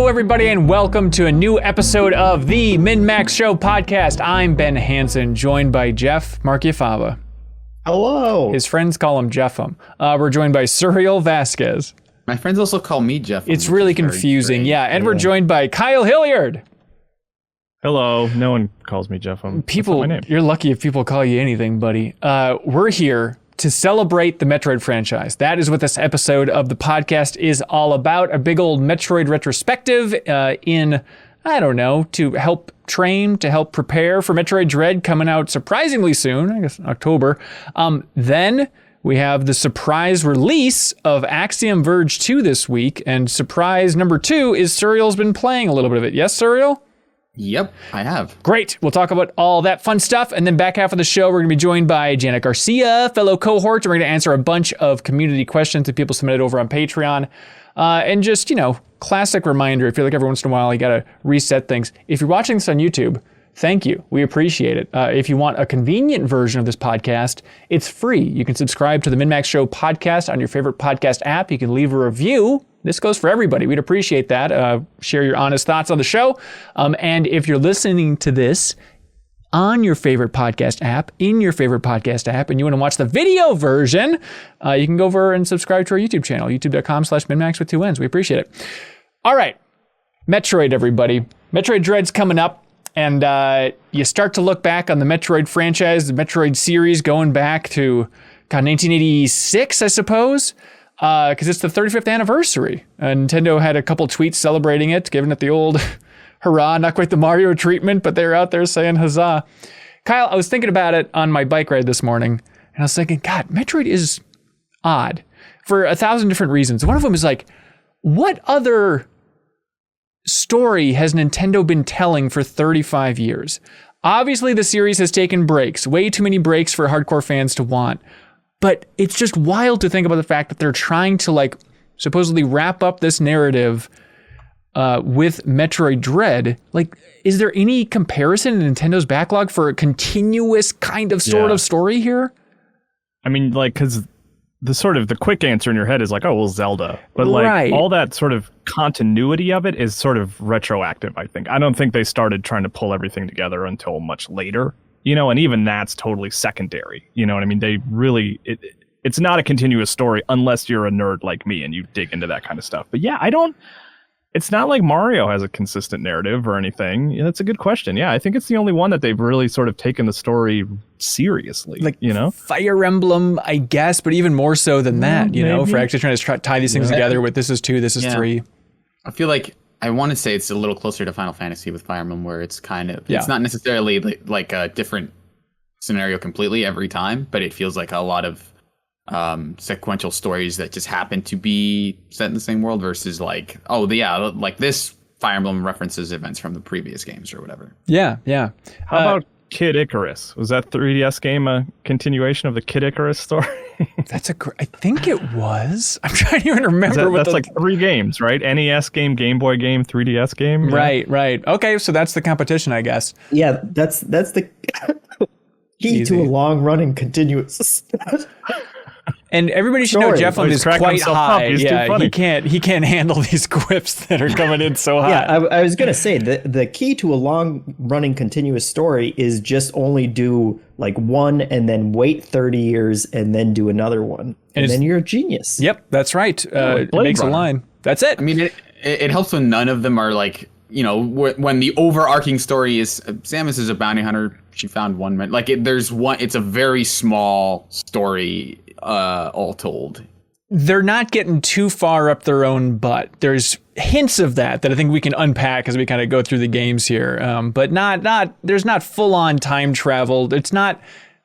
Hello, everybody, and welcome to a new episode of the MinnMax Show podcast. I'm Ben Hansen, joined by Jeff Marchiafava. Hello. His friends call him Jeffum. We're joined by Suriel Vasquez. My friends also call me Jeff. It's really confusing, yeah. And we're joined by Kyle Hilliard. Hello. No one calls me Jeffum. People, you're lucky if people call you anything, buddy. We're here to celebrate the Metroid franchise. That is what this episode of the podcast is all about. A big old Metroid retrospective to help train, to help prepare for Metroid Dread coming out surprisingly soon, I guess October. Then we have the surprise release of Axiom Verge 2 this week, and surprise number 2 is Suriel's been playing a little bit of it. Yes, Suriel? Yep, I have. Great. We'll talk about all that fun stuff. And then back half of the show, we're going to be joined by Janet Garcia, fellow cohort. And we're going to answer a bunch of community questions that people submitted over on Patreon. And just, classic reminder, I feel like every once in a while you got to reset things. If you're watching this on YouTube, thank you. We appreciate it. If you want a convenient version of this podcast, it's free. You can subscribe to the MinnMax Show podcast on your favorite podcast app. You can leave a review. This goes for everybody. We'd appreciate that. Share your honest thoughts on the show. And if you're listening to this on your favorite podcast app, in your favorite podcast app, and you want to watch the video version, you can go over and subscribe to our YouTube channel, youtube.com/MinnMax with 2 N's. We appreciate it. All right. Metroid, everybody. Metroid Dread's coming up. And you start to look back on the Metroid franchise, the Metroid series, going back to 1986, I suppose. Because it's the 35th anniversary. Nintendo had a couple tweets celebrating it, giving it the old hurrah, not quite the Mario treatment, but they're out there saying huzzah. Kyle, I was thinking about it on my bike ride this morning, and I was thinking, God, Metroid is odd for 1,000 different reasons. One of them is like, what other story has Nintendo been telling for 35 years? Obviously, the series has taken breaks, way too many breaks for hardcore fans to want. But it's just wild to think about the fact that they're trying to supposedly wrap up this narrative with Metroid Dread. Is there any comparison in Nintendo's backlog for a continuous kind of sort of story here? I mean, because the quick answer in your head is Zelda. But right. All that sort of continuity of it is sort of retroactive, I think. I don't think they started trying to pull everything together until much later. And even that's totally secondary. You know what I mean? They really, it's not a continuous story unless you're a nerd like me and you dig into that kind of stuff. But yeah, it's not like Mario has a consistent narrative or anything. Yeah, that's a good question. Yeah, I think it's the only one that they've really sort of taken the story seriously. Fire Emblem, I guess, but even more so than that, maybe. For actually trying to tie these things together with this is 2, this is 3. I feel like I want to say it's a little closer to Final Fantasy with Fire Emblem, where it's it's not necessarily like a different scenario completely every time, but it feels like a lot of sequential stories that just happen to be set in the same world versus this Fire Emblem references events from the previous games or whatever. Yeah. How about Kid Icarus? Was that 3DS game a continuation of the Kid Icarus story? I think it was. I'm trying to even remember. That's 3 games, right? NES game, Game Boy game, 3DS game. Yeah. Right. Okay, so that's the competition, I guess. Yeah, that's the key to a long-running continuous. And everybody should know Jeffum is quite high. Yeah, he can't handle these quips that are coming in so high. Yeah, I was gonna say the key to a long-running continuous story is just only do one and then wait 30 years and then do another one, and then you're a genius. Yep, that's right. It makes a line. That's it. I mean, it helps when none of them are when the overarching story is Samus is a bounty hunter. She found one man. There's one. It's a very small story. All told, they're not getting too far up their own butt. There's hints of that I think we can unpack as we kind of go through the games here. But there's not full on time travel. It's not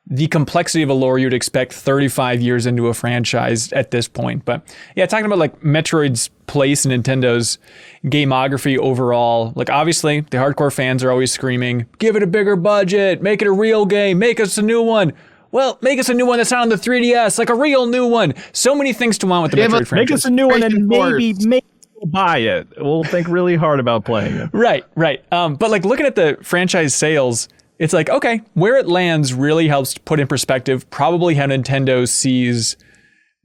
the complexity of a lore you'd expect 35 years into a franchise at this point. But yeah, talking about Metroid's place in Nintendo's gameography overall, obviously the hardcore fans are always screaming, give it a bigger budget, make it a real game, make us a new one. Well, make us a new one that's not on the 3DS, a real new one. So many things to want with the Metroid franchise. Make us a new one and maybe buy it. We'll think really hard about playing it. Right. But looking at the franchise sales, it's okay, where it lands really helps put in perspective probably how Nintendo sees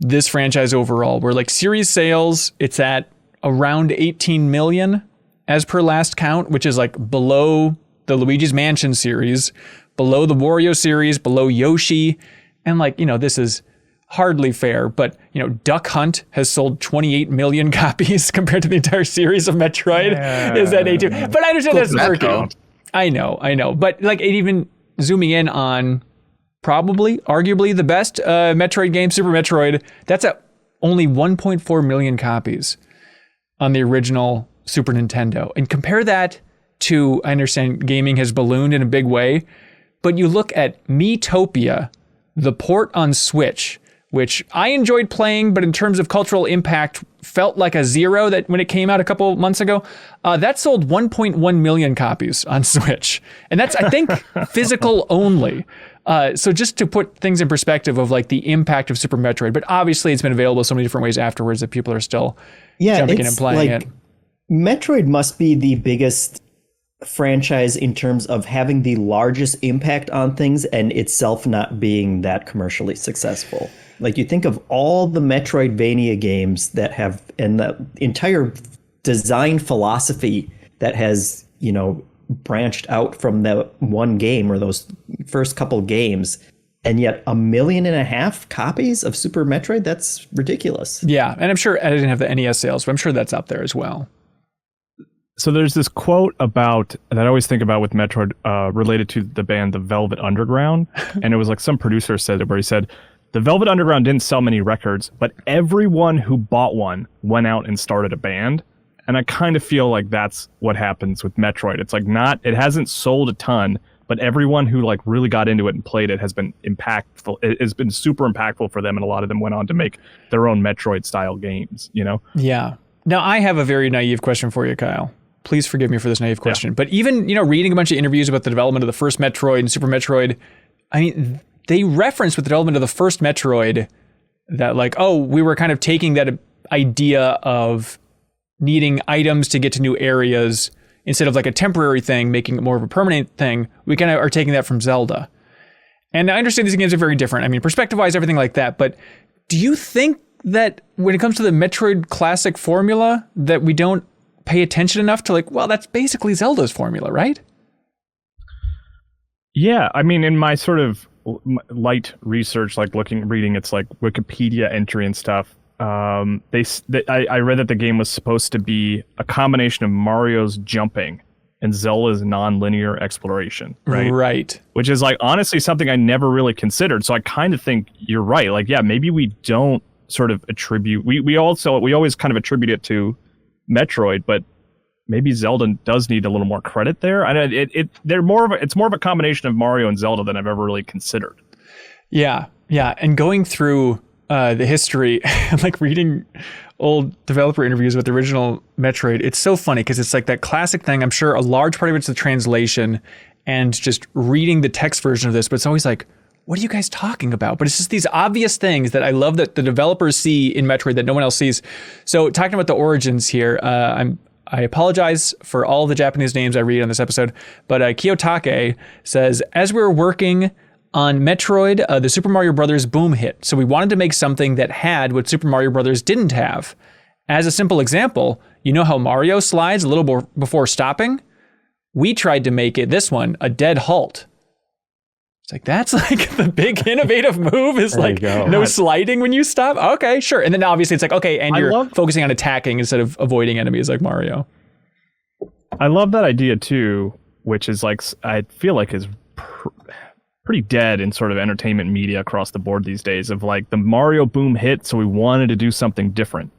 this franchise overall. Where series sales, it's at around 18 million. as per last count, which is like below the Luigi's Mansion series, below the Wario series, below Yoshi. And like, this is hardly fair, but Duck Hunt has sold 28 million copies compared to the entire series of Metroid. Is that A2? But I understand that's Mirko. I know. But like even zooming in on arguably the best Metroid game, Super Metroid, that's at only 1.4 million copies on the original Super Nintendo. And compare that to, I understand gaming has ballooned in a big way, but you look at Miitopia, the port on Switch, which I enjoyed playing, but in terms of cultural impact, felt like a zero that when it came out a couple months ago, that sold 1.1 million copies on Switch. And that's, I think, physical only. So just to put things in perspective of like the impact of Super Metroid, but obviously it's been available so many different ways afterwards that people are still jumping in and playing it. Metroid must be the biggest franchise in terms of having the largest impact on things and itself not being that commercially successful. Like you think of all the Metroidvania games that have, and the entire design philosophy that has, branched out from that one game or those first couple games, and yet 1.5 million copies of Super Metroid, that's ridiculous. Yeah, and I'm sure I didn't have the NES sales, but I'm sure that's up there as well. So there's this quote that I always think about with Metroid related to the band The Velvet Underground. And it was like some producer said it, where he said, the Velvet Underground didn't sell many records, but everyone who bought one went out and started a band. And I kind of feel like that's what happens with Metroid. It's like it hasn't sold a ton, but everyone who like really got into it and played it has been impactful. It has been super impactful for them. And a lot of them went on to make their own Metroid style games, Yeah. Now I have a very naive question for you, Kyle. Please forgive me for this naive question. Yeah. But even, reading a bunch of interviews about the development of the first Metroid and Super Metroid, I mean, they reference with the development of the first Metroid that like, we were kind of taking that idea of needing items to get to new areas instead of like a temporary thing, making it more of a permanent thing. We kind of are taking that from Zelda. And I understand these games are very different. I mean, perspective-wise, everything like that. But do you think that when it comes to the Metroid classic formula, that we don't pay attention enough to like, well, that's basically Zelda's formula, right? Yeah, I mean, in my sort of light research, like reading its like Wikipedia entry and stuff, I read that the game was supposed to be a combination of Mario's jumping and Zelda's non-linear exploration, right? Right. Which is like honestly something I never really considered. So I kind of think you're right. Like, yeah, maybe we don't sort of attribute. We always kind of attribute it to Metroid, but maybe Zelda does need a little more credit there. It's more of a combination of Mario and Zelda than I've ever really considered. Yeah, and going through the history, like reading old developer interviews with the original Metroid, it's so funny because it's like that classic thing. I'm sure a large part of it's the translation and just reading the text version of this, but it's always like, what are you guys talking about? But it's just these obvious things that I love that the developers see in Metroid that no one else sees. So talking about the origins here, I apologize for all the Japanese names I read on this episode, but Kiyotake says, as we were working on Metroid, the Super Mario Brothers boom hit. So we wanted to make something that had what Super Mario Brothers didn't have. As a simple example, you know how Mario slides a little before stopping? We tried to make this one a dead halt. It's like, that's like the big innovative move is like no sliding when you stop. Okay, sure. And then obviously it's like, okay, and you're focusing on attacking instead of avoiding enemies like Mario. I love that idea too, which is like, I feel like is pretty dead in sort of entertainment media across the board these days, of like the Mario boom hit, so we wanted to do something different.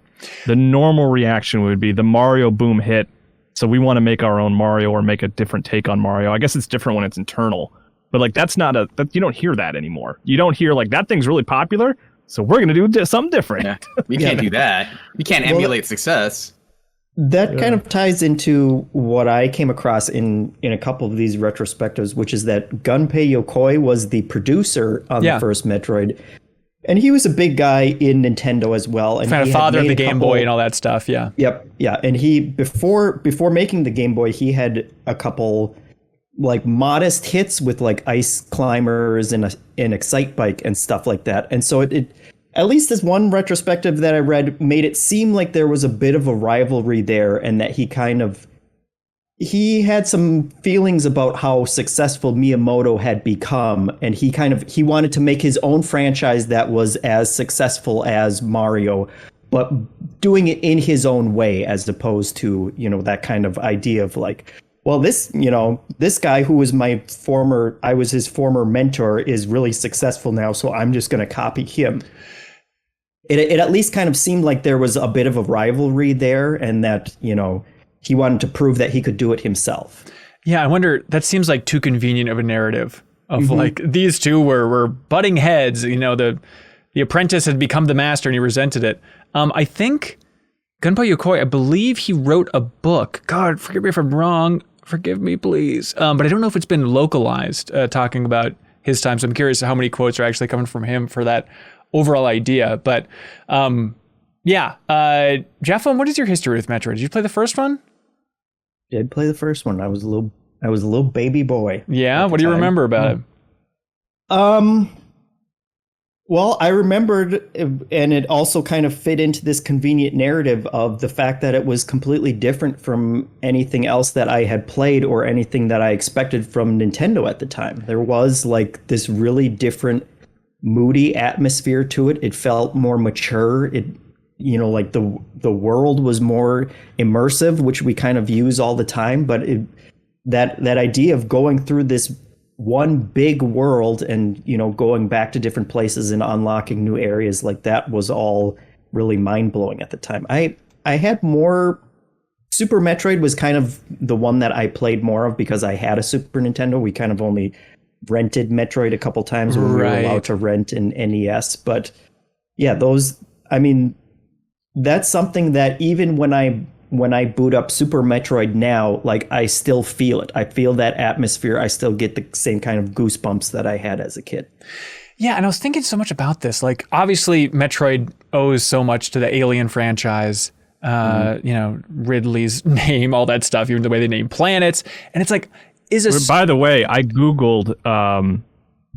The normal reaction would be the Mario boom hit, so we want to make our own Mario or make a different take on Mario. I guess it's different when it's internal. But like that's not you don't hear that anymore. You don't hear like that thing's really popular, so we're gonna do something different. Yeah, we can't do that. We can't emulate success. That kind of ties into what I came across in a couple of these retrospectives, which is that Gunpei Yokoi was the producer on the first Metroid, and he was a big guy in Nintendo as well. And kind of father of the Game Boy and all that stuff. Yeah. Yep. Yeah, and he before making the Game Boy, he had a couple like modest hits with like Ice Climbers and an Excite Bike and stuff like that. And so it at least this one retrospective that I read made it seem like there was a bit of a rivalry there, and that he kind of he had some feelings about how successful Miyamoto had become, and he wanted to make his own franchise that was as successful as Mario, but doing it in his own way, as opposed to, that kind of idea of like, well, this guy who was I was his former mentor is really successful now, so I'm just going to copy him. It at least kind of seemed like there was a bit of a rivalry there, and that, he wanted to prove that he could do it himself. Yeah, I wonder, that seems like too convenient of a narrative of like these two were butting heads. The apprentice had become the master and he resented it. I think Gunpei Yokoi, I believe he wrote a book. God, forgive me if I'm wrong. Forgive me, please. But I don't know if it's been localized, talking about his time. So I'm curious how many quotes are actually coming from him for that overall idea. But Jeff, what is your history with Metroid? Did you play the first one? Did play the first one. I was a little baby boy. Yeah, what do you remember about it? Well, I remembered, and it also kind of fit into this convenient narrative of the fact that it was completely different from anything else that I had played or anything that I expected from Nintendo at the time. There was like this really different, moody atmosphere to it. It felt more mature. Like the world was more immersive, which we kind of use all the time. But that idea of going through this one big world and, going back to different places and unlocking new areas, like that was all really mind blowing at the time. I had more. Super Metroid was kind of the one that I played more of because I had a Super Nintendo. We kind of only rented Metroid a couple times when we were allowed to rent an NES. But yeah, that's something that even when I boot up Super Metroid now, like I still feel it. I feel that atmosphere. I still get the same kind of goosebumps that I had as a kid. Yeah, and I was thinking so much about this. Like, obviously, Metroid owes so much to the Alien franchise, Ridley's name, all that stuff, even the way they name planets. And it's like, By the way, I Googled,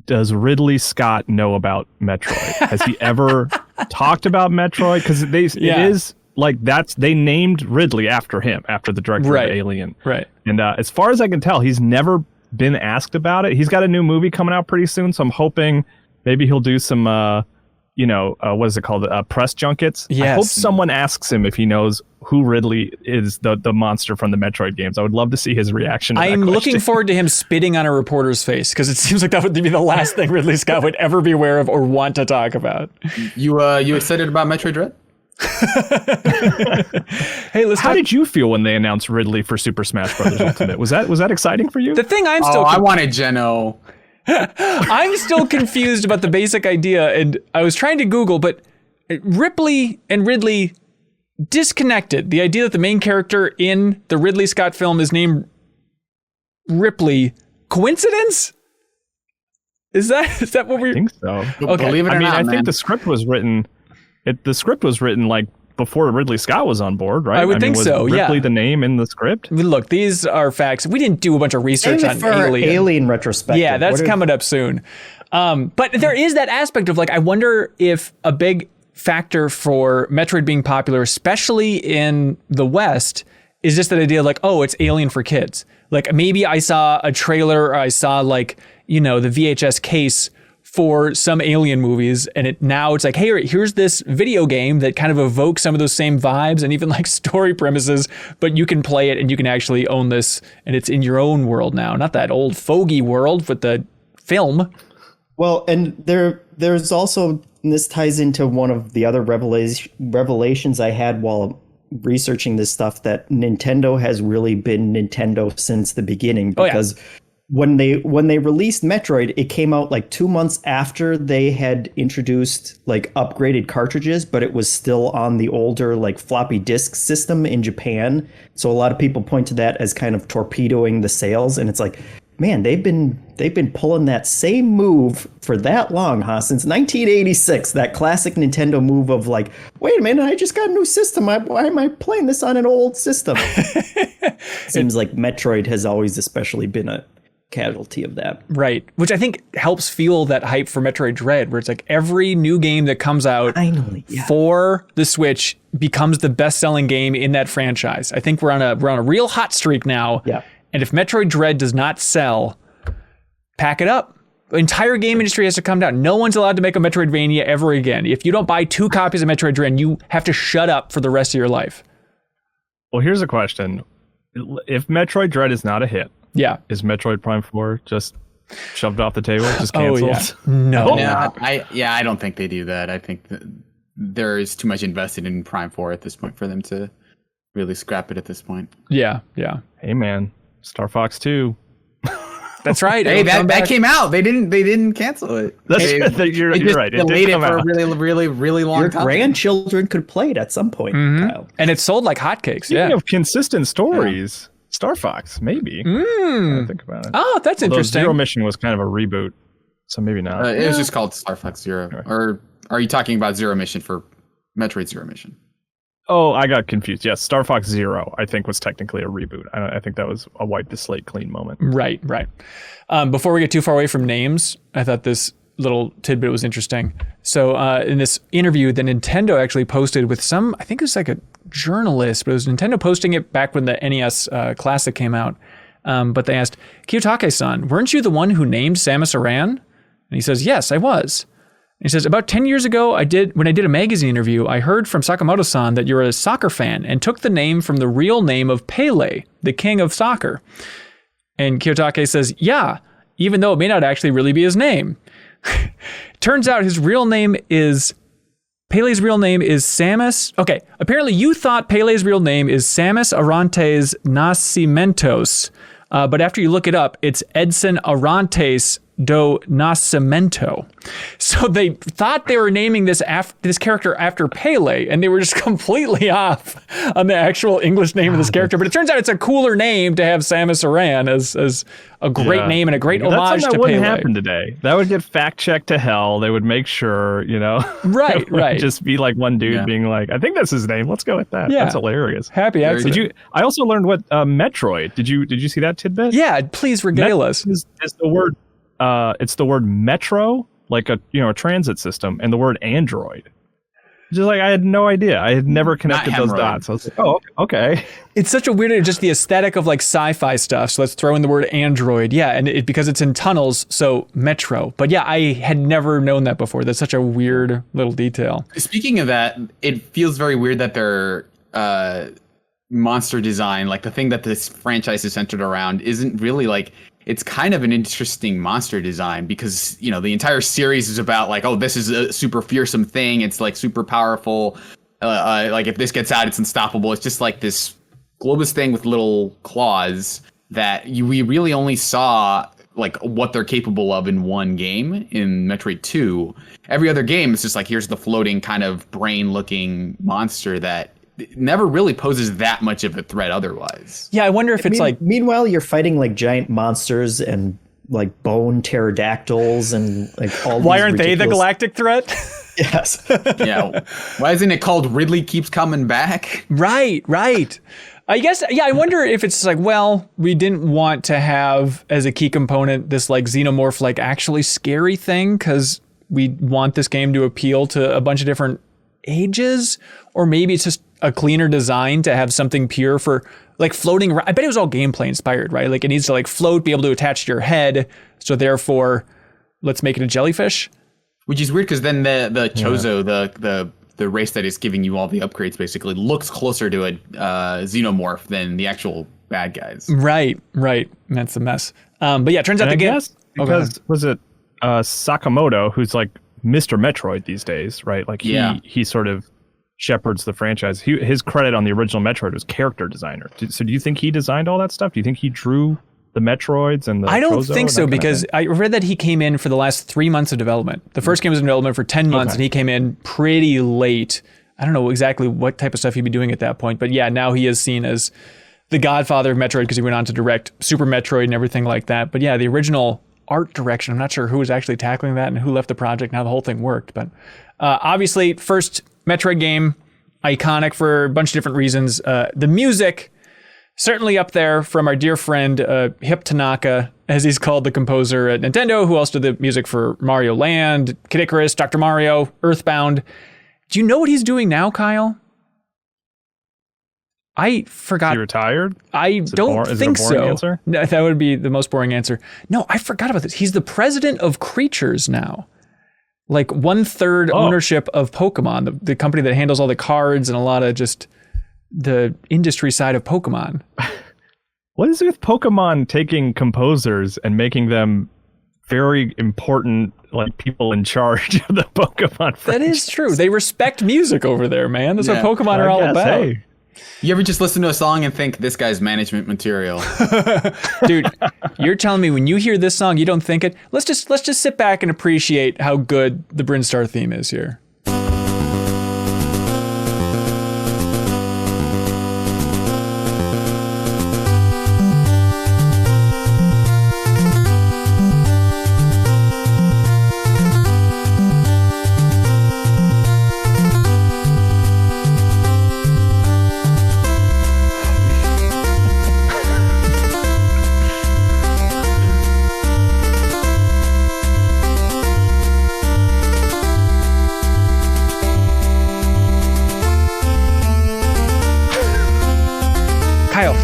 does Ridley Scott know about Metroid? Has he ever talked about Metroid? Because it is like they named Ridley after him, after the director of Alien. Right. And as far as I can tell, he's never been asked about it. He's got a new movie coming out pretty soon, so I'm hoping maybe he'll do some, what is it called? Press junkets. Yes. I hope someone asks him if he knows who Ridley is, the monster from the Metroid games. I would love to see his reaction to I'm looking forward to him spitting on a reporter's face, because it seems like that would be the last thing Ridley Scott would ever be aware of or want to talk about. You excited about Metroid Dread? Hey, How did you feel when they announced Ridley for Super Smash Bros. Ultimate? Was that exciting for you? The thing I'm still I wanted Geno. I'm still confused about the basic idea, and I was trying to Google, but Ripley and Ridley disconnected. The idea that the main character in the Ridley Scott film is named Ripley. Coincidence? Is that what I think so. Okay. Believe it or not, I think the script was written. The script was written like before Ridley Scott was on board, right? I would think was so. Ripley the name in the script? Look, these are facts. We didn't do a bunch of research on Alien Retrospective. Yeah, that's coming up soon. But there is that aspect of like, I wonder if a big factor for Metroid being popular, especially in the West, is just that idea of like, oh, it's Alien for kids. Like maybe I saw a trailer, or I saw like, the VHS case for some Alien movies, and now it's like, hey, here's this video game that kind of evokes some of those same vibes and even like story premises, but you can play it and you can actually own this, and it's in your own world now, not that old fogey world with the film. Well, and there's also, and this ties into one of the other revelations I had while researching this stuff, that Nintendo has really been Nintendo since the beginning, because when they released Metroid, it came out like 2 months after they had introduced like upgraded cartridges, but it was still on the older like floppy disk system in Japan. So a lot of people point to that as kind of torpedoing the sales, and it's like, man, they've been pulling that same move for that long, huh? Since 1986, that classic Nintendo move of like, wait a minute, I just got a new system. Why am I playing this on an old system? Seems like Metroid has always especially been casualty of that. Right. Which I think helps fuel that hype for Metroid Dread, where it's like every new game that comes out Finally, for the Switch becomes the best-selling game in that franchise. I think we're on a real hot streak now. Yeah. And if Metroid Dread does not sell, pack it up. The entire game industry has to come down. No one's allowed to make a Metroidvania ever again. If you don't buy 2 copies of Metroid Dread, you have to shut up for the rest of your life. Well, here's a question. If Metroid Dread is not a hit, is Metroid Prime 4 just shoved off the table, just canceled? No. I don't think they do that. I think that there is too much invested in Prime 4 at this point for them to really scrap it at this point. Yeah. Hey man, Star Fox 2. That's right. Hey, that came out. They didn't cancel it. You're right. It delayed it for a really long time. Your grandchildren could play it at some point, Kyle. And it sold like hotcakes. Speaking of consistent stories, Star Fox, maybe. I think about it. Oh, that's interesting. Zero Mission was kind of a reboot, so maybe not. It was just called Star Fox Zero. Right. Or are you talking about Zero Mission for Metroid Zero Mission? Oh, I got confused. Yes, Star Fox Zero, I think, was technically a reboot. I think that was a wipe the slate clean moment. Right. Before we get too far away from names, I thought this little tidbit was interesting. So in this interview that Nintendo actually posted with some, I think it was like a journalist, but it was Nintendo posting it back when the NES Classic came out. But they asked, Kiyotake-san, weren't you the one who named Samus Aran? And he says, yes, I was. He says, about 10 years ago, when I did a magazine interview, I heard from Sakamoto-san that you're a soccer fan and took the name from the real name of Pele, the king of soccer. And Kiyotake says, yeah, even though it may not actually really be his name. Turns out Pele's real name is Samus. Okay, apparently you thought Pele's real name is Samus Arantes Nascimentos, but after you look it up, it's Edson Arantes do Nascimento. So they thought they were naming this character after Pele, and they were just completely off on the actual English name of this character. But it turns out it's a cooler name to have Samus Aran as a great name and a great homage to Pele. That wouldn't happen today. That would get fact-checked to hell. They would make sure, Right. Just be like one dude being like, I think that's his name. Let's go with that. Yeah. That's hilarious. Happy accident. I also learned what Metroid. Did you see that tidbit? Yeah, please regale us. Is the word it's the word metro, like a transit system, and the word android. Just like I had no idea. I had never connected those dots. I was like, oh, okay. It's such a weird, just the aesthetic of like sci-fi stuff. So let's throw in the word android. Yeah, and because it's in tunnels, so metro. But yeah, I had never known that before. That's such a weird little detail. Speaking of that, it feels very weird that their monster design, like the thing that this franchise is centered around, isn't really like. It's kind of an interesting monster design because, the entire series is about like, oh, this is a super fearsome thing. It's like super powerful. Like if this gets out, it's unstoppable. It's just like this globus thing with little claws that we really only saw like what they're capable of in one game in Metroid 2. Every other game is just like, here's the floating kind of brain looking monster that never really poses that much of a threat otherwise. Yeah, I wonder if it's like... Meanwhile, you're fighting like giant monsters and like bone pterodactyls and like all Why these aren't they the galactic threat? Yes. Yeah. Why isn't it called Ridley Keeps Coming Back? Right. I guess, yeah, I wonder if it's like, well, we didn't want to have as a key component this like xenomorph, like actually scary thing because we want this game to appeal to a bunch of different ages, or maybe it's just a cleaner design to have something pure for like floating around. I bet it was all gameplay inspired, right? Like it needs to like float, be able to attach to your head. So therefore, let's make it a jellyfish. Which is weird because then the Chozo, the race that is giving you all the upgrades, basically looks closer to a xenomorph than the actual bad guys. Right. That's a mess. But yeah, it turns out the game. Because was it Sakamoto, who's like Mr. Metroid these days, right? Like he sort of shepherds the franchise. His credit on the original Metroid was character designer. So do you think he designed all that stuff? Do you think he drew the Metroids and the I don't Chozo think so, because I read that he came in for the last 3 months of development. The first game was in development for 10 months, and he came in pretty late. I don't know exactly what type of stuff he'd be doing at that point, but yeah, now he is seen as the godfather of Metroid because he went on to direct Super Metroid and everything like that. But yeah, the original art direction, I'm not sure who was actually tackling that and who left the project, how the whole thing worked. But obviously, first Metroid game, iconic for a bunch of different reasons. The music, certainly up there from our dear friend Hip Tanaka. as he's called, the composer at Nintendo, who also did the music for Mario Land, Kid Icarus, Dr. Mario, Earthbound. Do you know what he's doing now, Kyle? I forgot. He retired? I don't think so. Answer? No, that would be the most boring answer. No, I forgot about this. He's the president of Creatures now. Like 1/3 ownership of Pokemon, the company that handles all the cards and a lot of just the industry side of Pokemon. What is it with Pokemon taking composers and making them very important, like, people in charge of the Pokemon franchise? That is true. They respect music over there, man. That's what Pokemon are all about. Hey. You ever just listen to a song and think this guy's management material? Dude, you're telling me when you hear this song, you don't think it? Let's just sit back and appreciate how good the Brinstar theme is here.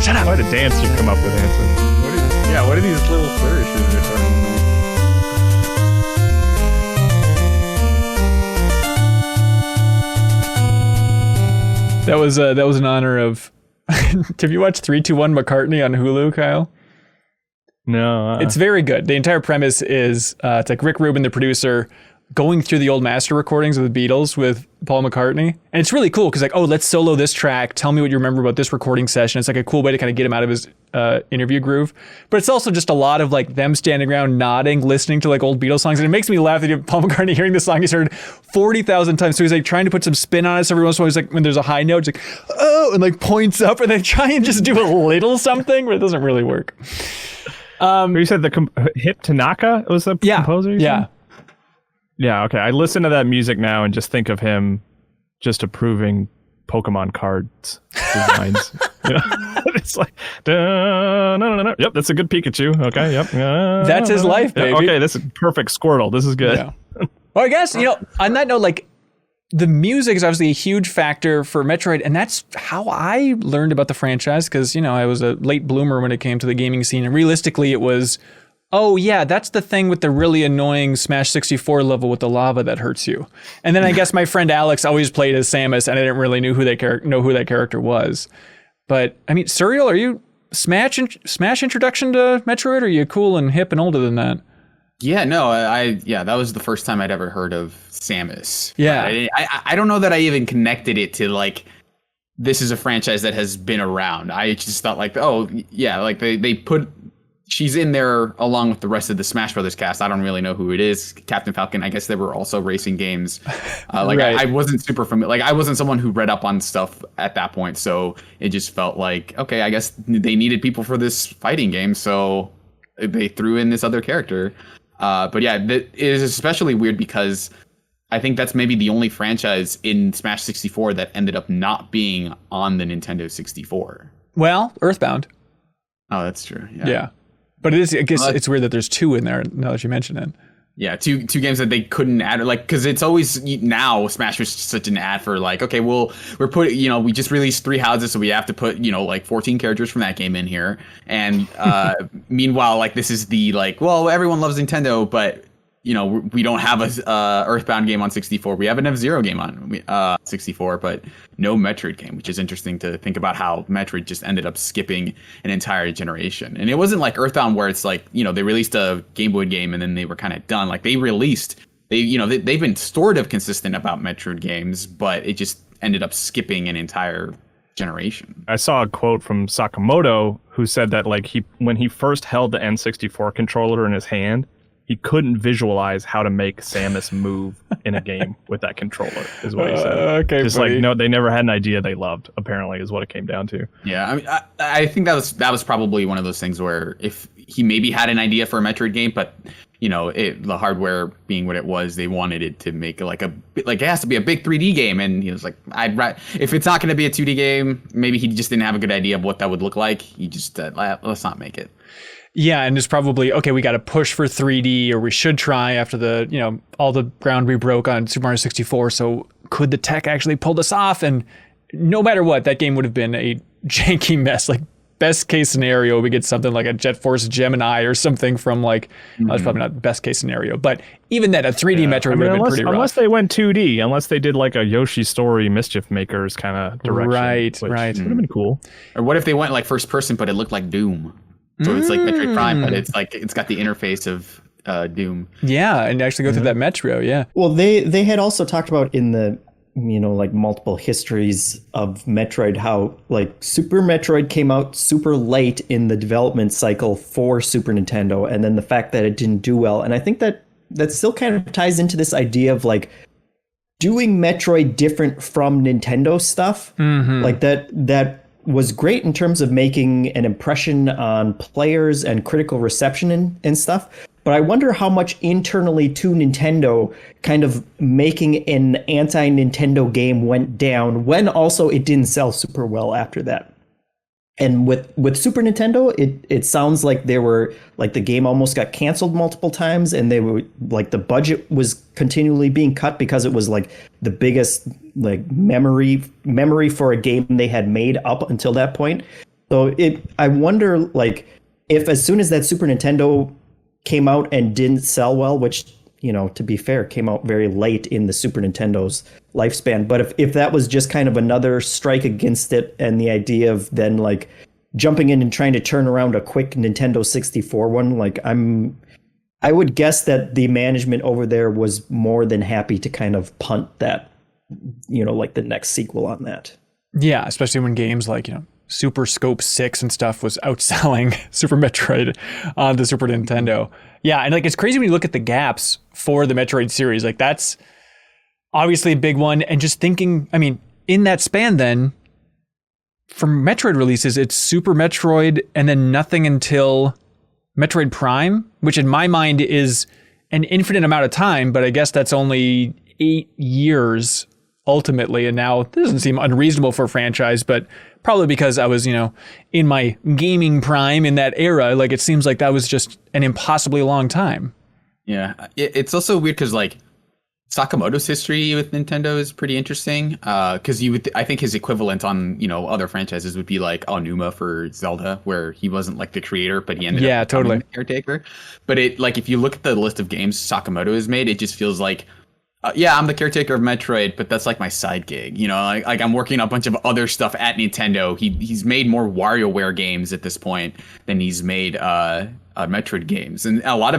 Shut up. Quite a dance you come up with, Anson. What are these little flourishes you're starting to make? That was in honor of. Have you watched 3-2-1 McCartney on Hulu, Kyle? No. It's very good. The entire premise is it's like Rick Rubin, the producer, going through the old master recordings of the Beatles with Paul McCartney. And it's really cool because like, oh, let's solo this track. Tell me what you remember about this recording session. It's like a cool way to kind of get him out of his interview groove. But it's also just a lot of like them standing around nodding, listening to like old Beatles songs. And it makes me laugh that Paul McCartney hearing this song he's heard 40,000 times. So he's like trying to put some spin on it. So every once in a while he's like, when there's a high note, he's like, oh, and like points up and then try and just do a little something, but it doesn't really work. You said Hip Tanaka was the composer? Yeah. Yeah, okay. I listen to that music now and just think of him just approving Pokemon cards designs. It's like, no. Yep, that's a good Pikachu. Okay, yep. That's his life, baby. Okay, this is perfect Squirtle. This is good. Yeah. Well, I guess, on that note, like, the music is obviously a huge factor for Metroid, and that's how I learned about the franchise, because, I was a late bloomer when it came to the gaming scene, and realistically it was, oh yeah, that's the thing with the really annoying Smash 64 level with the lava that hurts you. And then I guess my friend Alex always played as Samus, and I didn't really know who that character was. But I mean, Suriel, are you Smash introduction to Metroid, or are you cool and hip and older than that? Yeah, no, that was the first time I'd ever heard of Samus. Yeah. I don't know that I even connected it to like, this is a franchise that has been around. I just thought like, oh yeah, like they put, she's in there along with the rest of the Smash Brothers cast. I don't really know who it is. Captain Falcon, I guess they were also racing games. Right. I wasn't super familiar. Like I wasn't someone who read up on stuff at that point. So it just felt like, okay, I guess they needed people for this fighting game. So they threw in this other character. But yeah, it is especially weird because I think that's maybe the only franchise in Smash 64 that ended up not being on the Nintendo 64. Well, Earthbound. Oh, that's true. Yeah. But it is, I guess it's weird that there's two in there now that you mention it. Yeah, two games that they couldn't add, like, because it's always now Smash was such an ad for like, okay, well, we're putting, we just released 3 houses, so we have to put, like 14 characters from that game in here. And meanwhile, like this is the like, well, everyone loves Nintendo, but we don't have a Earthbound game on 64. We have an F-Zero game on 64, but no Metroid game, which is interesting to think about how Metroid just ended up skipping an entire generation. And it wasn't like Earthbound where it's like, they released a Game Boy game and then they were kind of done. Like they've been sort of consistent about Metroid games, but it just ended up skipping an entire generation. I saw a quote from Sakamoto who said that like when he first held the N64 controller in his hand, he couldn't visualize how to make Samus move in a game with that controller, is what he said. Okay, just buddy. Like, no, they never had an idea they loved, apparently, is what it came down to. Yeah, I mean, I think that was probably one of those things where if he maybe had an idea for a Metroid game, but the hardware being what it was, they wanted it to make it has to be a big 3D game, and he was like, if it's not going to be a 2D game, maybe he just didn't have a good idea of what that would look like. He just let's not make it. Yeah, and it's probably, okay, we got to push for 3D, or we should try after the, all the ground we broke on Super Mario 64. So could the tech actually pull this off? And no matter what, that game would have been a janky mess. Like, best case scenario, we get something like a Jet Force Gemini or something from that's probably not the best case scenario, but even then a 3D Metroid would have been pretty rough. Unless they went 2D, unless they did like a Yoshi Story Mischief Makers kind of direction. Right. Would have been cool. Or what if they went like first person, but it looked like Doom? So it's like Metroid Prime, but it's got the interface of Doom. Yeah, and actually go through that Metro, yeah. Well, they had also talked about in the like multiple histories of Metroid, how like Super Metroid came out super late in the development cycle for Super Nintendo, and then the fact that it didn't do well. And I think that still kind of ties into this idea of like doing Metroid different from Nintendo stuff. Like that was great in terms of making an impression on players and critical reception and stuff. But I wonder how much internally to Nintendo kind of making an anti-Nintendo game went down when also it didn't sell super well after that. And with Super Nintendo, it sounds like they were like the game almost got canceled multiple times, and they were like the budget was continually being cut because it was like the biggest like memory for a game they had made up until that point. So I wonder like if as soon as that Super Nintendo came out and didn't sell well, which, to be fair, came out very late in the Super Nintendo's lifespan. But if that was just kind of another strike against it, and the idea of then like jumping in and trying to turn around a quick Nintendo 64 one, like I would guess that the management over there was more than happy to kind of punt that, like the next sequel on that. Yeah, especially when games like, Super Scope 6 and stuff was outselling Super Metroid on the Super Nintendo. Yeah, and like it's crazy when you look at the gaps for the Metroid series. Like that's obviously a big one. And just thinking, I mean, in that span then, for Metroid releases, it's Super Metroid and then nothing until Metroid Prime, which in my mind is an infinite amount of time, but I guess that's only 8 years ultimately. And now this doesn't seem unreasonable for a franchise, but probably because I was, in my gaming prime in that era, like it seems like that was just an impossibly long time. Yeah, it's also weird because like Sakamoto's history with Nintendo is pretty interesting. Because I think his equivalent on other franchises would be like Aonuma for Zelda, where he wasn't like the creator, but he ended up becoming the caretaker. But if you look at the list of games Sakamoto has made, it just feels like. I'm the caretaker of Metroid, but that's like my side gig. Like I'm working on a bunch of other stuff at Nintendo. He's made more WarioWare games at this point than he's made Metroid games, and a lot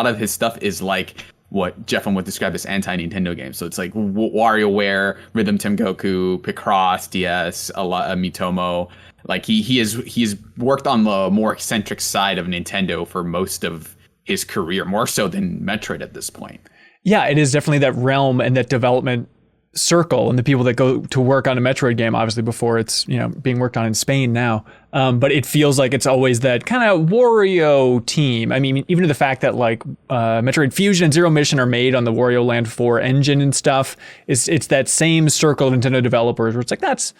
of his stuff is like what Jeff would describe as anti-Nintendo games. So it's like WarioWare, Rhythm Tengoku, Picross, DS, Miitomo. Like he's worked on the more eccentric side of Nintendo for most of his career, more so than Metroid at this point. Yeah, it is definitely that realm and that development circle and the people that go to work on a Metroid game, obviously before it's, being worked on in Spain now. But it feels like it's always that kind of Wario team. I mean, even to the fact that like Metroid Fusion and Zero Mission are made on the Wario Land 4 engine and stuff, it's that same circle of Nintendo developers where it's like, that's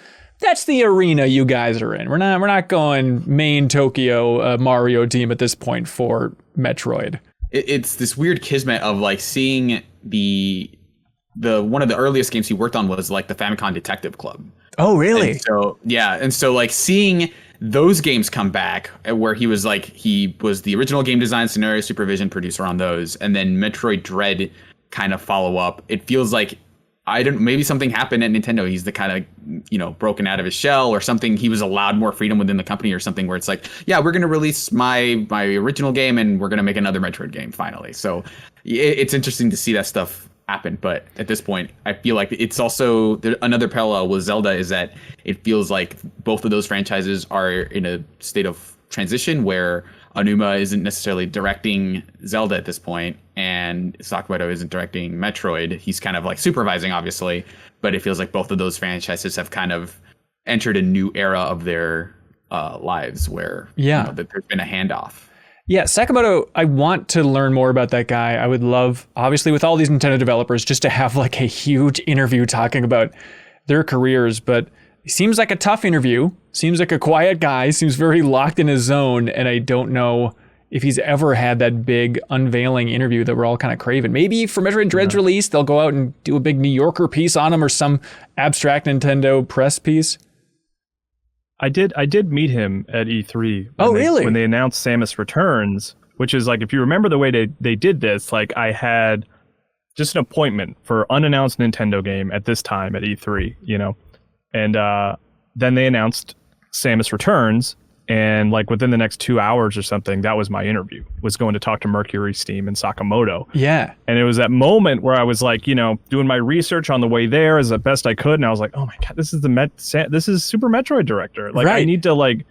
the arena you guys are in. We're not going main Tokyo Mario team at this point for Metroid. It's this weird kismet of like seeing the one of the earliest games he worked on was like the Famicom Detective Club. Oh, really? And so like seeing those games come back where he was the original game design, scenario supervision producer on those, and then Metroid Dread kind of follow up. It feels like maybe something happened at Nintendo. He's the kind of, broken out of his shell or something. He was allowed more freedom within the company or something where it's like, yeah, we're going to release my original game and we're going to make another Metroid game finally. So it's interesting to see that stuff happen. But at this point, I feel like it's also another parallel with Zelda is that it feels like both of those franchises are in a state of transition where Aonuma isn't necessarily directing Zelda at this point, and Sakamoto isn't directing Metroid. He's kind of like supervising, obviously, but it feels like both of those franchises have kind of entered a new era of their lives where that there's been a handoff. Yeah, Sakamoto, I want to learn more about that guy. I would love, obviously, with all these Nintendo developers, just to have like a huge interview talking about their careers, but he seems like a tough interview. Seems like a quiet guy. Seems very locked in his zone. And I don't know if he's ever had that big unveiling interview that we're all kind of craving. Maybe for Metroid Dread's release, they'll go out and do a big New Yorker piece on him or some abstract Nintendo press piece. I did meet him at E3. Really? When they announced Samus Returns, which is like, if you remember the way they did this, like I had just an appointment for unannounced Nintendo game at this time at E3, you know, and then they announced Samus Returns, and like within the next 2 hours or something, that was my interview, was going to talk to Mercury Steam and Sakamoto. Yeah. And it was that moment where I was like, you know, doing my research on the way there as best I could, and I was like, oh my god, this is this is Super Metroid director. Like, right. I need to like,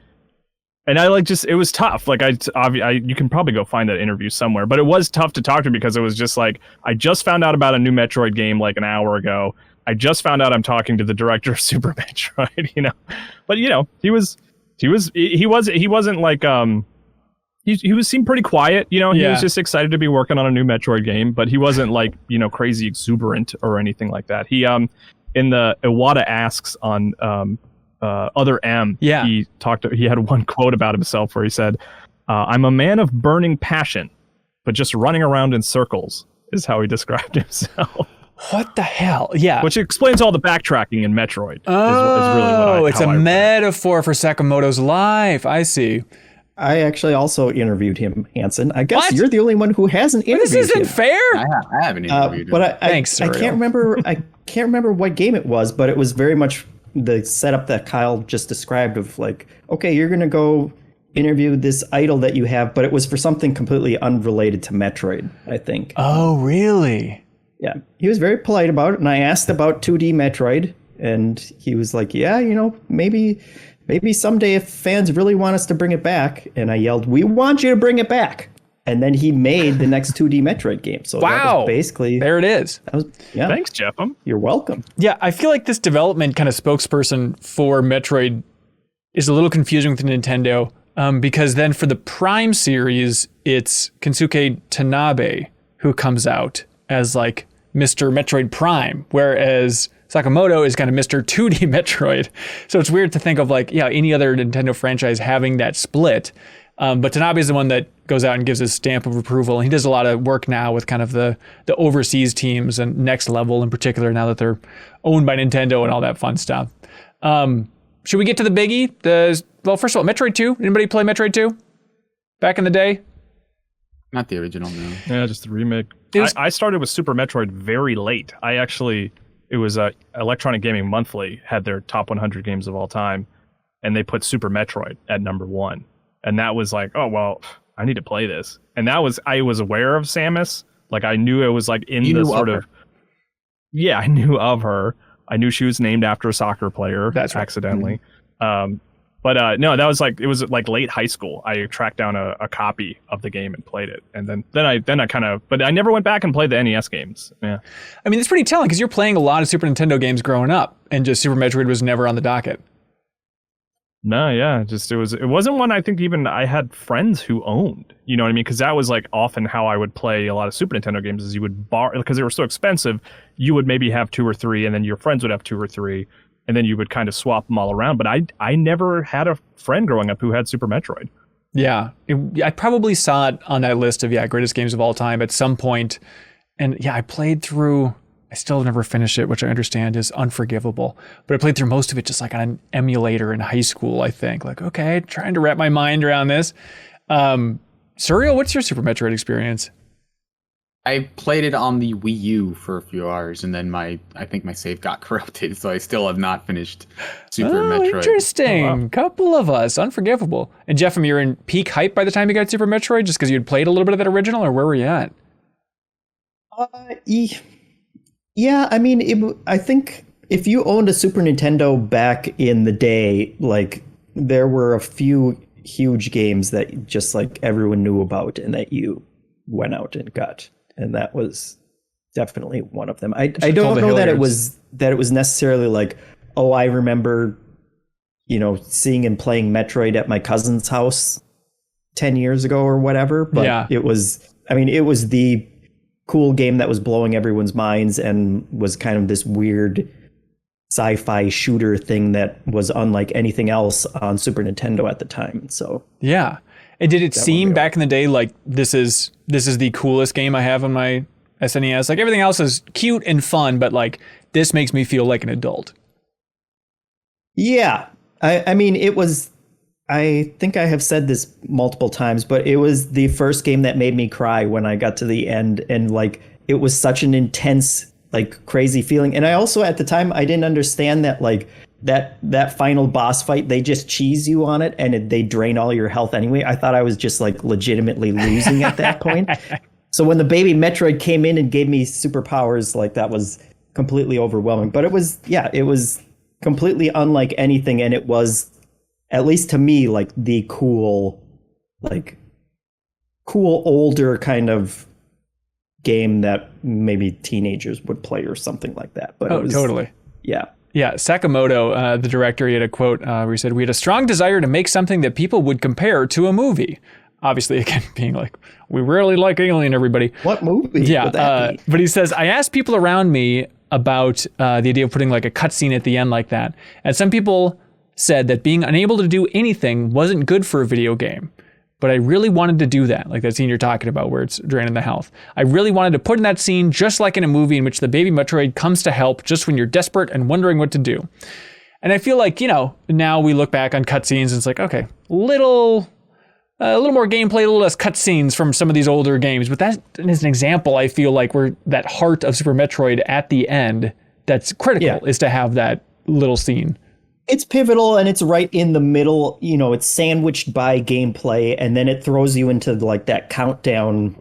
and I like just, it was tough. Like you can probably go find that interview somewhere, but it was tough to talk to because it was just like, I just found out about a new Metroid game like an hour ago. I just found out I'm talking to the director of Super Metroid, you know, but you know, he wasn't like he seemed pretty quiet, you know. He was just excited to be working on a new Metroid game, but he wasn't like, you know, crazy exuberant or anything like that. He in the Iwata Asks on Other M, he had one quote about himself where he said, I'm a man of burning passion, but just running around in circles, is how he described himself. What the hell? Yeah. Which explains all the backtracking in Metroid. Oh, is really it's a metaphor for Sakamoto's life. I see. I actually also interviewed him, Hanson. I guess you're the only one who hasn't interviewed him. This isn't fair. I haven't interviewed him. But Thanks, I can't remember. I can't remember what game it was, but it was very much the setup that Kyle just described of like, okay, you're gonna go interview this idol that you have, but it was for something completely unrelated to Metroid, I think. Oh, really? Yeah, he was very polite about it, and I asked about 2D Metroid, and he was like, yeah, you know, maybe someday if fans really want us to bring it back. And I yelled, we want you to bring it back. And then he made the next 2D Metroid game. So that was basically... There it is. That was, yeah. Thanks, Jeff. You're welcome. Yeah, I feel like this development kind of spokesperson for Metroid is a little confusing with Nintendo, because then for the Prime series, it's Kensuke Tanabe who comes out as like Mr. Metroid Prime, whereas Sakamoto is kind of Mr. 2D Metroid. So it's weird to think of like, yeah, any other Nintendo franchise having that split. But Tanabe is the one that goes out and gives his stamp of approval. And he does a lot of work now with kind of the overseas teams and Next Level in particular, now that they're owned by Nintendo and all that fun stuff. Should we get to the biggie? Well, first of all, Metroid 2. Anybody play Metroid 2 back in the day? Not the original, no. Yeah, just the remake. I started with Super Metroid very late. It was Electronic Gaming Monthly had their top 100 games of all time, and they put Super Metroid at number 1. And that was like, oh, well, I need to play this. And I was aware of Samus. Like, I knew it was like in the sort of... Yeah, I knew of her. I knew she was named after a soccer player. That's right. Accidentally. Mm-hmm. But no, that was like, it was like late high school. I tracked down a copy of the game and played it. And then I kind of, but I never went back and played the NES games. Yeah. I mean, it's pretty telling because you're playing a lot of Super Nintendo games growing up and just Super Metroid was never on the docket. No, yeah, it wasn't one I think even I had friends who owned, you know what I mean? Because that was like often how I would play a lot of Super Nintendo games is you would borrow, because they were so expensive, you would maybe have 2 or 3 and then your friends would have 2 or 3 and then you would kind of swap them all around. But I never had a friend growing up who had Super Metroid. Yeah, I probably saw it on that list of, greatest games of all time at some point. And yeah, I played through... I still have never finished it, which I understand is unforgivable. But I played through most of it just like on an emulator in high school, I think. Like, okay, trying to wrap my mind around this. Suriel, what's your Super Metroid experience? I played it on the Wii U for a few hours, and then I think my save got corrupted, so I still have not finished Super Metroid. Interesting. Oh, wow. Couple of us. Unforgivable. And Jeff, you're in peak hype by the time you got Super Metroid, just because you had played a little bit of that original, or where were you at? Yeah, I mean, I think if you owned a Super Nintendo back in the day, like there were a few huge games that just like everyone knew about and that you went out and got, and that was definitely one of them. I don't know that it was necessarily like, oh, I remember, seeing and playing Metroid at my cousin's house 10 years ago or whatever, but it was the cool game that was blowing everyone's minds and was kind of this weird sci-fi shooter thing that was unlike anything else on Super Nintendo at the time. So yeah, And did it seem back in the day like this is the coolest game I have on my SNES? Like everything else is cute and fun, but like this makes me feel like an adult. Yeah. I mean, it was, I think I have said this multiple times, but it was the first game that made me cry when I got to the end. And like, it was such an intense, like crazy feeling. And I also, at the time, I didn't understand that like that final boss fight, they just cheese you on it and they drain all your health anyway. I thought I was just like legitimately losing at that point. So when the baby Metroid came in and gave me superpowers, like that was completely overwhelming. But it was completely unlike anything. And it was, at least to me, like the cool older kind of game that maybe teenagers would play or something like that. But totally. Yeah. Yeah, Sakamoto, the director, he had a quote where he said, "We had a strong desire to make something that people would compare to a movie." Obviously, again, being like, we rarely like Alien, everybody. What movie yeah, would that be? But he says, "I asked people around me about the idea of putting like a cutscene at the end like that. And some people said that being unable to do anything wasn't good for a video game. But I really wanted to do that, like that scene you're talking about where it's draining the health. I really wanted to put in that scene just like in a movie in which the baby Metroid comes to help just when you're desperate and wondering what to do." And I feel like, now we look back on cutscenes and it's like, okay, a little more gameplay, a little less cutscenes from some of these older games. But that is an example, I feel like, where that heart of Super Metroid at the end that's critical is to have that little scene. It's pivotal and it's right in the middle, it's sandwiched by gameplay and then it throws you into like that countdown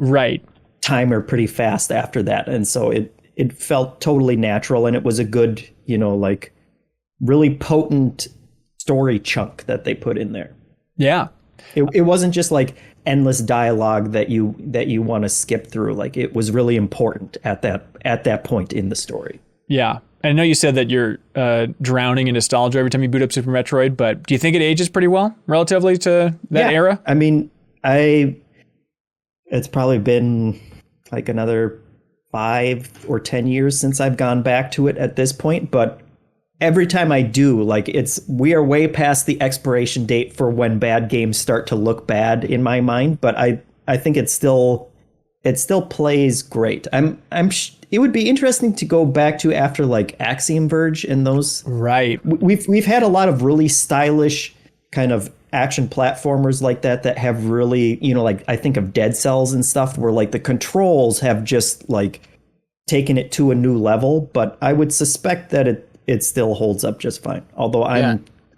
timer pretty fast after that. And so it felt totally natural and it was a good, like really potent story chunk that they put in there. Yeah. It wasn't just like endless dialogue that you want to skip through. Like it was really important at that point in the story. Yeah. I know you said that you're drowning in nostalgia every time you boot up Super Metroid, but do you think it ages pretty well relatively to that era? I mean, it's probably been like another 5 or 10 years since I've gone back to it at this point, but every time I do, like we are way past the expiration date for when bad games start to look bad in my mind, but I think it still plays great. It would be interesting to go back to after like Axiom Verge and those. Right. We've had a lot of really stylish kind of action platformers like that have really, like I think of Dead Cells and stuff where like the controls have just like taken it to a new level. But I would suspect that it still holds up just fine. Although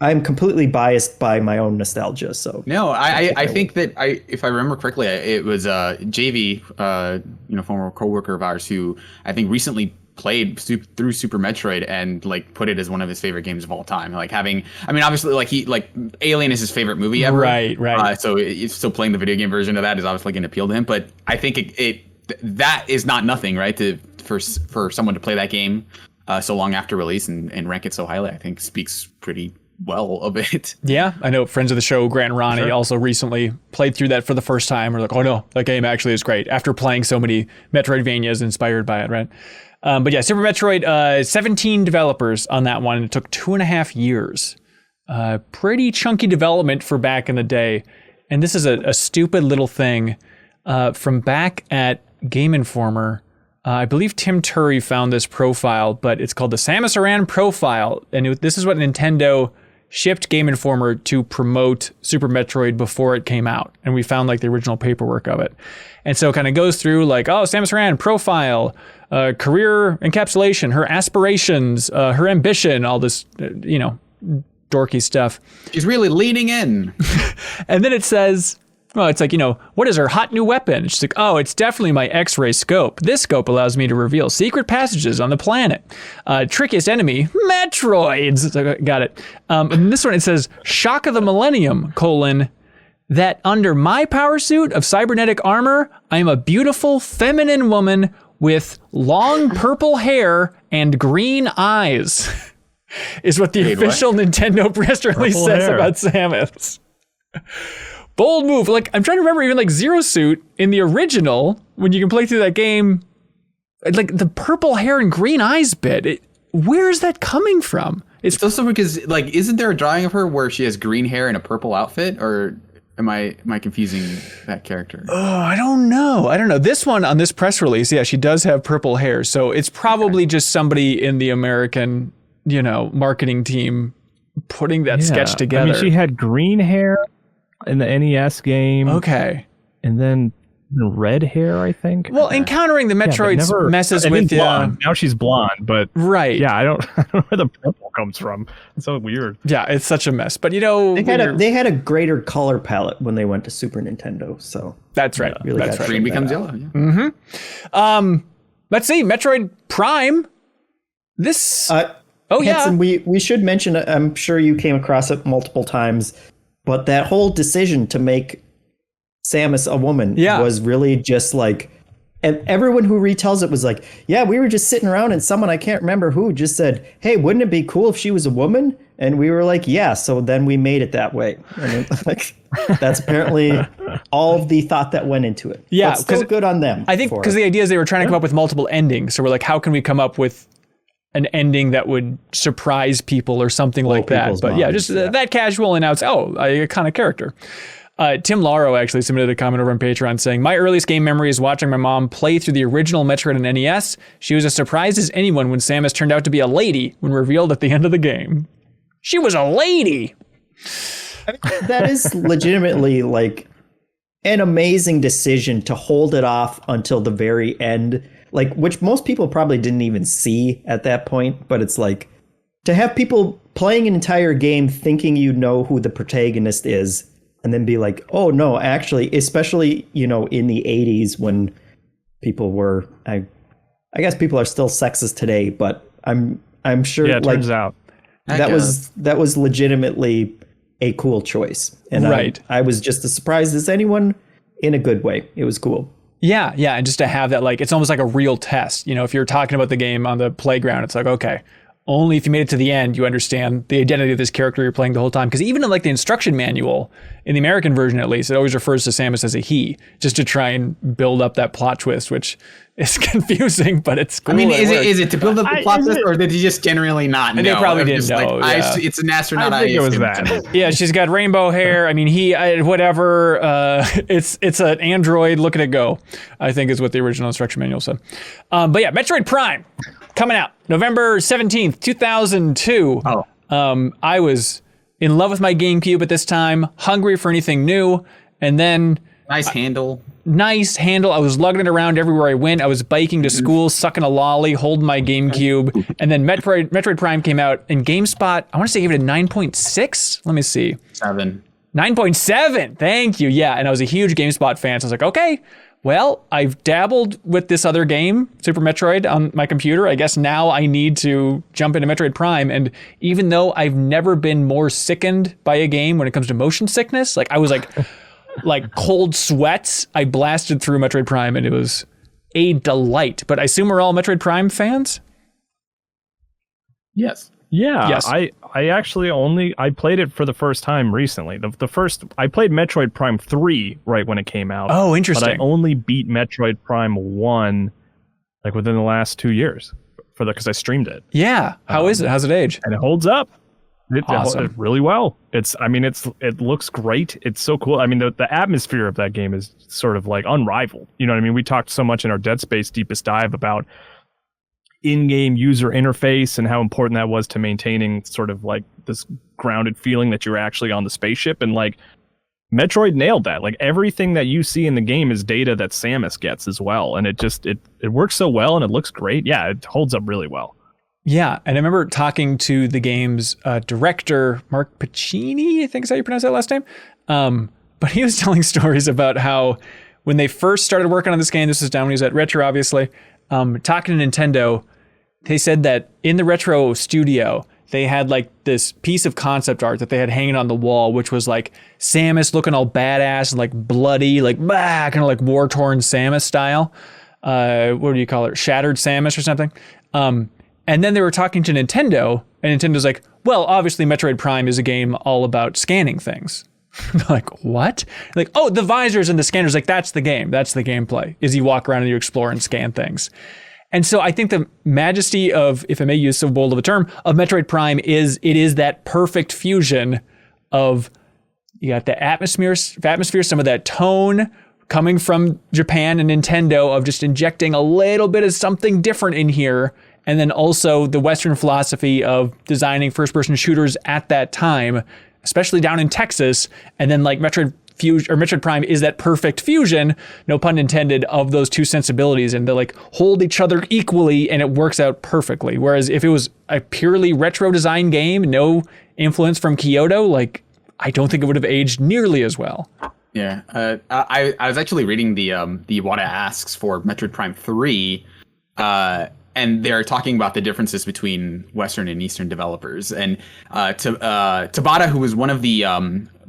I'm completely biased by my own nostalgia. So no, I think that if I remember correctly, it was JV, former coworker of ours who I think recently played through Super Metroid and like put it as one of his favorite games of all time. Like obviously like Alien is his favorite movie ever. Right. So playing the video game version of that is obviously going to appeal to him. But I think that is not nothing, right? For someone to play that game so long after release and rank it so highly, I think speaks pretty well of it. Yeah, I know friends of the show, Grant and Ronnie, also recently played through that for the first time. We're like, oh no, that game actually is great after playing so many Metroidvanias inspired by it, right? But yeah, Super Metroid, 17 developers on that one. It took 2.5 years. Pretty chunky development for back in the day. And this is a stupid little thing from back at Game Informer. I believe Tim Turry found this profile, but it's called the Samus Aran profile. And this is what Nintendo shipped Game Informer to promote Super Metroid before it came out. And we found like the original paperwork of it. And so it kind of goes through like, Samus Aran profile, career encapsulation, her aspirations, her ambition, all this, dorky stuff. She's really leaning in. And then it says, well, it's like, what is her hot new weapon? She's like, it's definitely my X-ray scope. This scope allows me to reveal secret passages on the planet. Trickiest enemy, Metroids. So, got it. And this one, it says, shock of the millennium, that under my power suit of cybernetic armor, I am a beautiful feminine woman with long purple hair and green eyes. Is what the official Nintendo press release says about Samus. Bold move. Like, I'm trying to remember even like Zero Suit in the original, when you can play through that game, like the purple hair and green eyes bit. Where is that coming from? It's also because, like, isn't there a drawing of her where she has green hair and a purple outfit? Or am I confusing that character? Oh, I don't know. This one on this press release, yeah, she does have purple hair. So it's probably just somebody in the American, marketing team putting that sketch together. I mean, she had green hair in the NES game. Okay. And then red hair, I think. Well, encountering the Metroids messes with you. Now she's blonde, but right. Yeah, I don't know where the purple comes from. It's so weird. Yeah, it's such a mess. But they had a greater color palette when they went to Super Nintendo. So that's right. Really that's right. Green becomes yellow. Yeah. Mm-hmm. Let's see, Metroid Prime. This. Hanson, we should mention. I'm sure you came across it multiple times, but that whole decision to make Samus a woman was really just like, and everyone who retells it was like, yeah, we were just sitting around and someone, I can't remember who, just said, hey, wouldn't it be cool if she was a woman? And we were like, yeah, so then we made it that way. And that's apparently all of the thought that went into it. Yeah, but still good on them. I think because the idea is they were trying to come up with multiple endings. So we're like, how can we come up with an ending that would surprise people or something like that? But that casual and now it's, a kind of character. Tim Lauro actually submitted a comment over on Patreon saying, my earliest game memory is watching my mom play through the original Metroid on NES. She was as surprised as anyone when Samus turned out to be a lady when revealed at the end of the game. She was a lady. That is legitimately like an amazing decision to hold it off until the very end, like which most people probably didn't even see at that point. But it's like to have people playing an entire game thinking you know who the protagonist is, and then be like, oh, no, actually, especially, in the 80s when people were, I guess people are still sexist today, but I'm sure it turns out that was legitimately a cool choice. And I was just as surprised as anyone in a good way. It was cool. Yeah. And just to have that, like, it's almost like a real test. If you're talking about the game on the playground, it's like, okay, only if you made it to the end, you understand the identity of this character you're playing the whole time. Because even in like the instruction manual, in the American version at least, it always refers to Samus as a he, just to try and build up that plot twist, which is confusing, but it's cool. I mean, is it to build up the plot twist, or did you just generally not know? They probably didn't know. It's an astronaut. I think it was that. Yeah, she's got rainbow hair. I mean, whatever. It's an android. Look at it go, I think is what the original instruction manual said. But yeah, Metroid Prime. Coming out November 17th, 2002. I was in love with my GameCube at this time, hungry for anything new. And then nice handle. I was lugging it around everywhere I went. I was biking to school, sucking a lolly, holding my GameCube. And then Metroid Prime came out, and GameSpot, I want to say, gave it a 9.6. Let me see. 7. 9.7. Thank you. Yeah. And I was a huge GameSpot fan. So I was like, okay, well, I've dabbled with this other game, Super Metroid, on my computer. I guess now I need to jump into Metroid Prime. And even though I've never been more sickened by a game when it comes to motion sickness, like I was like cold sweats, I blasted through Metroid Prime and it was a delight. But I assume we're all Metroid Prime fans? Yes. Yeah, yes. I actually I played it for the first time recently. I played Metroid Prime 3 right when it came out. Oh, interesting. But I only beat Metroid Prime 1 like within the last 2 years because I streamed it. Yeah. How is it? How's it age? And it holds up. Awesome. It really well. It looks great. It's so cool. I mean, the atmosphere of that game is sort of like unrivaled. You know what I mean? We talked so much in our Dead Space Deepest Dive about in-game user interface and how important that was to maintaining sort of like this grounded feeling that you're actually on the spaceship. And like Metroid nailed that. Like everything that you see in the game is data that Samus gets as well. And it works so well and it looks great. Yeah, it holds up really well. Yeah, and I remember talking to the game's director, Mark Pacini, I think is how you pronounce that last name. But he was telling stories about how when they first started working on this game, this was down when he was at Retro, obviously, talking to Nintendo, they said that in the Retro studio, they had like this piece of concept art that they had hanging on the wall, which was like Samus looking all badass and like bloody, like kind of like war-torn Samus style. What do you call it? Shattered Samus or something. And then they were talking to Nintendo, and Nintendo's like, well, obviously Metroid Prime is a game all about scanning things. Like, what? Like, oh, the visors and the scanners, like that's the game. That's the gameplay, is you walk around and you explore and scan things. And so I think the majesty of, if I may use so bold of a term, of Metroid Prime is that perfect fusion of, You got the atmosphere, some of that tone coming from Japan and Nintendo of just injecting a little bit of something different in here. And then also the Western philosophy of designing first-person shooters at that time, especially down in Texas. And then like Metroid Prime is that perfect fusion, no pun intended, of those two sensibilities, and they like hold each other equally, and it works out perfectly. Whereas if it was a purely retro design game, no influence from Kyoto, like I don't think it would have aged nearly as well. Yeah, I was actually reading the Iwata asks for Metroid Prime 3, and they're talking about the differences between Western and Eastern developers. And Tabata, who was one of the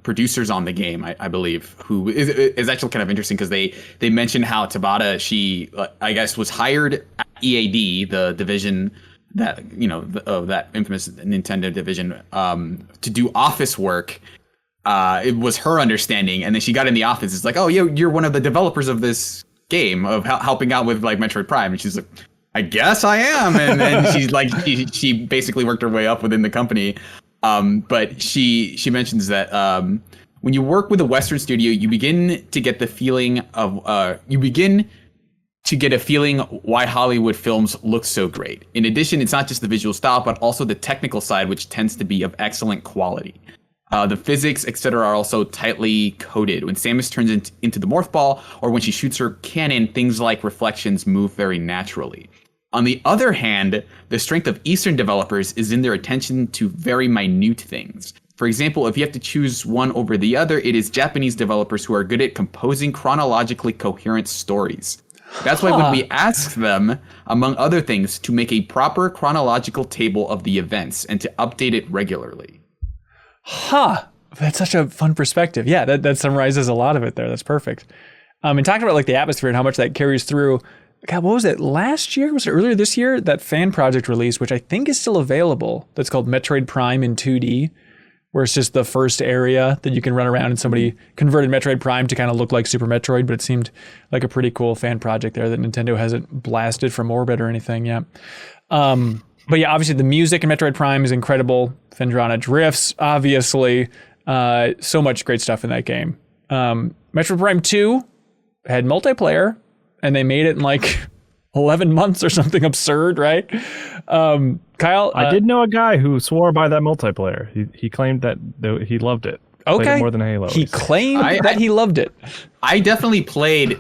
producers on the game, I believe, who is actually kind of interesting because they mentioned how Tabata, she I guess was hired at EAD, the division that that infamous Nintendo division, to do office work. It was her understanding, and then she got in the office. It's like, oh, you're one of the developers of this game, of helping out with like Metroid Prime, and she's like, I guess I am, and then she's like, she basically worked her way up within the company. But she mentions that when you work with a Western studio, you begin to get the feeling of why Hollywood films look so great. In addition, it's not just the visual style, but also the technical side, which tends to be of excellent quality. The physics, etc., are also tightly coded. When Samus turns into the Morph Ball, or when she shoots her cannon, things like reflections move very naturally. On the other hand, the strength of Eastern developers is in their attention to very minute things. For example, if you have to choose one over the other, it is Japanese developers who are good at composing chronologically coherent stories. That's why when we ask them, among other things, to make a proper chronological table of the events and to update it regularly. That's such a fun perspective. Yeah, that summarizes a lot of it there. That's perfect. And talking about like the atmosphere and how much that carries through. God, what was it? Last year? Was it earlier this year? That fan project release, which I think is still available. That's called Metroid Prime in 2D, where it's just the first area that you can run around, and somebody converted Metroid Prime to kind of look like Super Metroid, but it seemed like a pretty cool fan project there that Nintendo hasn't blasted from orbit or anything yet. But yeah, obviously the music in Metroid Prime is incredible. Phendrana drifts, obviously. So much great stuff in that game. Metroid Prime 2 had multiplayer, and they made it in like 11 months or something absurd, right? Kyle? I did know a guy who swore by that multiplayer. He claimed that he loved it. Okay. Played it more than Halo. He claimed that he loved it. I definitely played,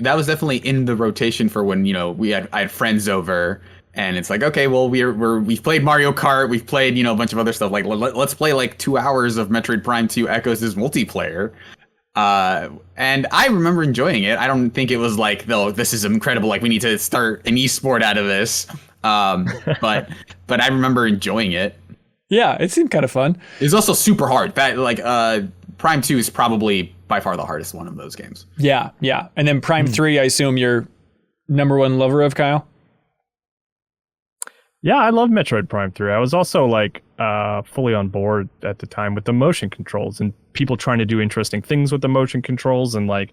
that was definitely in the rotation for when, I had friends over, and it's like, okay, well, we've played Mario Kart, we've played, a bunch of other stuff. Like, let's play like 2 hours of Metroid Prime 2 Echoes' multiplayer. And I remember enjoying it. I don't think it was like, though, this is incredible, like we need to start an esport out of this. But I remember enjoying it. Yeah, it seemed kind of fun. It was also super hard. That Prime 2 is probably by far the hardest one of those games. Yeah. And then Prime 3, I assume you're number one lover of, Kyle? Yeah, I love Metroid Prime 3. I was also like fully on board at the time with the motion controls and people trying to do interesting things with the motion controls, and like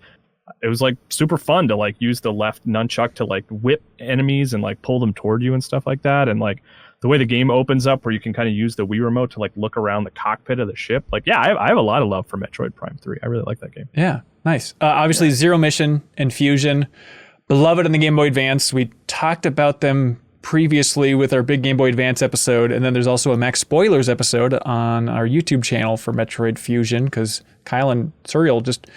it was like super fun to like use the left nunchuck to like whip enemies and like pull them toward you and stuff like that. And like the way the game opens up where you can kind of use the Wii remote to like look around the cockpit of the ship. Like, yeah, I have a lot of love for Metroid Prime 3. I really like that game. Yeah, nice. Obviously, Zero Mission and Fusion, beloved on the Game Boy Advance. We talked about them previously with our big Game Boy Advance episode, and then there's also a Max Spoilers episode on our YouTube channel for Metroid Fusion, because Kyle and Surreal just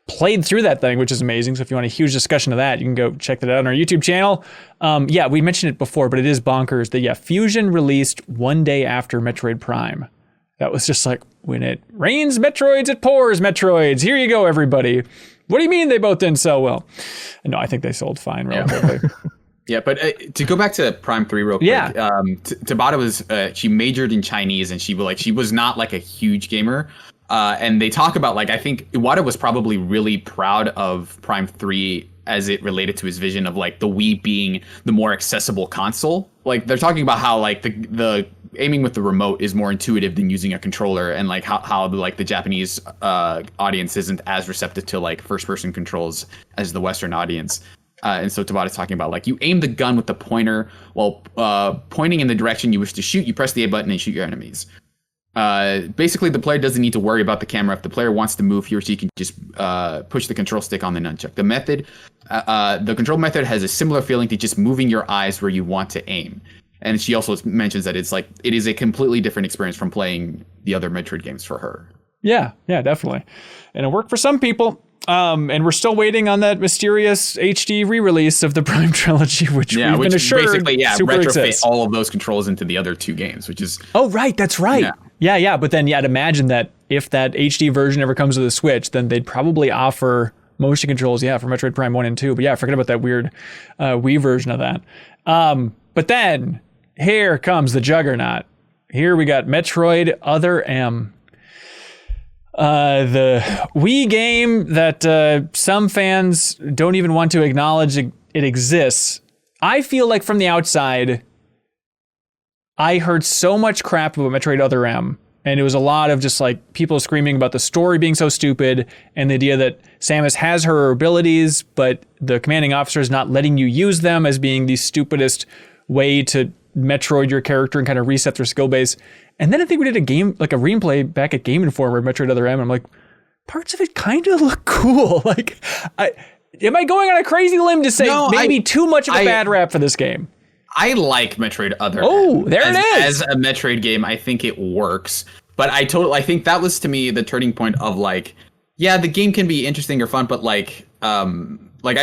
played through that thing, which is amazing. So if you want a huge discussion of that, you can go check that out on our YouTube channel. Yeah, we mentioned it before, but it is bonkers that Fusion released one day after Metroid Prime. That was just like, when it rains Metroids, it pours Metroids. Here you go, everybody. What do you mean they both didn't sell well? No, I think they sold fine relatively. Yeah, but to go back to Prime 3 real quick, Tabata was, she majored in Chinese, and she was not like a huge gamer. And they talk about, like, I think Iwata was probably really proud of Prime 3 as it related to his vision of like the Wii being the more accessible console. Like, they're talking about how like the aiming with the remote is more intuitive than using a controller, and like how like the Japanese audience isn't as receptive to like first person controls as the Western audience. And so Tabata's talking about like, you aim the gun with the pointer while pointing in the direction you wish to shoot. You press the A button and shoot your enemies. basically the player doesn't need to worry about the camera. If the player wants to move, he or she can just push the control stick on the nunchuck. The control method has a similar feeling to just moving your eyes where you want to aim. And she also mentions that it is a completely different experience from playing the other Metroid games for her. Yeah, definitely. And it worked for some people. And we're still waiting on that mysterious HD re-release of the Prime trilogy, which we've been assured basically, super retrofit exists. all of those controls into the other two games, which is... Oh, right, that's right. Yeah. But then, I'd imagine that if that HD version ever comes to the Switch, then they'd probably offer motion controls, for Metroid Prime 1 and 2. But forget about that weird Wii version of that. But then, here comes the juggernaut. Here we got Metroid Other M. The Wii game that some fans don't even want to acknowledge it exists. I feel like from the outside, I heard so much crap about Metroid Other M, and it was a lot of just like people screaming about the story being so stupid and the idea that Samus has her abilities, but the commanding officer is not letting you use them as being the stupidest way to Metroid your character and kind of reset their skill base. And then I think we did a game, like a replay back at Game Informer, Metroid Other M. And I'm like, parts of it kind of look cool. Like, am I going on a crazy limb to say too much of a bad rap for this game? I like Metroid Other M. Oh, there it is. As a Metroid game, I think it works. But I think that was to me the turning point of like, the game can be interesting or fun, but like I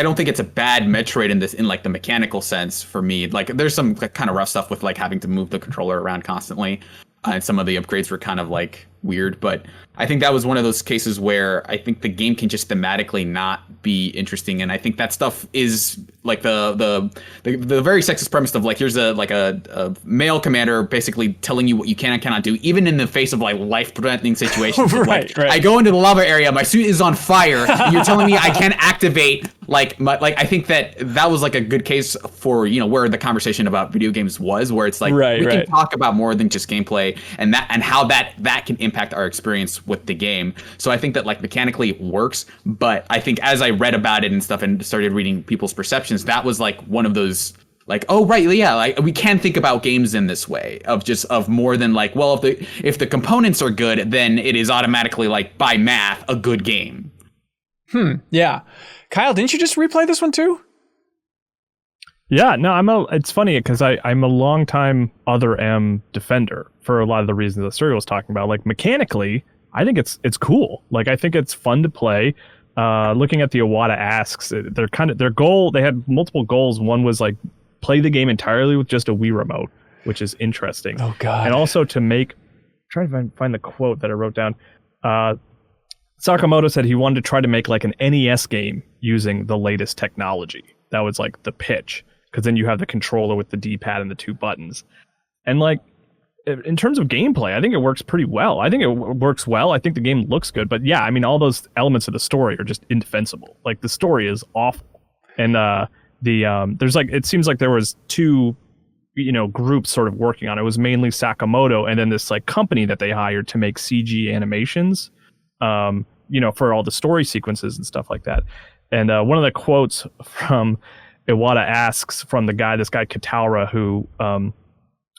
don't think it's a bad Metroid in like the mechanical sense for me. Like there's some kind of rough stuff with like having to move the controller around constantly. And some of the upgrades were kind of like weird, but I think that was one of those cases where I think the game can just thematically not be interesting. And I think that stuff is like the very sexist premise of like, here's a male commander basically telling you what you can and cannot do, even in the face of like life-threatening situations. Right. I go into the lava area, my suit is on fire, and you're telling me I can't activate I think that was like a good case for, where the conversation about video games was, where it's like we can talk about more than just gameplay and how that can impact our experience with the game. So I think that like mechanically it works, but I think as I read about it and stuff and started reading people's perceptions, that was like one of those like, oh right, like we can think about games in this way of more than like, well, if the components are good, then it is automatically like by math a good game. Yeah. Kyle, didn't you just replay this one too? Yeah, no, it's funny because I'm a longtime Other M defender for a lot of the reasons that Suri was talking about. Like mechanically, I think it's cool. Like I think it's fun to play. Looking at the Iwata asks, their goal, they had multiple goals. One was like play the game entirely with just a Wii remote, which is interesting. Oh god. And also to try to find the quote that I wrote down. Sakamoto said he wanted to try to make like an NES game using the latest technology. That was like the pitch, because then you have the controller with the D-pad and the two buttons. And like in terms of gameplay, I think it works pretty well. I think it works well. I think the game looks good. But yeah, I mean, all those elements of the story are just indefensible. Like the story is awful. And there's like, it seems like there was two groups sort of working on it. It was mainly Sakamoto and then this like company that they hired to make CG animations. For all the story sequences and stuff like that. And one of the quotes from Iwata asks from this guy Kataura, who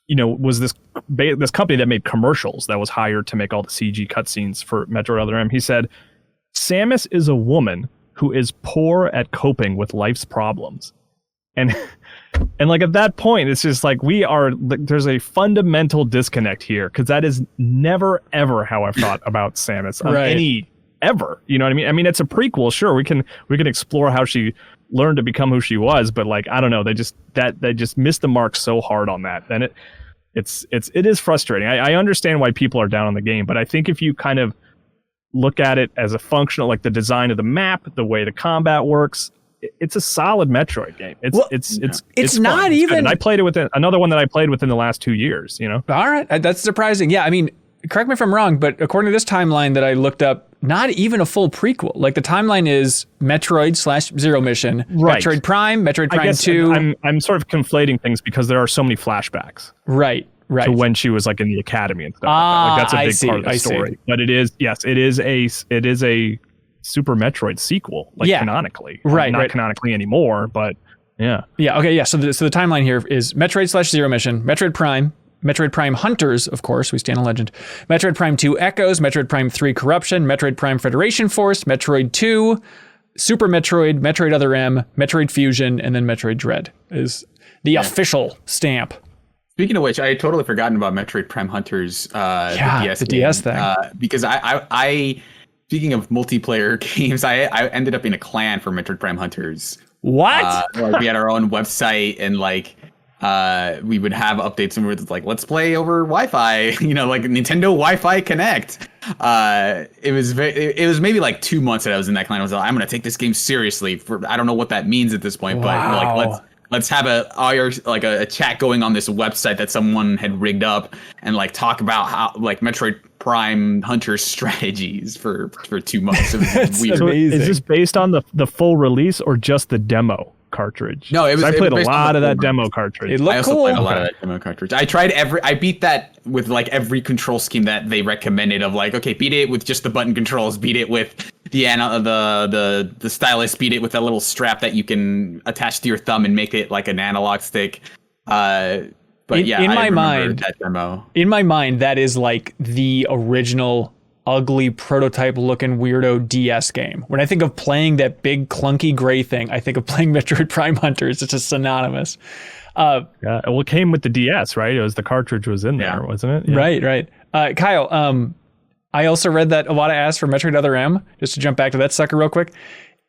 was this company that made commercials that was hired to make all the CG cutscenes for Metroid Other M. He said, "Samus is a woman who is poor at coping with life's problems." And like at that point, it's just like there's a fundamental disconnect here, because that is never ever how I've thought about Samus on any ever. You know what I mean? I mean, it's a prequel, sure. We can explore how she learned to become who she was, but like I don't know, they just missed the mark so hard on that. And it is frustrating. I understand why people are down on the game, but I think if you kind of look at it as a functional, like the design of the map, the way the combat works, it's a solid Metroid game. It's not fun. Even. And I played it within another one that I played within the last 2 years. All right, that's surprising. Yeah, I mean, correct me if I'm wrong, but according to this timeline that I looked up, not even a full prequel. Like the timeline is Metroid/Zero Mission, right. Metroid Prime, Metroid Prime 2. I'm sort of conflating things because there are so many flashbacks. Right. To when she was like in the academy and stuff. Like that's a big part of the story. But it is a Super Metroid sequel, like canonically. Not canonically anymore, but yeah. Yeah, okay, yeah. So the timeline here is Metroid/Zero Mission, Metroid Prime, Metroid Prime Hunters, of course, we stand a legend. Metroid Prime 2 Echoes, Metroid Prime 3 Corruption, Metroid Prime Federation Force, Metroid 2, Super Metroid, Metroid Other M, Metroid Fusion, and then Metroid Dread is the official stamp. Speaking of which, I had totally forgotten about Metroid Prime Hunters, the DS thing. Because I speaking of multiplayer games, I ended up in a clan for Metroid Prime Hunters. What? We had our own website, and like we would have updates, and we were like, let's play over Wi-Fi, like Nintendo Wi-Fi Connect. It was maybe like 2 months that I was in that clan. I was like, I'm gonna take this game seriously. I don't know what that means at this point, but like let's have a chat going on this website that someone had rigged up, and like talk about how like Metroid Prime Hunter strategies for 2 months. It was weird. So is this based on the full release or just the demo cartridge? No, I played a lot of that demo cartridge. It looked I also cool. played a lot of that demo cartridge. I beat that with like every control scheme that they recommended, of like, okay, beat it with just the button controls, beat it with the stylus, beat it with that little strap that you can attach to your thumb and make it like an analog stick. But in my mind, that demo. In my mind, that is like the original ugly prototype looking weirdo DS game. When I think of playing that big clunky gray thing, I think of playing Metroid Prime Hunters. It's just synonymous. Well, it came with the DS, right? It was the cartridge was in there, wasn't it? Yeah. Right. Kyle, I also read that Iwata asked for Metroid Other M. Just to jump back to that sucker real quick.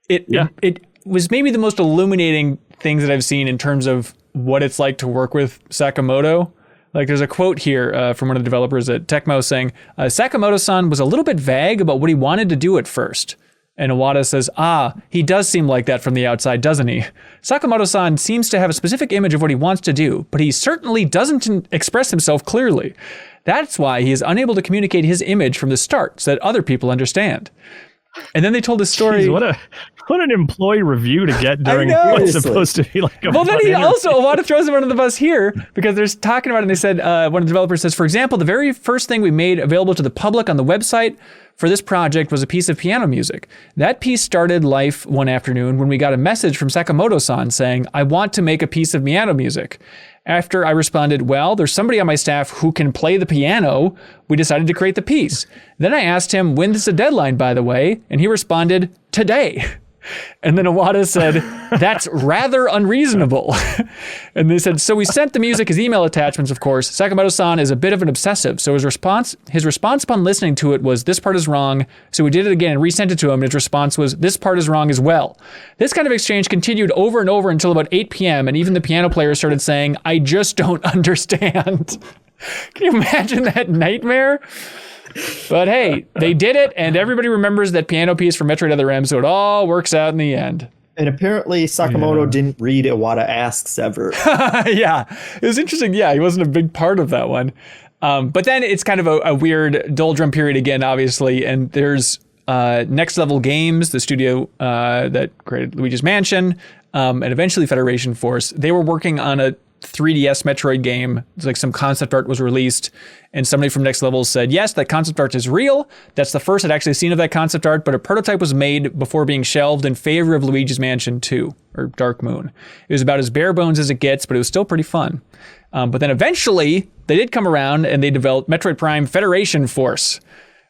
It was maybe the most illuminating things that I've seen in terms of what it's like to work with Sakamoto. Like, there's a quote here from one of the developers at Tecmo saying, Sakamoto-san was a little bit vague about what he wanted to do at first. And Iwata says, he does seem like that from the outside, doesn't he? Sakamoto-san seems to have a specific image of what he wants to do, but he certainly doesn't express himself clearly. That's why he is unable to communicate his image from the start so that other people understand. And then they told this story. Jeez, what an employee review to get during what's supposed to be like a well, then he also, Iwata throws him under the bus here because they're talking about it, and they said, one of the developers says, for example, the very first thing we made available to the public on the website for this project was a piece of piano music. That piece started life one afternoon when we got a message from Sakamoto-san saying, I want to make a piece of piano music. After I responded, well, there's somebody on my staff who can play the piano, we decided to create the piece. Then I asked him, when is the deadline, by the way? And he responded, today. And then Iwata said, that's rather unreasonable. And they said, so we sent the music as email attachments, of course. Sakamoto-san is a bit of an obsessive. So his response upon listening to it was, this part is wrong. So we did it again and resent it to him. And his response was, this part is wrong as well. This kind of exchange continued over and over until about 8 p.m. And even the piano player started saying, I just don't understand. Can you imagine that nightmare? But hey, they did it, and everybody remembers that piano piece from Metroid Other M, so it all works out in the end. And apparently Sakamoto didn't read Iwata Asks ever. Yeah, it was interesting. Yeah, he wasn't a big part of that one. But then it's kind of a weird doldrum period again, obviously, and there's Next Level Games, the studio that created Luigi's Mansion, and eventually Federation Force. They were working on a 3DS Metroid game. It's like some concept art was released, and somebody from Next Level said, yes, that concept art is real. That's the first I'd actually seen of that concept art, but a prototype was made before being shelved in favor of Luigi's Mansion 2, or Dark Moon. It was about as bare bones as it gets, but it was still pretty fun. But then eventually, they did come around and they developed Metroid Prime Federation Force,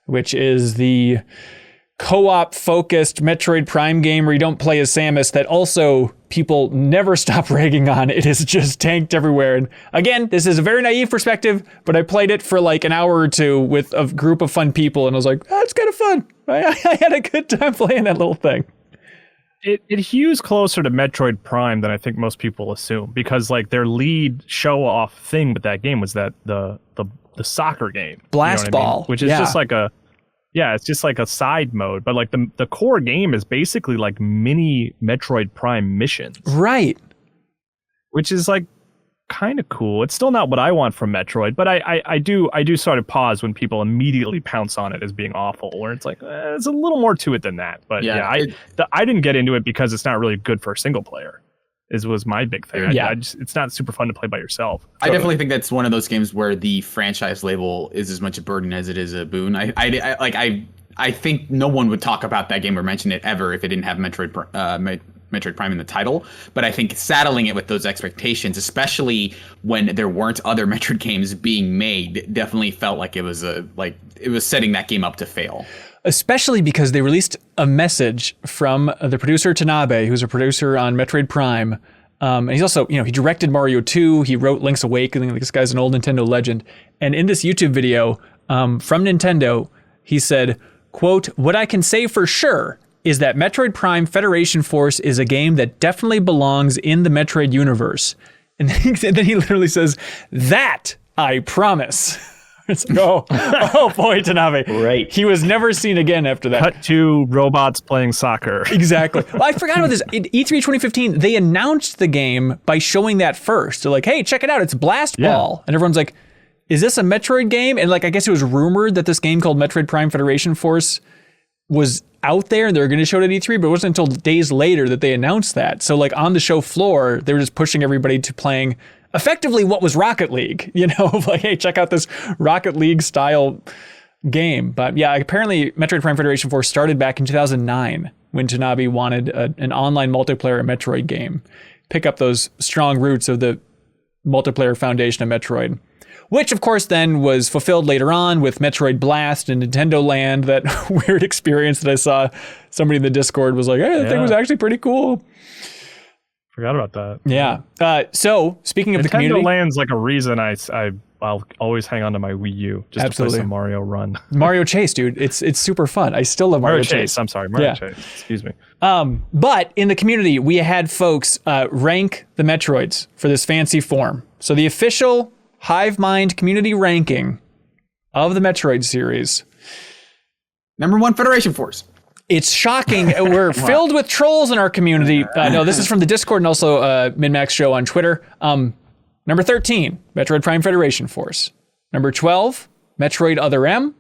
which is the co-op focused Metroid Prime game where you don't play as Samus that also people never stop ragging on. It is just tanked everywhere. And again, this is a very naive perspective, but I played it for like an hour or two with a group of fun people and I was like, oh, it's kind of fun. I had a good time playing that little thing. It hews closer to Metroid Prime than I think most people assume, because like their lead show off thing with that game was that the soccer game. Blast you know Ball. I mean? Which is just like it's just like a side mode, but like the core game is basically like mini Metroid Prime missions. Right. Which is like kind of cool. It's still not what I want from Metroid, but I do sort of pause when people immediately pounce on it as being awful, or it's like it's a little more to it than that. But I didn't get into it because it's not really good for single player. Was my big thing. It's not super fun to play by yourself. I definitely think that's one of those games where the franchise label is as much a burden as it is a boon. I think no one would talk about that game or mention it ever if it didn't have Metroid Prime in the title, but I think saddling it with those expectations, especially when there weren't other Metroid games being made, definitely felt like it was setting that game up to fail. Especially because they released a message from the producer Tanabe, who's a producer on Metroid Prime. And he's also, he directed Mario 2. He wrote Link's Awakening. This guy's an old Nintendo legend. And in this YouTube video from Nintendo, he said, quote, "What I can say for sure is that Metroid Prime Federation Force is a game that definitely belongs in the Metroid universe." And then he literally says, "That I promise." It's like, oh boy, Tanabe. Right. He was never seen again after that. Cut to robots playing soccer. Exactly. Well, I forgot about this. In E3 2015, they announced the game by showing that first. They're like, hey, check it out. It's Blast Ball. And everyone's like, is this a Metroid game? And like, I guess it was rumored that this game called Metroid Prime Federation Force was out there and they were going to show it at E3, but it wasn't until days later that they announced that. So like on the show floor, they were just pushing everybody to playing effectively what was Rocket League, like, hey, check out this Rocket League style game. But yeah, apparently Metroid Prime Federation Force started back in 2009 when Tanabe wanted an online multiplayer Metroid game. Pick up those strong roots of the multiplayer foundation of Metroid, which of course then was fulfilled later on with Metroid Blast and Nintendo Land, that weird experience that I saw somebody in the Discord was like, hey, that thing was actually pretty cool. Forgot about that. Yeah. So speaking of the community, Nintendo Land's like a reason I'll always hang on to my Wii U just to play some Mario Run. Mario Chase, dude. It's super fun. I still love Mario Chase. I'm sorry, Mario Chase. Excuse me. But in the community, we had folks rank the Metroids for this fancy form. So the official Hive Mind community ranking of the Metroid series. Number 1, Federation Force. It's shocking. We're filled with trolls in our community. No, this is from the Discord and also MinnMax show on Twitter. Number 13, Metroid Prime Federation Force. Number 12, Metroid Other M.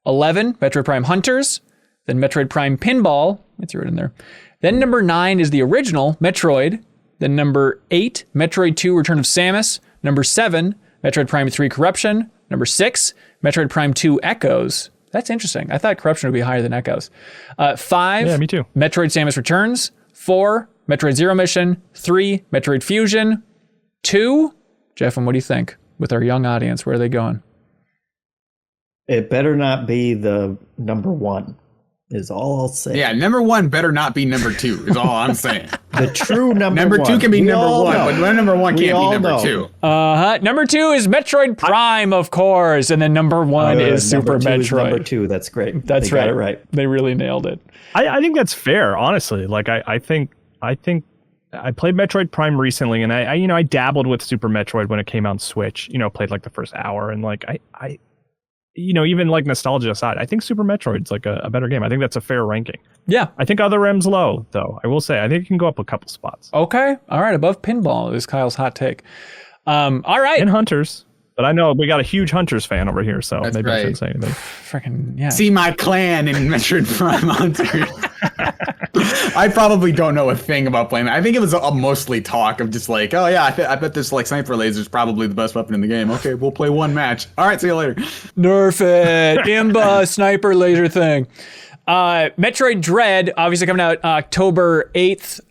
11, Metroid Prime Hunters. Then Metroid Prime Pinball. I threw it in there. Then number 9 is the original Metroid. Then number 8, Metroid 2 Return of Samus. Number 7, Metroid Prime 3 Corruption. Number 6, Metroid Prime 2 Echoes. That's interesting. I thought Corruption would be higher than Echoes. 5, yeah, me too. Metroid Samus Returns. 4, Metroid Zero Mission. 3, Metroid Fusion. 2, Jeff, and what do you think? With our young audience, where are they going? It better not be the number 1, is all I'll say. Yeah, number 1 better not be number 2, is all I'm saying. The true number 1. Number 2 can be number 1, know. but number 1 can't be number 2. Number 2 is Metroid Prime, of course, and then number 1 is Super number 2 Metroid. Is number 2, that's great. That's they right. got it right. They really nailed it. I think that's fair, honestly. Like I think I played Metroid Prime recently, and I dabbled with Super Metroid when it came out on Switch. Played like the first hour, and like I even like nostalgia aside, I think Super Metroid's like a better game. I think that's a fair ranking. Yeah. I think Other M's low, though. I will say, I think it can go up a couple spots. Okay. All right. Above Pinball is Kyle's hot take. All right. And Hunters. But I know we got a huge Hunters fan over here, so That's maybe right. I shouldn't say anything. Freaking, yeah. See my clan in Metroid Prime Hunters. I probably don't know a thing about playing that. I think it was a mostly talk of just like, oh yeah, I bet this like sniper laser is probably the best weapon in the game. Okay, we'll play one match. All right, see you later. Nerf it. Imba sniper laser thing. Metroid Dread, obviously coming out October 8th.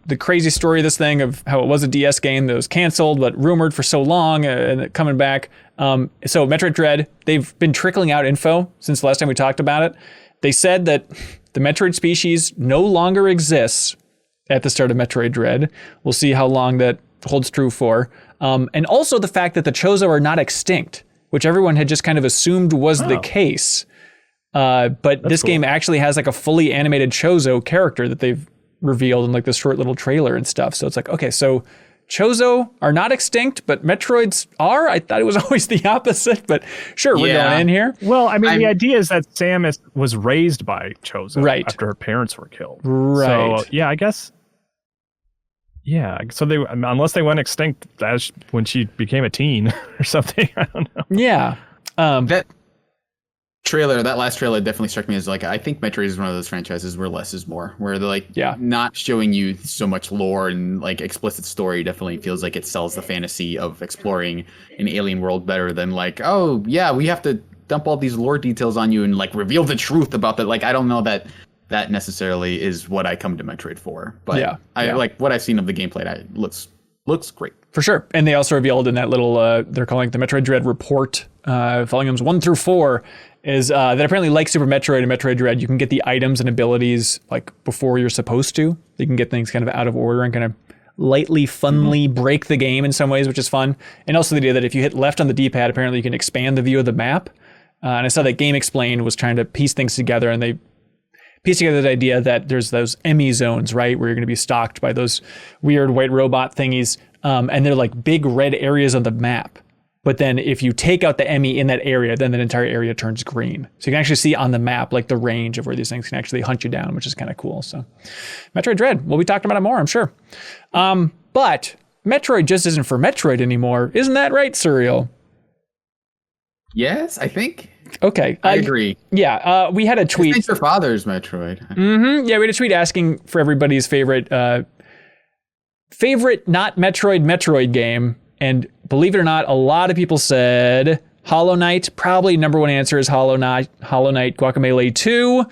The crazy story of this thing of how it was a DS game that was canceled, but rumored for so long and coming back. So Metroid Dread, they've been trickling out info since the last time we talked about it. They said that the Metroid species no longer exists at the start of Metroid Dread. We'll see how long that holds true for. And also the fact that the Chozo are not extinct, which everyone had just kind of assumed was the case. But that's this game actually has like a fully animated Chozo character that they've revealed in like this short little trailer and stuff. So it's like, okay, so Chozo are not extinct, but Metroids are? I thought it was always the opposite, but sure, we're going in here. Well, I mean, the idea is that Samus was raised by Chozo after her parents were killed. Right. So, yeah, I guess. Yeah, so they unless they went extinct as when she became a teen or something. I don't know. Yeah. That last trailer definitely struck me as like, I think Metroid is one of those franchises where less is more, where they're like not showing you so much lore and like explicit story. Definitely feels like it sells the fantasy of exploring an alien world better than like, oh yeah, we have to dump all these lore details on you and like reveal the truth about that. Like, I don't know that that necessarily is what I come to Metroid for. But I like what I've seen of the gameplay. That looks great. For sure. And they also revealed in that little, they're calling it the Metroid Dread report, volumes 1 through 4, is that apparently like Super Metroid and Metroid Dread, you can get the items and abilities like before you're supposed to. You can get things kind of out of order and kind of lightly, funly break the game in some ways, which is fun. And also the idea that if you hit left on the D-pad, apparently you can expand the view of the map. And I saw that Game Explained was trying to piece things together, and they piece together the idea that there's those Emmy zones, right, where you're going to be stalked by those weird white robot thingies, and they're like big red areas on the map. But then if you take out the Emmy in that area, then that entire area turns green. So you can actually see on the map like the range of where these things can actually hunt you down, which is kind of cool. So Metroid Dread, we'll be talking about it more, I'm sure. But Metroid just isn't for Metroid anymore. Isn't that right, Serial? Yes, I think. Okay. I agree. Yeah, we had a tweet. Thanks for Father's Metroid. Yeah, we had a tweet asking for everybody's favorite not Metroid game. And believe it or not, a lot of people said Hollow Knight. Probably number one answer is Hollow Knight, Guacamelee 2,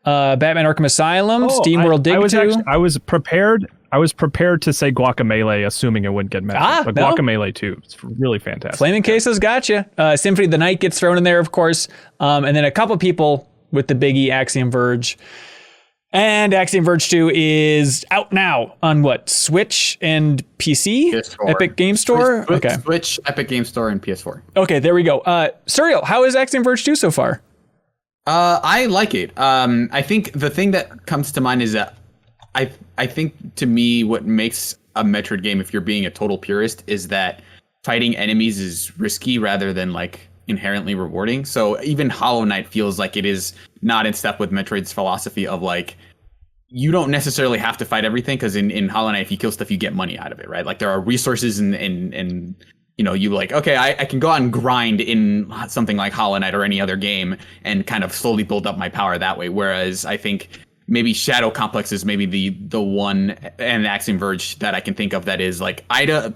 Batman Arkham Asylum, SteamWorld Dig 2. I was prepared to say Guacamelee, assuming it wouldn't get mentioned. But no. Guacamelee 2, it's really fantastic. Flaming Quesos, gotcha. Symphony of the Night gets thrown in there, of course. And then a couple people with the biggie Axiom Verge. And Axiom Verge 2 is out now on what? Switch and PC? PS4. Epic Game Store? Switch, Epic Game Store, and PS4. Okay, there we go. Serial, how is Axiom Verge 2 so far? I like it. I think the thing that comes to mind is that I think to me what makes a Metroid game, if you're being a total purist, is that fighting enemies is risky rather than like inherently rewarding. So even Hollow Knight feels like it is not in step with Metroid's philosophy of like, you don't necessarily have to fight everything, because in Hollow Knight, if you kill stuff, you get money out of it, right? Like there are resources and you know, you like, okay, I can go out and grind in something like Hollow Knight or any other game and kind of slowly build up my power that way. Whereas I think maybe Shadow Complex is maybe the one, and Axiom Verge that I can think of that is like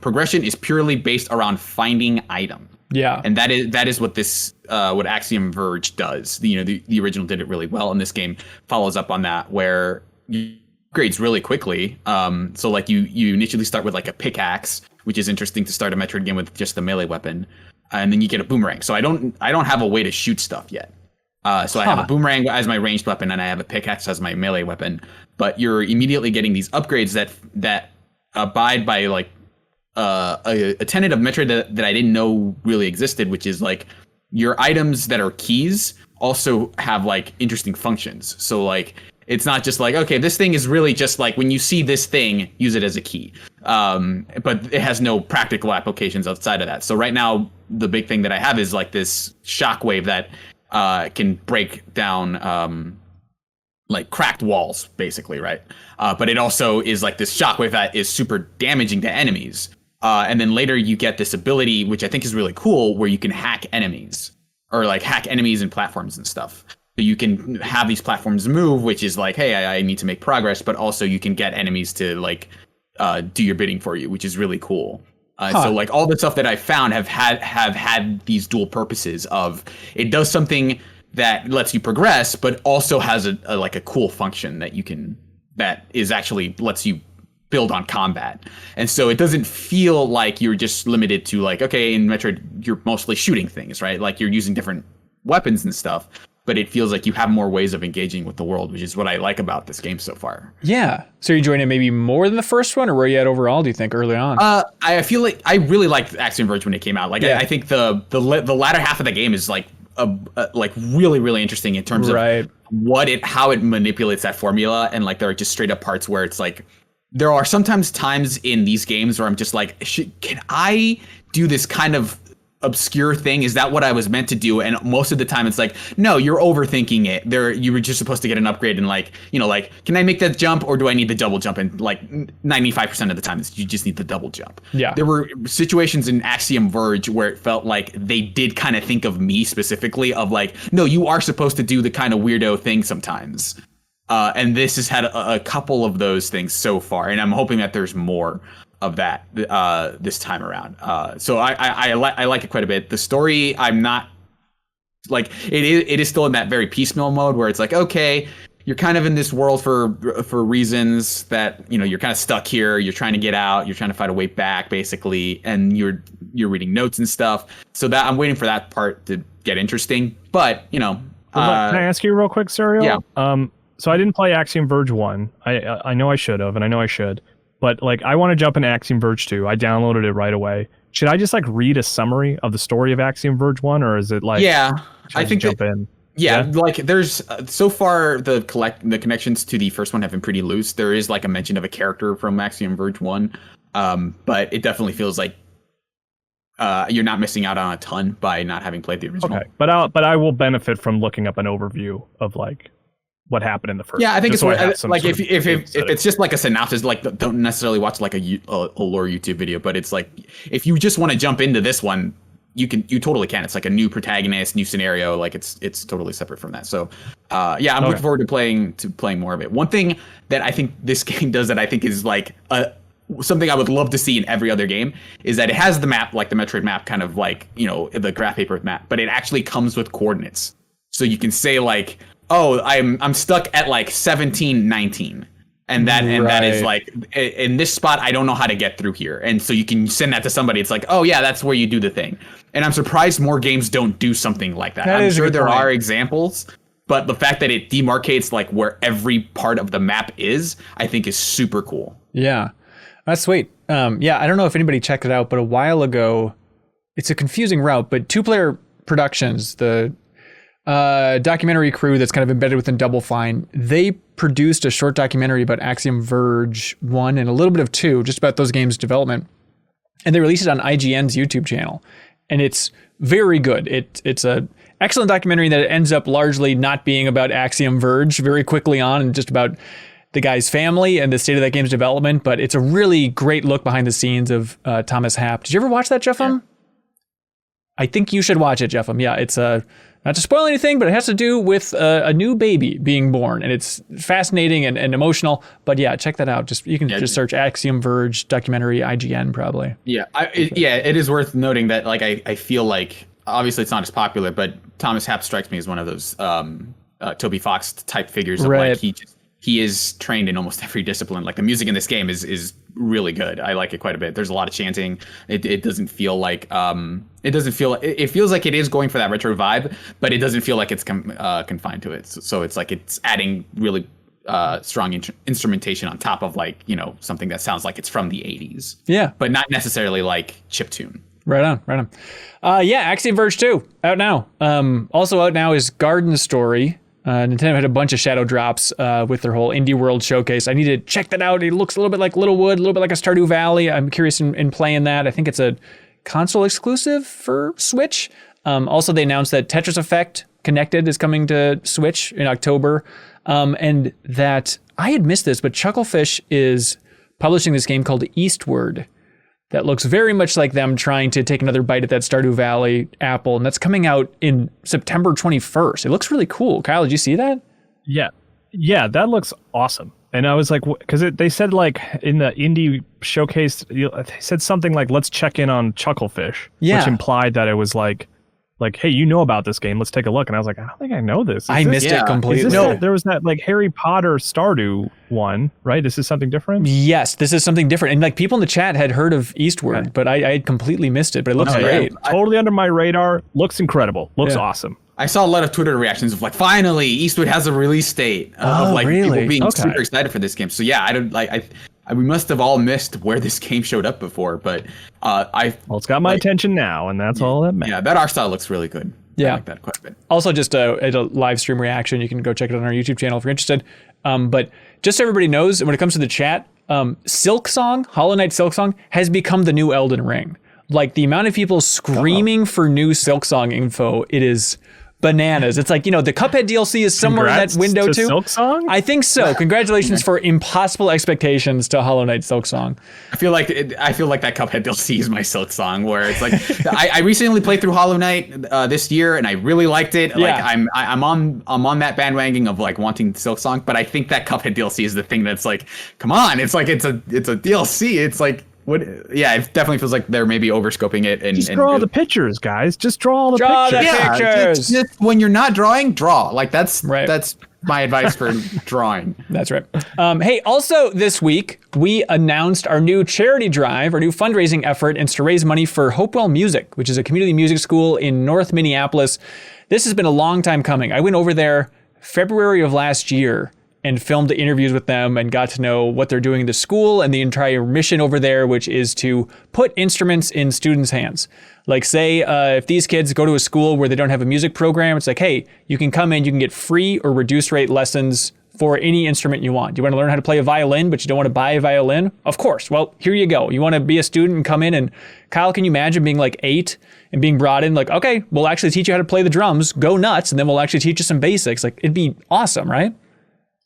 progression is purely based around finding items. Yeah, and that is what this what Axiom Verge does. You know, the original did it really well, and this game follows up on that, where you upgrades really quickly. So like you initially start with like a pickaxe, which is interesting to start a Metroid game with just the melee weapon, and then you get a boomerang. So I don't have a way to shoot stuff yet. So I have a boomerang as my ranged weapon, and I have a pickaxe as my melee weapon. But you're immediately getting these upgrades that abide by like a tenet of Metroid that I didn't know really existed, which is like your items that are keys also have like interesting functions. So like it's not just like, okay, this thing is really just like when you see this thing, use it as a key. But it has no practical applications outside of that. So right now, the big thing that I have is like this shockwave that can break down like cracked walls, basically, right? But it also is like this shockwave that is super damaging to enemies. And then later you get this ability, which I think is really cool, where you can hack enemies, or like hack enemies and platforms and stuff. So you can have these platforms move, which is like, hey, I need to make progress, but also you can get enemies to like do your bidding for you, which is really cool. So like all the stuff that I found have had these dual purposes of it does something that lets you progress, but also has a like a cool function that is actually lets you build on combat. And so it doesn't feel like you're just limited to like, okay, in Metroid, you're mostly shooting things, right? Like you're using different weapons and stuff, but it feels like you have more ways of engaging with the world, which is what I like about this game so far. Yeah. So you're enjoying it maybe more than the first one, or where are you at overall, do you think, early on? I feel like I really liked Axiom Verge when it came out. Like I think the latter half of the game is like like really, really interesting in terms of how it manipulates that formula. And like there are just straight up parts where it's like, there are sometimes times in these games where I'm just like, can I do this kind of obscure thing? Is that what I was meant to do? And most of the time it's like, no, you're overthinking it. You were just supposed to get an upgrade and like, you know, like, can I make that jump or do I need the double jump? And like 95% of the time you just need the double jump. Yeah. There were situations in Axiom Verge where it felt like they did kind of think of me specifically of like, no, you are supposed to do the kind of weirdo thing sometimes. And this has had a couple of those things so far, and I'm hoping that there's more of that this time around. So I like it quite a bit. The story, I'm not like it is still in that very piecemeal mode where it's like, okay, you're kind of in this world for reasons that, you know, you're kind of stuck here. You're trying to get out. You're trying to find a way back, basically, and you're reading notes and stuff. So that I'm waiting for that part to get interesting. But you know, can I ask you real quick, Serial? Yeah. So I didn't play Axiom Verge 1. I know I should have, and I know I should. But like, I want to jump into Axiom Verge 2. I downloaded it right away. Should I just like read a summary of the story of Axiom Verge 1, or is it like? Yeah, I think jump in. Yeah, like there's so far the connections to the first one have been pretty loose. There is like a mention of a character from Axiom Verge 1, but it definitely feels like you're not missing out on a ton by not having played the original. Okay, but I will benefit from looking up an overview of like what happened in the first. Yeah, I think it's worth, like if it's just like a synopsis, like don't necessarily watch like a lore YouTube video, but it's like if you just want to jump into this one, you totally can. It's like a new protagonist, new scenario. Like it's totally separate from that. So, yeah, I'm looking forward to playing more of it. One thing that I think this game does that I think is like something I would love to see in every other game is that it has the map, like the Metroid map, kind of like, you know, the graph paper map, but it actually comes with coordinates. So you can say like, oh, I'm stuck at like 1719. And that is like, in this spot, I don't know how to get through here. And so you can send that to somebody. It's like, oh, yeah, that's where you do the thing. And I'm surprised more games don't do something like that. I'm sure there are examples, but the fact that it demarcates like where every part of the map is, I think is super cool. Yeah, that's sweet. Yeah, I don't know if anybody checked it out, but a while ago, it's a confusing route, but Two Player Productions, the documentary crew that's kind of embedded within Double Fine, they produced a short documentary about Axiom Verge 1 and a little bit of 2, just about those games' development. And they released it on IGN's YouTube channel. And it's very good. It's a excellent documentary that ends up largely not being about Axiom Verge very quickly on and just about the guy's family and the state of that game's development. But it's a really great look behind the scenes of Thomas Happ. Did you ever watch that, Jeffem? Yeah. I think you should watch it, Jeffem. Yeah, it's not to spoil anything, but it has to do with a new baby being born, and it's fascinating and emotional. But yeah, check that out. You can just search Axiom Verge documentary IGN probably. Yeah, it is worth noting that like I feel like obviously it's not as popular, but Thomas Happ strikes me as one of those Toby Fox type figures of like he is trained in almost every discipline. Like the music in this game is really good. I like it quite a bit. There's a lot of chanting. It doesn't feel like it feels like it is going for that retro vibe, but it doesn't feel like it's confined to it. So it's like it's adding really strong instrumentation on top of like, you know, something that sounds like it's from the 80s. Yeah, but not necessarily like chiptune. Right on. Yeah, Axiom Verge 2 out now. Also out now is Garden Story. Nintendo had a bunch of shadow drops with their whole Indie World showcase. I need to check that out. It looks a little bit like Littlewood, a little bit like a Stardew Valley. I'm curious in playing that. I think it's a console exclusive for Switch. Also, they announced that Tetris Effect Connected is coming to Switch in October. And that, I had missed this, but Chucklefish is publishing this game called Eastward that looks very much like them trying to take another bite at that Stardew Valley apple. And that's coming out in September 21st. It looks really cool. Kyle, did you see that? Yeah, that looks awesome. And I was like, because they said like in the indie showcase, they said something like, let's check in on Chucklefish, which implied that it was like, hey, you know about this game. Let's take a look. And I was like, I don't think I know this. I missed it completely. There was that like Harry Potter Stardew one, right? This is something different? Yes, this is something different. And like people in the chat had heard of Eastward, but I had completely missed it. But it looks great. Totally under my radar. Looks incredible. Looks awesome. I saw a lot of Twitter reactions of like, finally, Eastwood has a release date of like people being super excited for this game. So yeah, we must have all missed where this game showed up before, but it's got my attention now, and that's all that matters. Yeah, that art style looks really good. Yeah, I like that quite a bit. Also, just a live stream reaction. You can go check it out on our YouTube channel if you're interested. But just so everybody knows, when it comes to the chat, Silksong, Hollow Knight Silksong, has become the new Elden Ring. Like the amount of people screaming for new Silksong info, it is bananas. It's like, you know, the Cuphead DLC is somewhere in that window too. Silksong? I think so. Congratulations for impossible expectations to Hollow Knight Silksong. I feel like that Cuphead DLC is my Silksong, where it's like I recently played through Hollow Knight this year and I really liked it. Like I'm on that bandwagon of like wanting Silksong, but I think that Cuphead DLC is the thing that's like, come on, it's like it's a DLC. It's like it definitely feels like they're maybe overscoping it. And just draw the pictures, guys. Just draw the pictures. Pictures. Just when you're not drawing, draw. Like that's my advice for drawing. That's right. Hey, also this week, we announced our new charity drive, our new fundraising effort, and it's to raise money for HopeWell Music, which is a community music school in North Minneapolis. This has been a long time coming. I went over there February of last year and filmed the interviews with them and got to know what they're doing in the school and the entire mission over there, which is to put instruments in students' hands. Like say, if these kids go to a school where they don't have a music program, it's like, hey, you can come in, you can get free or reduced rate lessons for any instrument you want. You want to learn how to play a violin, but you don't want to buy a violin? Of course. Well, here you go. You want to be a student and come in and Kyle, can you imagine being like 8 and being brought in like, okay, we'll actually teach you how to play the drums, go nuts, and then we'll actually teach you some basics. Like it'd be awesome, right?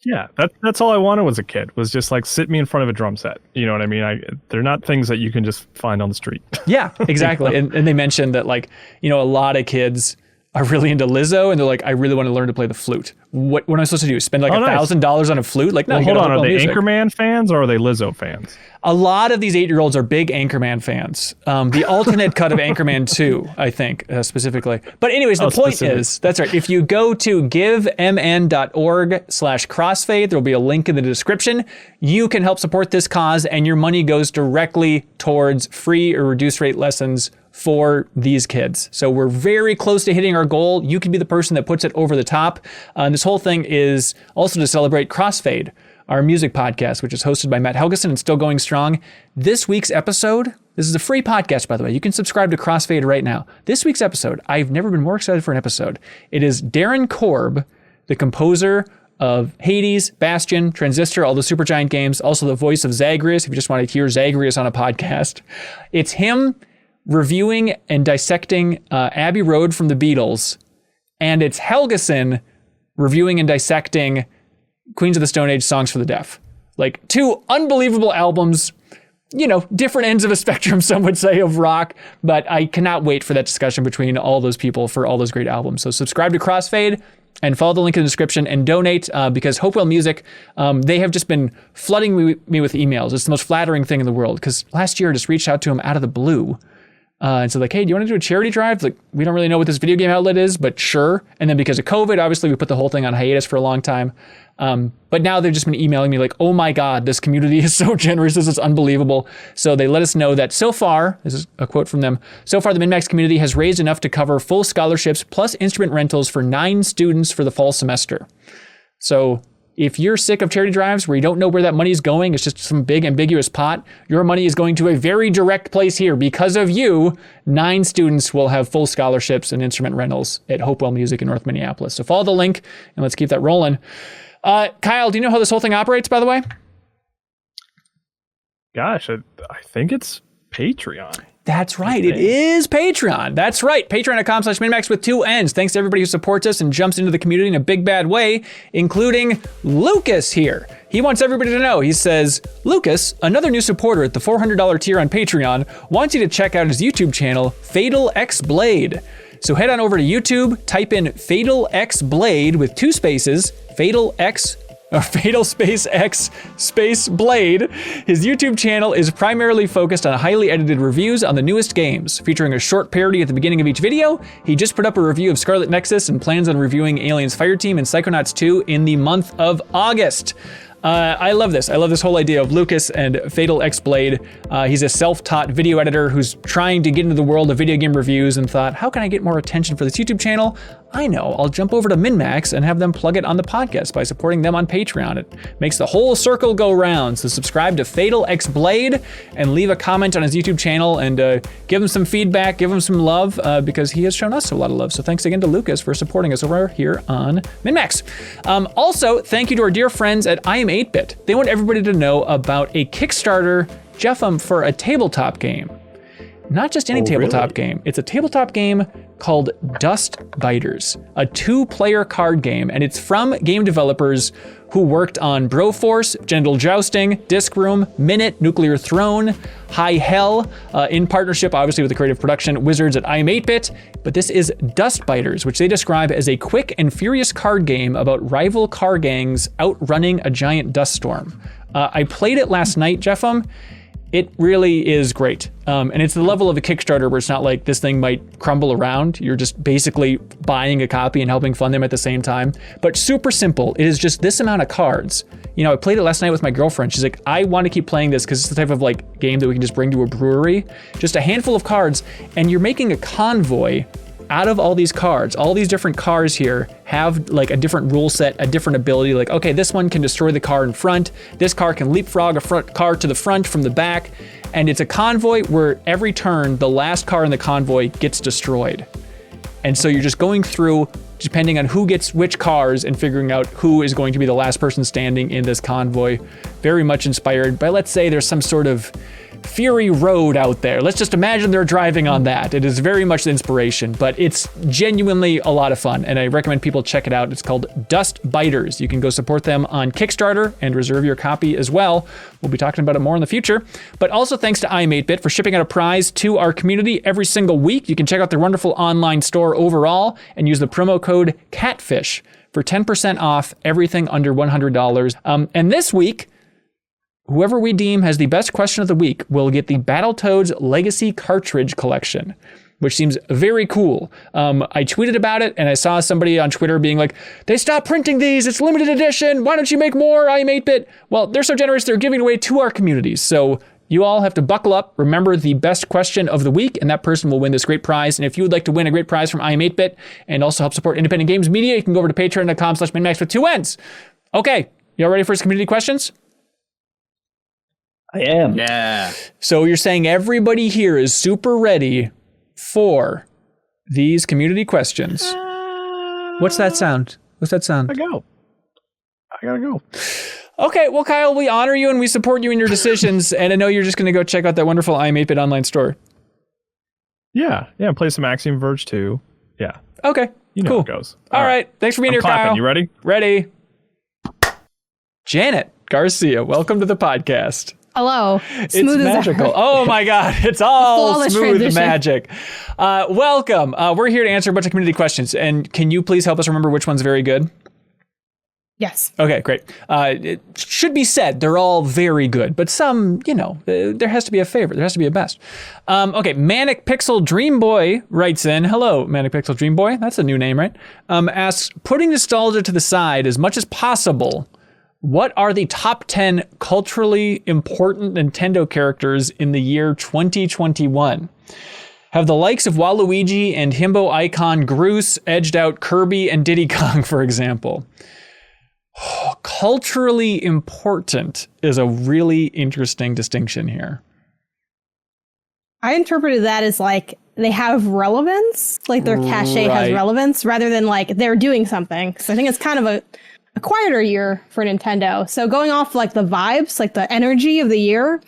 Yeah, that's all I wanted as a kid, was just like sit me in front of a drum set. You know what I mean? They're not things that you can just find on the street. Yeah, exactly. And they mentioned that like, a lot of kids are really into Lizzo and they're like, I really want to learn to play the flute. What am I supposed to do? Spend like $1,000 on a flute? Like, no, well, hold on. Are they music. Anchorman fans or are they Lizzo fans? A lot of these 8-year-olds are big Anchorman fans. The alternate cut of Anchorman 2, I think, specifically. But anyways, the point is, that's right. If you go to givemn.org/crossfade, there'll be a link in the description. You can help support this cause and your money goes directly towards free or reduced rate lessons for these kids. So we're very close to hitting our goal. You can be the person that puts it over the top. And this whole thing is also to celebrate CrossFade, our music podcast, which is hosted by Matt Helgeson and still going strong. This week's episode, this is a free podcast, by the way. You can subscribe to CrossFade right now. This week's episode, I've never been more excited for an episode. It is Darren Korb, the composer of Hades, Bastion, Transistor, all the Supergiant games, also the voice of Zagreus, if you just want to hear Zagreus on a podcast. It's him reviewing and dissecting Abbey Road from the Beatles, and it's Helgeson reviewing and dissecting Queens of the Stone Age, Songs for the Deaf. Like 2 unbelievable albums, different ends of a spectrum, some would say, of rock, but I cannot wait for that discussion between all those people for all those great albums. So subscribe to CrossFade and follow the link in the description and donate because HopeWell Music, they have just been flooding me with emails. It's the most flattering thing in the world because last year I just reached out to them out of the blue. And so like, hey, do you want to do a charity drive? Like, we don't really know what this video game outlet is, but sure. And then because of COVID, obviously we put the whole thing on hiatus for a long time. But now they've just been emailing me like, oh my God, this community is so generous. This is unbelievable. So they let us know that so far, this is a quote from them, so far the MinnMax community has raised enough to cover full scholarships plus instrument rentals for 9 students for the fall semester. So if you're sick of charity drives where you don't know where that money is going, it's just some big ambiguous pot, your money is going to a very direct place here. Because of you, 9 students will have full scholarships and instrument rentals at HopeWell Music in North Minneapolis. So follow the link and let's keep that rolling. Kyle, do you know how this whole thing operates, by the way? Gosh, I think it's Patreon. That's right. It is Patreon. That's right. Patreon.com/MinnMax with 2 N's. Thanks to everybody who supports us and jumps into the community in a big bad way, including Lucas here. He wants everybody to know. He says, Lucas, another new supporter at the $400 tier on Patreon, wants you to check out his YouTube channel, Fatal X Blade. So head on over to YouTube, type in Fatal X Blade with 2 spaces, Fatal space X space Blade. His YouTube channel is primarily focused on highly edited reviews on the newest games, featuring a short parody at the beginning of each video. He just put up a review of Scarlet Nexus and plans on reviewing Aliens Fireteam and Psychonauts 2 in the month of August. I love this. I love this whole idea of Lucas and Fatal X Blade. He's a self-taught video editor who's trying to get into the world of video game reviews and thought, how can I get more attention for this YouTube channel? I know, I'll jump over to MinnMax and have them plug it on the podcast by supporting them on Patreon. It makes the whole circle go round. So subscribe to Fatal X Blade and leave a comment on his YouTube channel and give him some feedback, give him some love because he has shown us a lot of love. So thanks again to Lucas for supporting us over here on MinnMax. Also, thank you to our dear friends at I Am 8-Bit. They want everybody to know about a Kickstarter, Jeffem, for a tabletop game. Not just any tabletop game. It's a tabletop game called Dust Biters, a 2-player card game, and it's from game developers who worked on Broforce, Genital Jousting, Disc Room, Minute, Nuclear Throne, High Hell, in partnership obviously with the creative production wizards at I Am 8-Bit, but this is Dust Biters, which they describe as a quick and furious card game about rival car gangs outrunning a giant dust storm. I played it last night, Jeffem, It really is great. And it's the level of a Kickstarter where it's not like this thing might crumble around. You're just basically buying a copy and helping fund them at the same time. But super simple. It is just this amount of cards. You know, I played it last night with my girlfriend. She's like, I want to keep playing this because it's the type of like game that we can just bring to a brewery. Just a handful of cards, and you're making a convoy out of all these cards. All these different cars here have like a different rule set, a different ability. Like, okay, this one can destroy the car in front. This car can leapfrog a front car to the front from the back. And it's a convoy where every turn, the last car in the convoy gets destroyed. And so you're just going through, depending on who gets which cars, and figuring out who is going to be the last person standing in this convoy. Very much inspired by, let's say there's some sort of Fury Road out there. Let's just imagine they're driving on that. It is very much the inspiration, but it's genuinely a lot of fun, and I recommend people check it out. It's called Dust Biters. You can go support them on Kickstarter and reserve your copy as well. We'll be talking about it more in the future. But also thanks to I'm8bit for shipping out a prize to our community every single week. You can check out their wonderful online store overall and use the promo code CATFISH for 10% off everything under $100. And this week, whoever we deem has the best question of the week will get the Battletoads Legacy Cartridge Collection, which seems very cool. I tweeted about it, and I saw somebody on Twitter being like, they stopped printing these, it's limited edition, why don't you make more? I'm 8-bit. Well, they're so generous, they're giving away to our communities. So you all have to buckle up, remember the best question of the week, and that person will win this great prize. And if you would like to win a great prize from I'm 8-bit and also help support independent games media, you can go over to patreon.com/MinnMax with 2 N's. Okay, y'all ready for his community questions? I am. Yeah. So you're saying everybody here is super ready for these community questions. What's that sound? What's that sound? I gotta go. Okay, well, Kyle, we honor you and we support you in your decisions. And I know you're just going to go check out that wonderful I'm 8-bit online store. Yeah, play some Axiom Verge too. Yeah. Okay, You know cool. how it goes. All right. Thanks for being here, clapping. Kyle. You ready? Ready. Janet Garcia, welcome to the podcast. Hello. It's Smooth as magical. ever. Oh my God. It's all Flawless smooth transition. magic. Welcome. We're here to answer a bunch of community questions. And can you please help us remember which one's very good? Yes. Okay, great. It should be said, they're all very good, but some, there has to be a favorite. There has to be a best. Okay, Manic Pixel Dream Boy writes in. Hello, Manic Pixel Dream Boy. That's a new name, right? Asks, putting nostalgia to the side as much as possible, what are the top 10 culturally important Nintendo characters in the year 2021? Have the likes of Waluigi and Himbo Icon Groose edged out Kirby and Diddy Kong, for example? Culturally important is a really interesting distinction here. I interpreted that as like they have relevance, like their cachet has relevance rather than like they're doing something. So I think it's kind of a quieter year for Nintendo. So going off like the vibes, like the energy of the year,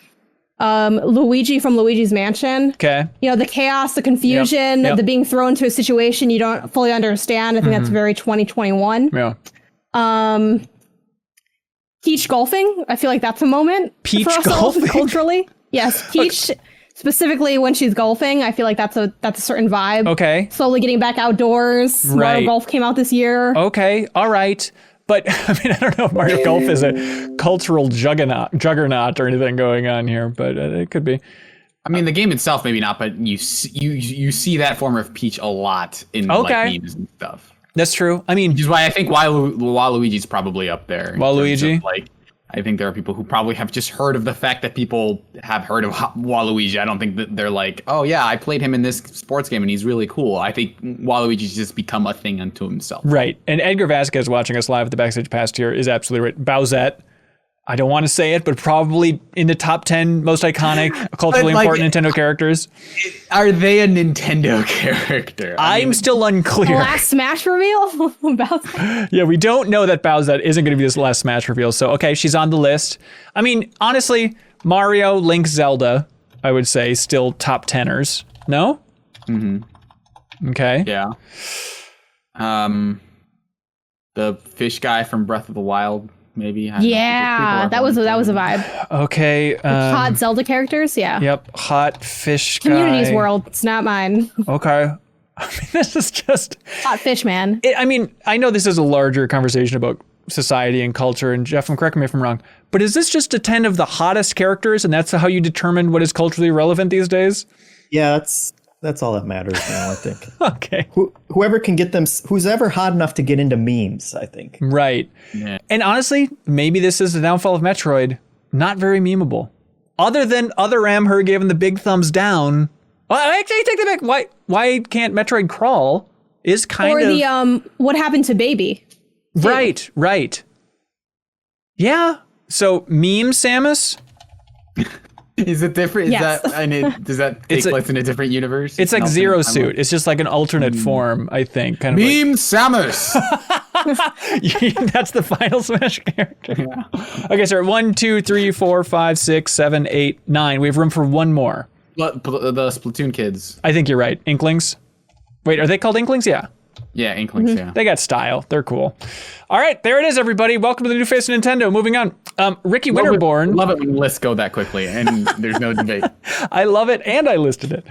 Luigi from Luigi's Mansion. Okay. The chaos, the confusion, the being thrown into a situation you don't fully understand. I think that's very 2021. Yeah. Peach golfing. I feel like that's a moment. Peach for us golfing? Culturally. Yes. Peach specifically when she's golfing. I feel like that's a certain vibe. Okay. Slowly getting back outdoors. Right. Mario Golf came out this year. Okay. All right. But I mean, I don't know if Mario Golf is a cultural juggernaut or anything going on here, but it could be. I mean, the game itself, maybe not, but you see that form of Peach a lot in like memes and stuff. That's true. I mean, which is why I think Waluigi's probably up there. Waluigi? I think there are people who probably have just heard of the fact that people have heard of Waluigi. I don't think that they're like, oh yeah, I played him in this sports game and he's really cool. I think Waluigi's just become a thing unto himself. Right. And Edgar Vasquez watching us live at the Backstage Pass here is absolutely right. Bowsette. I don't want to say it, but probably in the top 10 most iconic, culturally important Nintendo characters. Are they a Nintendo character? I'm still unclear. Last Smash reveal? Bowsette? Yeah, we don't know that Bowsette isn't going to be this last Smash reveal. So, okay, she's on the list. I mean, honestly, Mario, Link, Zelda, I would say, still top 10ers. No? Mm-hmm. Okay. Yeah. The fish guy from Breath of the Wild. Maybe. Yeah, that was a vibe. Okay. Hot Zelda characters, yeah. Yep, hot fish guy. Community's world, it's not mine. Okay. I mean, this is just... Hot fish, man. I mean, I know this is a larger conversation about society and culture, and Jeff, correct me if I'm wrong, but is this just a 10 of the hottest characters, and that's how you determine what is culturally relevant these days? Yeah, that's all that matters now, I think. Okay. Whoever can get them, who's ever hot enough to get into memes, I think. Right. Yeah. And honestly, maybe this is the downfall of Metroid. Not very memeable. Other than Other M, her gave him the big thumbs down. Well, actually, I take that back. Why can't Metroid crawl? Is kind or of the what happened to Baby? Right. Yeah. So meme Samus. Is it different? Yes. Does that take place in a different universe? It's like Zero Suit. It's just like an alternate form, I think. Kind of Meme Samus. That's the final Smash character. Yeah. Okay, so 1, 2, 3, 4, 5, 6, 7, 8, 9. We have room for one more. The Splatoon kids. I think you're right. Inklings. Wait, are they called Inklings? Yeah. Yeah, Inklings, yeah. They got style. They're cool. All right, there it is, everybody. Welcome to the new face of Nintendo. Moving on. Ricky Winterborn. Love it when lists go that quickly and there's no debate. I love it, and I listed it.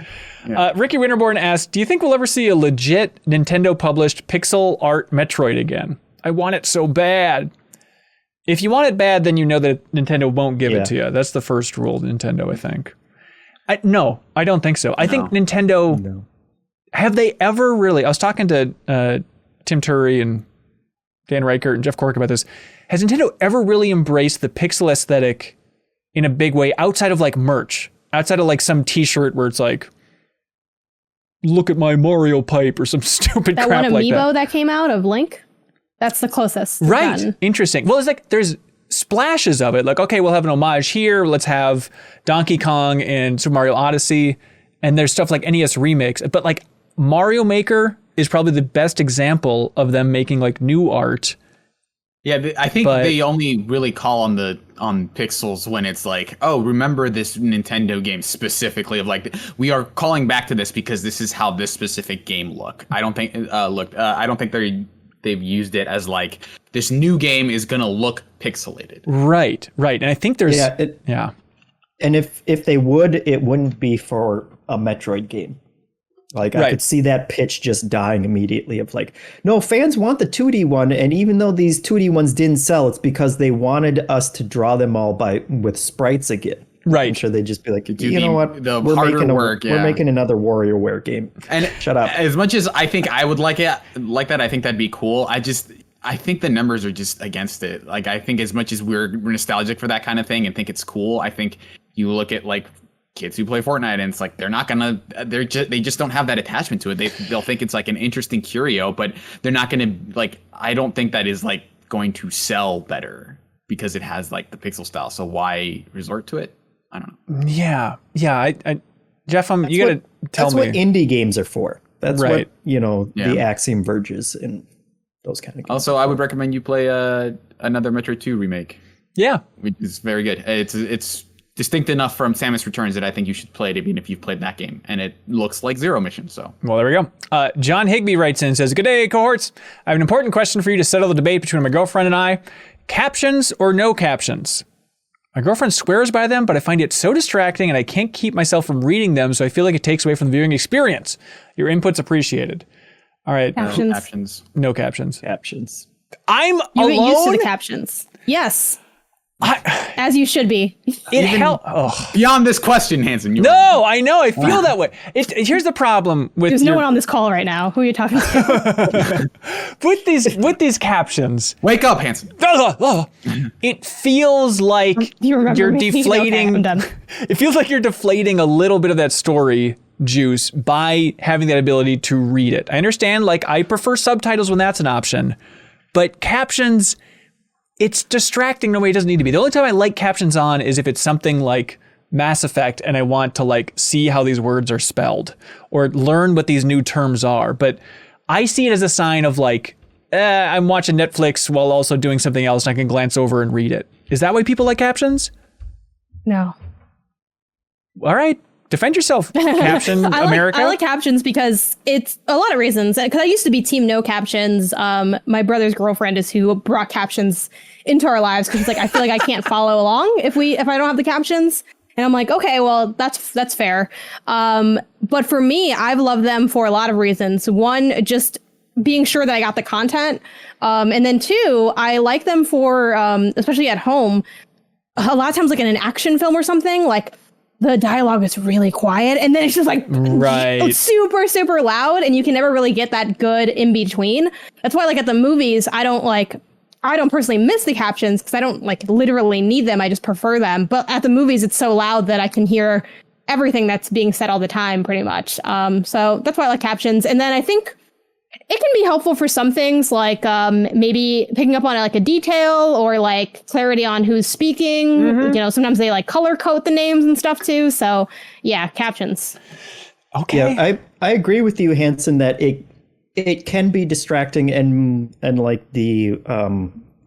Yeah. Ricky Winterborn asked, do you think we'll ever see a legit Nintendo-published pixel art Metroid again? I want it so bad. If you want it bad, then you know that Nintendo won't give it to you. That's the first rule of Nintendo, I think. No, I don't think so. I think Nintendo... No. Have they ever really... I was talking to Tim Turry and Dan Reichert and Jeff Cork about this. Has Nintendo ever really embraced the pixel aesthetic in a big way outside of like merch? Outside of like some t-shirt where it's like, look at my Mario pipe or some stupid crap like that. That one amiibo that came out of Link? That's the closest. Right. Done. Interesting. Well, it's like there's splashes of it. Like, okay, we'll have an homage here. Let's have Donkey Kong and Super Mario Odyssey. And there's stuff like NES Remix. But like Mario Maker is probably the best example of them making like new art. Yeah, I think they only really call on pixels when it's like, oh, remember this Nintendo game specifically of like, we are calling back to this because this is how this specific game look. I don't think I don't think they've used it as like this new game is gonna look pixelated. Right. And I think there's And if they would, it wouldn't be for a Metroid game. Like I could see that pitch just dying immediately of like, no, fans want the 2D one, and even though these 2D ones didn't sell, it's because they wanted us to draw them all with sprites again. Right. I'm sure they'd just be like, you know what? We're making another WarioWare game. And shut up. As much as I think I would like it like that, I think that'd be cool. I think the numbers are just against it. Like I think as much as we're nostalgic for that kind of thing and think it's cool, I think you look at like kids who play Fortnite and it's like they just don't have that attachment to it. They'll think it's like an interesting curio, but they're not gonna like. I don't think that is like going to sell better because it has like the pixel style. So why resort to it? I don't know. Yeah. I Jeff, you gotta tell me. That's what indie games are for. That's what the Axiom Verges and those kind of games. Also, I would recommend you play another Metroid 2 remake. Yeah, which is very good. It's distinct enough from Samus Returns that I think you should play it even if you've played that game. And it looks like Zero Mission, so. Well, there we go. John Higby writes in and says, good day, cohorts. I have an important question for you to settle the debate between my girlfriend and I. Captions or no captions? My girlfriend swears by them, but I find it so distracting and I can't keep myself from reading them, so I feel like it takes away from the viewing experience. Your input's appreciated. All right. Captions. No captions. Captions. I'm you alone? get used to the captions. Yes. As you should be. Beyond this question, Hanson. I know. I feel that way. Here's the problem with. There's no one on this call right now. Who are you talking to? with these captions. Wake up, Hanson. It feels like you're deflating. Okay, it feels like you're deflating a little bit of that story juice by having that ability to read it. I understand. Like I prefer subtitles when that's an option, but captions. It's distracting in a way it doesn't need to be. The only time I like captions on is if it's something like Mass Effect and I want to like see how these words are spelled or learn what these new terms are. But I see it as a sign of like, I'm watching Netflix while also doing something else and I can glance over and read it. Is that why people like captions? No. All right. Defend yourself, Caption America. I like captions because it's a lot of reasons. Because I used to be team no captions. My brother's girlfriend is who brought captions into our lives because it's like I feel like I can't follow along if I don't have the captions. And I'm like, okay, well that's fair. But for me, I've loved them for a lot of reasons. One, just being sure that I got the content. And then 2, I like them for, especially at home, a lot of times like in an action film or something, like the dialogue is really quiet and then it's just like super, super loud and you can never really get that good in between. That's why like at the movies, I don't personally miss the captions because I don't like literally need them. I just prefer them. But at the movies, it's so loud that I can hear everything that's being said all the time pretty much. So that's why I like captions. And then I think it can be helpful for some things like maybe picking up on like a detail or like clarity on who's speaking. You know, sometimes they like color code the names and stuff too. So yeah, captions. Okay. Yeah, I agree with you, Hanson, that it can be distracting and like the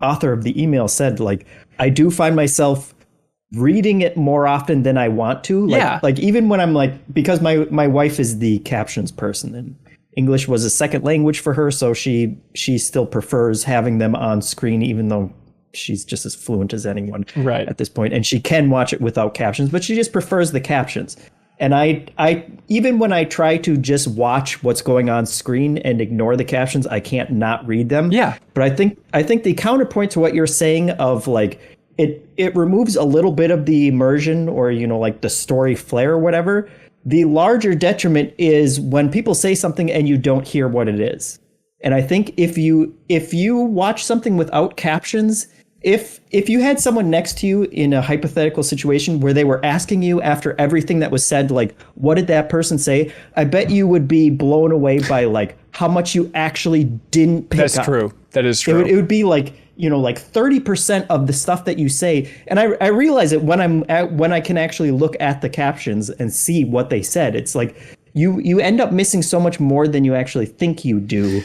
author of the email said, like I do find myself reading it more often than I want to. Like even when I'm like, because my wife is the captions person and English was a second language for her, so she still prefers having them on screen, even though she's just as fluent as anyone at this point, and she can watch it without captions, but she just prefers the captions. And I even when I try to just watch what's going on screen and ignore the captions, I can't not read them. Yeah. But I think the counterpoint to what you're saying of like it removes a little bit of the immersion or, you know, like the story flair or whatever. The larger detriment is when people say something and you don't hear what it is. And I think if you watch something without captions, if you had someone next to you in a hypothetical situation where they were asking you after everything that was said, like, what did that person say? I bet you would be blown away by like how much you actually didn't pick up. That's true. That is true. It would be like, you know, like 30% of the stuff that you say. And I realize it when I can actually look at the captions and see what they said. It's like you end up missing so much more than you actually think you do.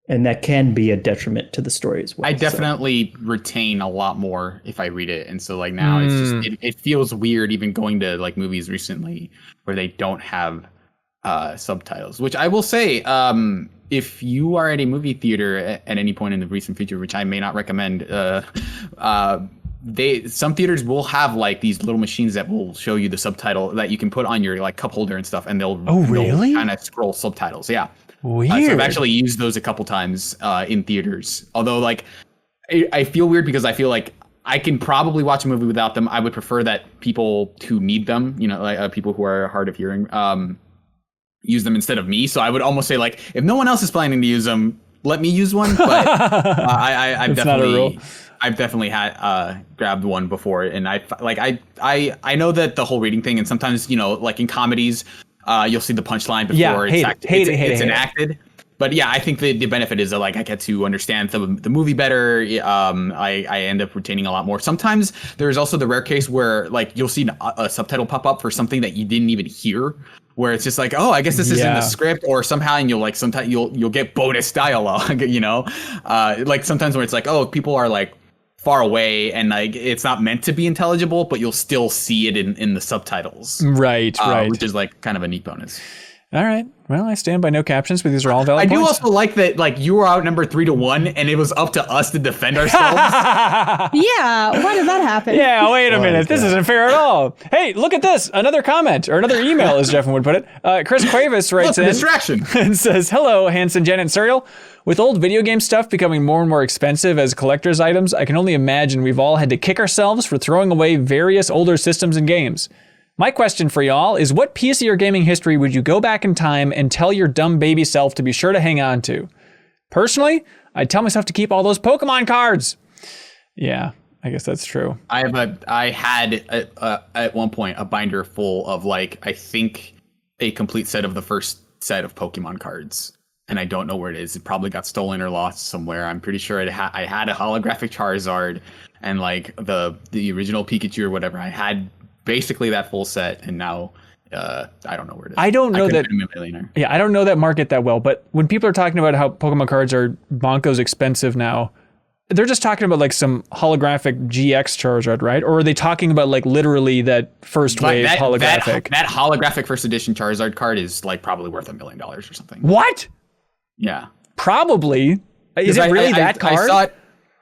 And that can be a detriment to the story as well. I definitely retain a lot more if I read it. And so like now it's just, it feels weird even going to like movies recently where they don't have subtitles, which I will say, if you are at a movie theater at any point in the recent future, which I may not recommend, some theaters will have like these little machines that will show you the subtitle that you can put on your like cup holder and stuff, and they'll kind of scroll subtitles. Yeah. Weird. So I've actually used those a couple times in theaters. Although like I feel weird because I feel like I can probably watch a movie without them. I would prefer that people who need them, you know, like people who are hard of hearing, use them instead of me. So I would almost say like, if no one else is planning to use them, let me use one. But I've definitely had grabbed one before, and I know that the whole reading thing, and sometimes, you know, like in comedies, you'll see the punchline before it's enacted. But yeah, I think the benefit is that like I get to understand the movie better. I end up retaining a lot more. Sometimes there's also the rare case where like you'll see a subtitle pop up for something that you didn't even hear, where it's just like, oh, I guess this is in the script, or somehow, and you'll like sometimes you'll get bonus dialogue, you know, like sometimes where it's like, oh, people are like far away and like it's not meant to be intelligible, but you'll still see it in the subtitles, right, which is like kind of a neat bonus. All right. Well, I stand by no captions, but these are all valid I points. do also like that, like, you were outnumbered 3-1, and it was up to us to defend ourselves. Yeah, why did that happen? Yeah, wait a minute. This isn't fair at all. Hey, look at this. Another comment, or another email, as Jeffin would put it. Chris Cuevas writes in distraction. And says, hello, Hanson, Jen, and Serial. With old video game stuff becoming more and more expensive as collector's items, I can only imagine we've all had to kick ourselves for throwing away various older systems and games. My question for y'all is, what piece of your gaming history would you go back in time and tell your dumb baby self to be sure to hang on to? Personally, I'd tell myself to keep all those Pokemon cards. Yeah, I guess that's true. I had at one point a binder full of like, I think a complete set of the first set of Pokemon cards. And I don't know where it is. It probably got stolen or lost somewhere. I'm pretty sure I had a holographic Charizard and like the original Pikachu or whatever. I had basically that full set, and now I don't know where it is. I don't know that. Yeah, I don't know that market that well. But when people are talking about how Pokemon cards are bonkos expensive now, they're just talking about like some holographic GX Charizard, right? Or are they talking about like literally that first wave holographic? That holographic first edition Charizard card is like probably worth $1 million or something. What? Yeah, probably. Is it really that card?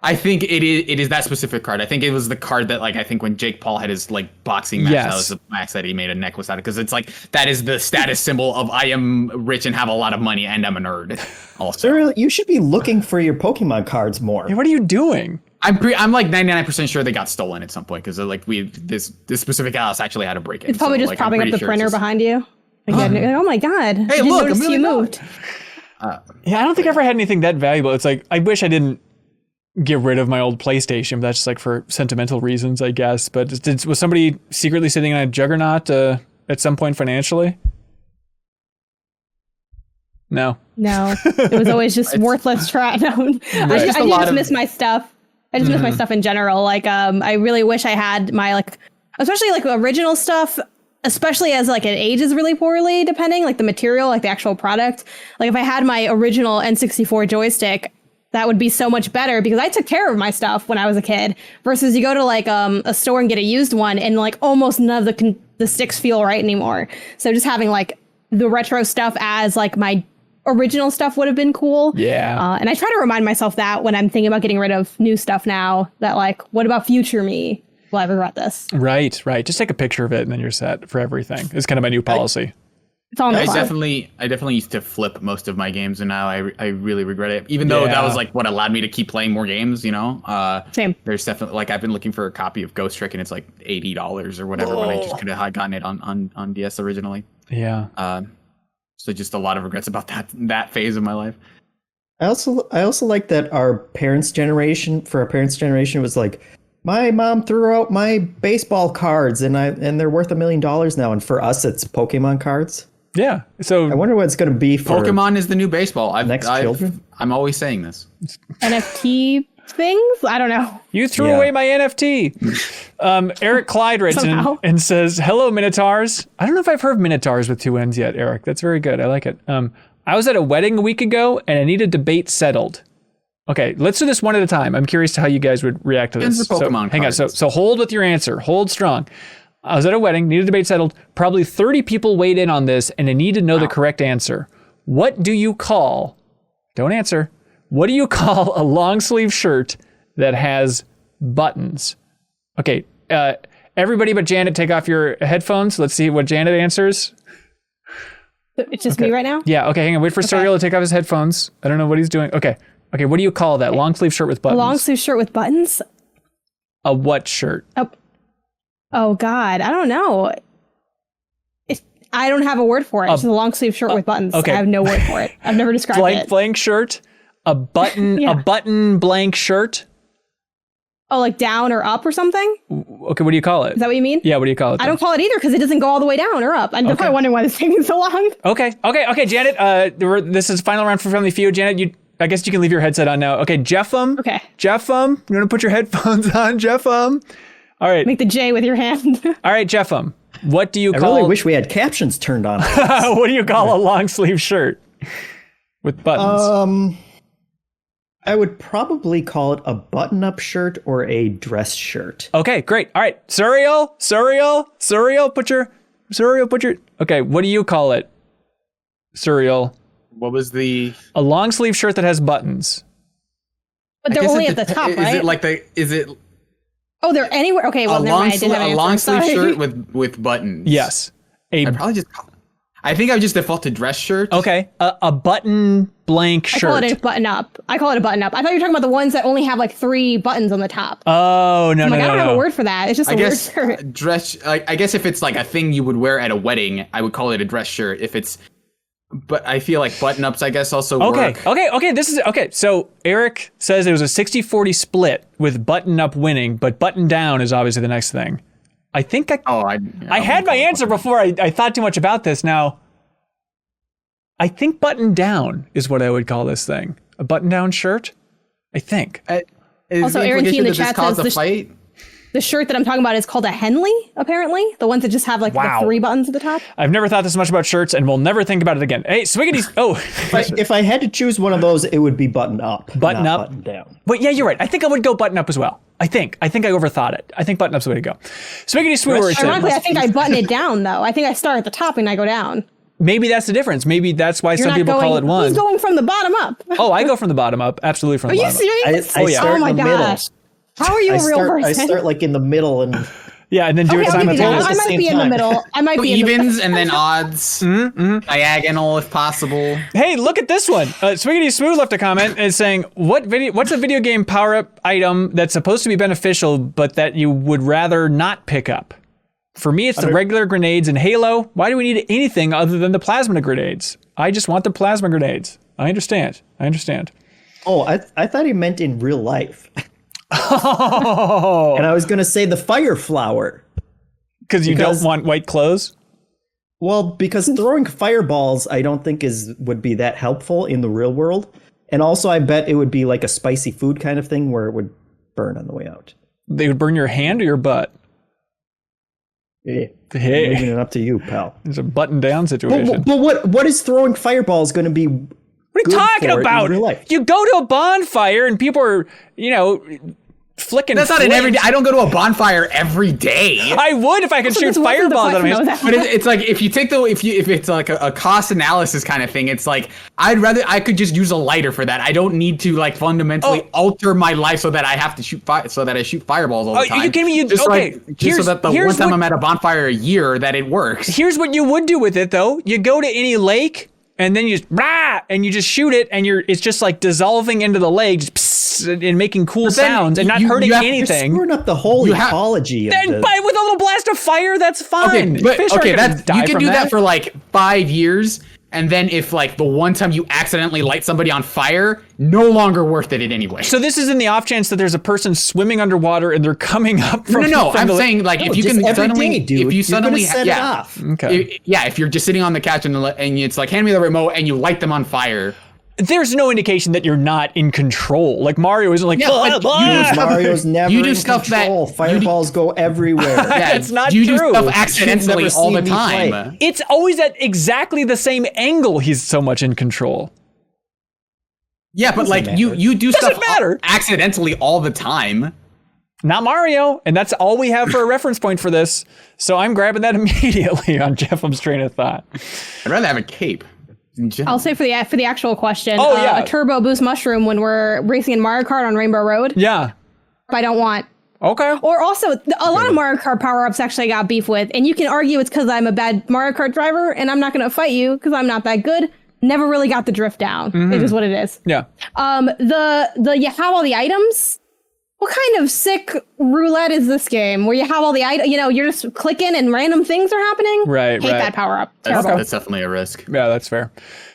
I think it is that specific card. I think it was the card that like I think when Jake Paul had his like boxing match, that was the max that he made a necklace out of, because it's like that is the status symbol of I am rich and have a lot of money and I'm a nerd. Also, you should be looking for your Pokemon cards more. Hey, what are you doing? I'm like 99% sure they got stolen at some point, because like this specific house actually had a break in. It's probably so, just like, propping up the printer behind you. Like, oh my god! Hey, look, notice you moved. Yeah, I don't think I ever had anything that valuable. It's like I wish I didn't get rid of my old PlayStation, but that's just like for sentimental reasons, I guess. But was somebody secretly sitting in a juggernaut at some point financially? No. It was always just worthless trash. No. I just miss my stuff. I just miss my stuff in general. Like, I really wish I had my like, especially like original stuff, especially as like it ages really poorly, depending like the material, like the actual product. Like if I had my original N64 joystick, that would be so much better, because I took care of my stuff when I was a kid, versus you go to like a store and get a used one and like almost none of the sticks feel right anymore. So just having like the retro stuff as like my original stuff would have been cool. Yeah. And I try to remind myself that when I'm thinking about getting rid of new stuff now, that like, what about future me will ever regret this? Right. Just take a picture of it and then you're set for everything. It's kind of my new policy. It's on the I cloud. definitely used to flip most of my games, and now I really regret it. Even though that was like what allowed me to keep playing more games, you know. Same. There's definitely like I've been looking for a copy of Ghost Trick, and it's like $80 or whatever, when I just could have gotten it on DS originally. Yeah. So just a lot of regrets about that phase of my life. I also like that our parents' generation was like, my mom threw out my baseball cards and they're worth $1 million now, and for us it's Pokemon cards. Yeah. So I wonder what it's going to be for Pokemon is the new baseball. children. I'm always saying this. NFT things? I don't know. You threw away my NFT. Eric Clyde writes in and says, hello, Minotaurs. I don't know if I've heard Minotaurs with 2 N's yet, Eric. That's very good. I like it. I was at a wedding a week ago and I need a debate settled. Okay, let's do this one at a time. I'm curious to how you guys would react to this. Hang on. So hold with your answer. Hold strong. I was at a wedding, need a debate settled. Probably 30 people weighed in on this, and I need to know the correct answer. What do you call, don't answer, what do you call a long sleeve shirt that has buttons? Okay, everybody but Janet, take off your headphones. Let's see what Janet answers. It's just me right now? Yeah, okay, hang on. Wait for Suriel to take off his headphones. I don't know what he's doing. Okay, what do you call that? Long sleeve shirt with buttons. A long sleeve shirt with buttons? A what shirt? Oh, God. I don't know. I don't have a word for it. It's just a long sleeve shirt with buttons. Okay. I have no word for it. I've never described it. Blank shirt? A button blank shirt? Oh, like down or up or something? Okay, what do you call it? Is that what you mean? Yeah, what do you call it then? I don't call it either because it doesn't go all the way down or up. I'm probably wondering why this is taking so long. Okay, Janet. This is final round for Family Feud. Janet, I guess you can leave your headset on now. Okay, Jeffum. Okay. Jeffum, you want to put your headphones on, Jeffum? All right. Make the J with your hand. All right, Jeffum. What do you call... I really wish we had captions turned on. What do you call a long sleeve shirt with buttons? I would probably call it a button-up shirt or a dress shirt. Okay, great. All right, Suriel, put your... Okay, what do you call it, Suriel? What was the... A long sleeve shirt that has buttons. But they're only at the top, right? Is it Oh, they're anywhere. Okay, well, never mind. I didn't have an a long answer. sleeve shirt with buttons. Yes. I think I would just default to dress shirt. Okay, a button blank shirt. I call it a button up. I thought you were talking about the ones that only have like 3 buttons on the top. Oh, no, I don't have a word for that. It's just a weird shirt. Dress. I guess if it's like a thing you would wear at a wedding, I would call it a dress shirt. But I feel like button-ups, I guess, also work. Okay. So Eric says it was a 60-40 split with button-up winning, but button-down is obviously the next thing. I think I had my answer before I thought too much about this. Now, I think button-down is what I would call this thing. A button-down shirt? I think. Also, Aaron T in the chat says the shirt that I'm talking about is called a Henley, apparently. The ones that just have like the 3 buttons at the top. I've never thought this much about shirts, and we'll never think about it again. Hey, Swiggity's... Oh. If I had to choose one of those, it would be button up. Button up? Button down. But yeah, you're right. I think I would go button up as well. I think I overthought it. I think button up's the way to go. Swiggity Swoo. Ironically, I think I button it down, though. I think I start at the top and I go down. maybe that's the difference. Maybe that's why some people call it one. Who's going from the bottom up? Oh, I go from the bottom up. Absolutely from the bottom up. Are you serious? I start Oh my in the middle. gosh. How are you a real person? I start like in the middle and Yeah, and then do it simultaneously. I might be in the middle. I might be in evens and then odds, diagonal if possible. Hey, look at this one. Swiggity Smooth left a comment and saying, what's a video game power-up item that's supposed to be beneficial, but that you would rather not pick up? For me, it's the regular grenades in Halo. Why do we need anything other than the plasma grenades? I just want the plasma grenades. I understand. Oh, I thought he meant in real life. Oh. And I was going to say the fire flower. Because you don't want white clothes? Well, because throwing fireballs I don't think would be that helpful in the real world. And also I bet it would be like a spicy food kind of thing where it would burn on the way out. They would burn your hand or your butt? Hey. Hey. I'm leaving it up to you, pal. It's a button-down situation. But what is throwing fireballs going to be? What are you talking about? You go to a bonfire and people are, flicking. That's not an everyday. I don't go to a bonfire every day. I would if I could shoot fireballs at them. But it's like if it's like a cost analysis kind of thing, it's like I could just use a lighter for that. I don't need to like fundamentally alter my life so that I have to shoot so that I shoot fireballs all the time. Are you kidding me? Just so that the one time I'm at a bonfire a year that it works. Here's what you would do with it though. You go to any lake. And then you just shoot it, and it's just like dissolving into the lake, just psst, and making cool sounds, and not hurting anything. You're screwing up the whole ecology. Then with a little blast of fire, that's fine. Okay, you can do that for like 5 years, and then if like the one time you accidentally light somebody on fire, no longer worth it anyway. So this is in the off chance that there's a person swimming underwater and they're coming up from. No. I'm saying like if you can suddenly, if you suddenly set it off. Okay. If you're just sitting on the couch and it's like hand me the remote and you light them on fire. There's no indication that you're not in control. Like Mario isn't like, Mario's never you do in stuff control. Fireballs go everywhere. Yeah, it's not you true. You do stuff accidentally all the time. Play. It's always at exactly the same angle he's so much in control. Yeah, but like you do stuff matter. Accidentally all the time. Not Mario, and that's all we have for a reference point for this. So I'm grabbing that immediately on Jeffum's train of thought. I'd rather have a cape. I'll say for the actual question, a turbo boost mushroom when we're racing in Mario Kart on Rainbow Road. Yeah. I don't want. Okay. Or also, a lot of Mario Kart power-ups actually I got beef with, and you can argue it's because I'm a bad Mario Kart driver, and I'm not going to fight you because I'm not that good. Never really got the drift down. It is what it is. Yeah. You have all the items. What kind of sick roulette is this game where you have all the items, you're just clicking and random things are happening? Right, Hate that power up. That's definitely a risk. Yeah, that's fair.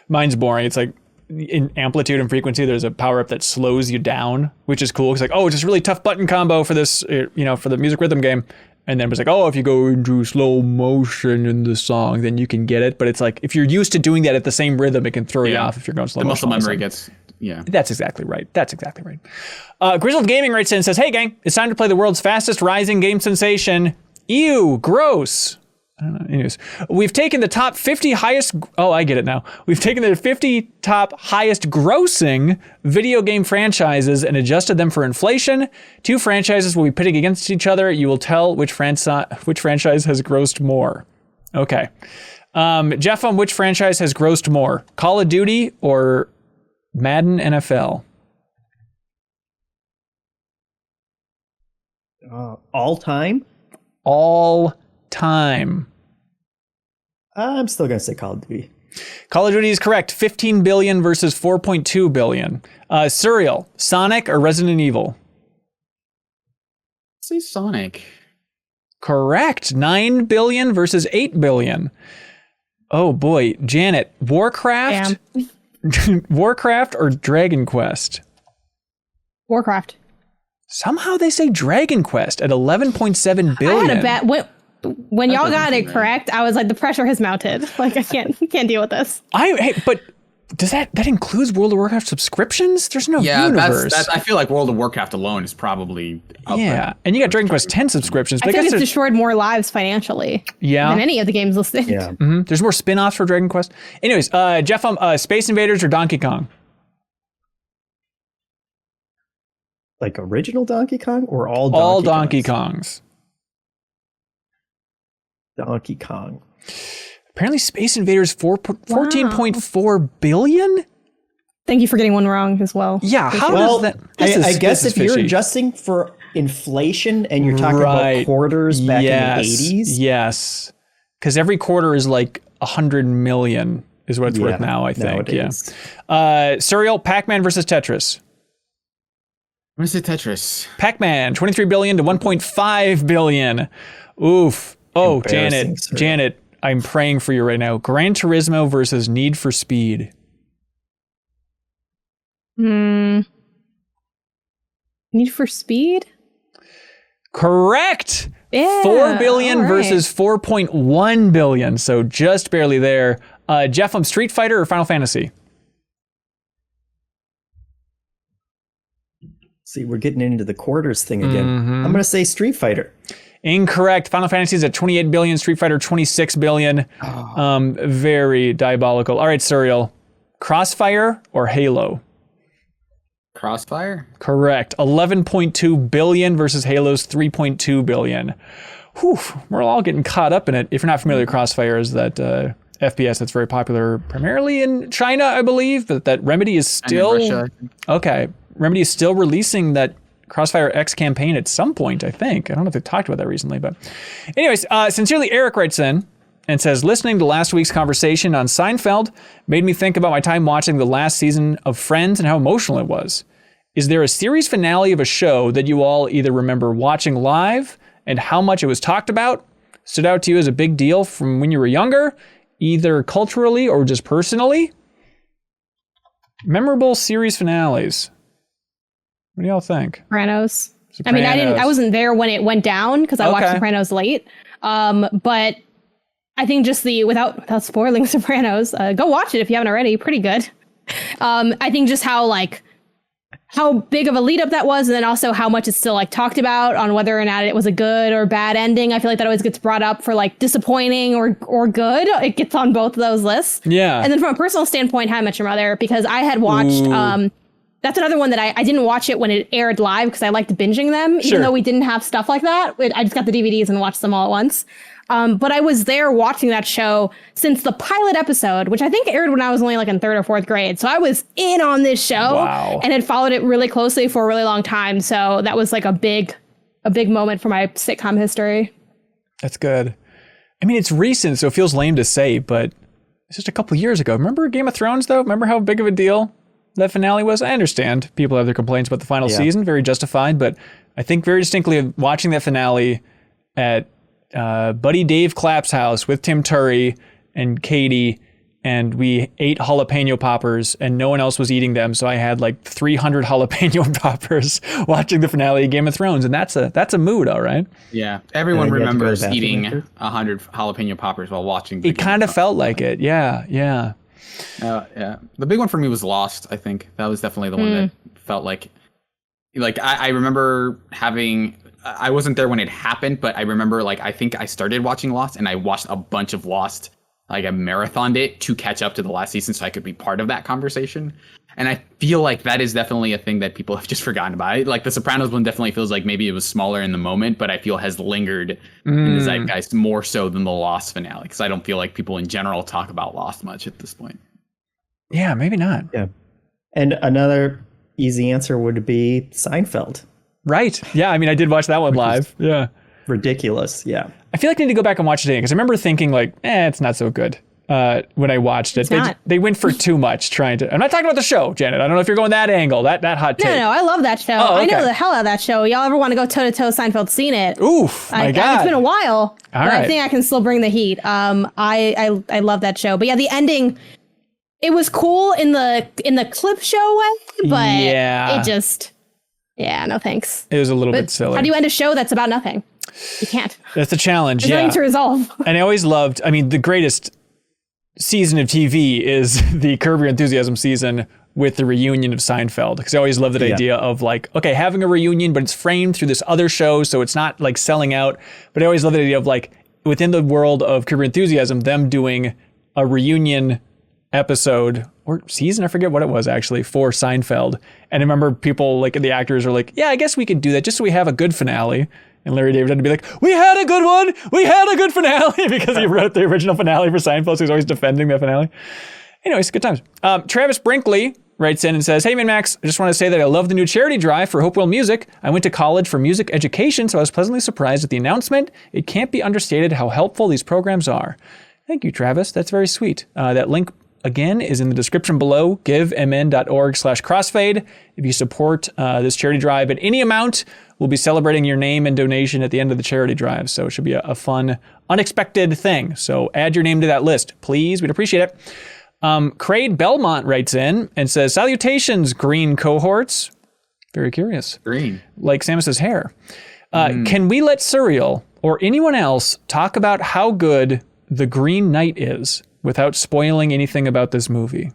Mine's boring. It's like in amplitude and frequency, there's a power up that slows you down, which is cool. It's like, it's just really tough button combo for this, for the music rhythm game. And then it's like, if you go into slow motion in the song, then you can get it. But it's like, if you're used to doing that at the same rhythm, it can throw you off if you're going slow motion. The muscle memory gets... Yeah. That's exactly right. Grizzled Gaming writes in and says, hey, gang, it's time to play the world's fastest rising game sensation. Ew, gross. Anyways, we've taken the top 50 highest... Oh, I get it now. We've taken the 50 top highest grossing video game franchises and adjusted them for inflation. 2 franchises will be pitting against each other. You will tell which franchise has grossed more. Okay. Jeff, on which franchise has grossed more? Call of Duty or... Madden NFL. All time? All time. I'm still going to say Call of Duty. Call of Duty is correct. 15 billion versus 4.2 billion. Surreal, Sonic or Resident Evil? Say Sonic. Correct. 9 billion versus 8 billion. Oh boy. Janet, Warcraft? Warcraft or Dragon Quest? Warcraft. Somehow they say Dragon Quest at 11.7 billion. I had a bet when y'all got it correct. I was like, the pressure has mounted. Like I can't deal with this. But does that includes World of Warcraft subscriptions? There's no universe. That's I feel like World of Warcraft alone is probably up there. And you got Dragon Quest 10 subscriptions. I think it's destroyed more lives financially. Yeah. Than any of the games listed. Yeah. Mm-hmm. There's more spin-offs for Dragon Quest. Anyways, Jeff, Space Invaders or Donkey Kong? Like original Donkey Kong or all Donkey Kongs? Donkey Kong. Apparently Space Invaders 14.4 billion? Thank you for getting one wrong as well. Yeah, how Well, does that... I guess if you're adjusting for inflation and you're talking about quarters back in the 80s. Yes. Because every quarter is like 100 million is what it's worth now, I think. Nowadays. Yeah. Serial, Pac-Man versus Tetris. I'm going to say Tetris. Pac-Man, 23 billion to 1.5 billion. Oof. Oh, Janet, I'm praying for you right now. Gran Turismo versus Need for Speed. Need for Speed? Correct. Yeah, 4 billion right. versus 4.1 billion. So just barely there. Jeff, Street Fighter or Final Fantasy? See, we're getting into the quarters thing again. I'm going to say Street Fighter. Incorrect. Final Fantasy is at 28 billion. Street Fighter, 26 billion. Very diabolical. All right, Serial. Crossfire or Halo? Crossfire? Correct. 11.2 billion versus Halo's 3.2 billion. Whew, we're all getting caught up in it. If you're not familiar with Crossfire, is that FPS that's very popular primarily in China, I believe, but that Remedy is still... And in Russia. Okay. Remedy is still releasing that Crossfire X campaign at some point, I think. I don't know if they've talked about that recently, but... Anyways, Sincerely Eric writes in and says, listening to last week's conversation on Seinfeld made me think about my time watching the last season of Friends and how emotional it was. Is there a series finale of a show that you all either remember watching live and how much it was talked about, stood out to you as a big deal from when you were younger, either culturally or just personally? Memorable series finales. What do y'all think? Sopranos. I mean, I wasn't there when it went down because I watched Sopranos late. But I think just without spoiling Sopranos, go watch it if you haven't already. Pretty good. I think just how big of a lead up that was, and then also how much it's still like talked about on whether or not it was a good or bad ending. I feel like that always gets brought up for like disappointing or good. It gets on both of those lists. Yeah. And then from a personal standpoint, How I Met Your Mother, because I had watched, that's another one that I didn't watch it when it aired live because I liked binging them, even though we didn't have stuff like that. I just got the DVDs and watched them all at once. But I was there watching that show since the pilot episode, which I think aired when I was only like in 3rd or 4th grade. So I was in on this show and had followed it really closely for a really long time. So that was like a big moment for my sitcom history. That's good. I mean, it's recent, so it feels lame to say, but it's just a couple years ago. Remember Game of Thrones, though? Remember how big of a deal that finale was? I understand people have their complaints about the final season, very justified, but I think very distinctly watching that finale at Buddy Dave Clapp's house with Tim Turry and Katie, and we ate jalapeno poppers and no one else was eating them, so I had like 300 jalapeno poppers watching the finale of Game of Thrones, and that's a mood, all right? Yeah, everyone remembers eating 100 jalapeno poppers while watching. It kind of felt like it, yeah. Yeah. The big one for me was Lost. I think that was definitely the one that felt like I remember having. I wasn't there when it happened, but I remember I think I started watching Lost and I watched a bunch of Lost. I marathoned it to catch up to the last season so I could be part of that conversation. And I feel like that is definitely a thing that people have just forgotten about. Like the Sopranos one definitely feels like maybe it was smaller in the moment, but I feel has lingered in the zeitgeist more so than the Lost finale. Because I don't feel like people in general talk about Lost much at this point. Yeah, maybe not. Yeah. And another easy answer would be Seinfeld. Right. Yeah. I mean, I did watch that one live. Yeah. Ridiculous. Yeah. I feel like I need to go back and watch it again because I remember thinking it's not so good when I watched it. They went for too much trying to. I'm not talking about the show, Janet. I don't know if you're going that angle, that hot take. No, I love that show. Oh, okay. I know the hell out of that show. Y'all ever want to go toe to toe Seinfeld? Seen it? Oof, my God. It's been a while, but right. I think I can still bring the heat. I love that show, but yeah, the ending. It was cool in the clip show way, but it just. Yeah, no thanks. It was a little bit silly. How do you end a show that's about nothing? You can't. That's the challenge. There's nothing to resolve. And I always loved, the greatest season of TV is the Curb Your Enthusiasm season with the reunion of Seinfeld. Because I always loved that idea of having a reunion, but it's framed through this other show, so it's not selling out. But I always loved the idea of within the world of Curb Your Enthusiasm, them doing a reunion episode or season, I forget what it was actually, for Seinfeld. And I remember people, like the actors are like, yeah, I guess we could do that just so we have a good finale. And Larry David had to be like, we had a good one. We had a good finale because he wrote the original finale for Seinfeld. So he's always defending the finale. Anyways, good times. Travis Brinkley writes in and says, hey, MinnMax, I just want to say that I love the new charity drive for HopeWell Music. I went to college for music education, so I was pleasantly surprised at the announcement. It can't be understated how helpful these programs are. Thank you, Travis. That's very sweet. That link, again, is in the description below, givemn.org/crossfade. If you support this charity drive at any amount, we'll be celebrating your name and donation at the end of the charity drive. So it should be a fun, unexpected thing. So add your name to that list, please. We'd appreciate it. Craig Belmont writes in and says, salutations, green cohorts. Very curious. Green. Like Samus's hair. Can we let Suriel or anyone else talk about how good The Green Knight is without spoiling anything about this movie?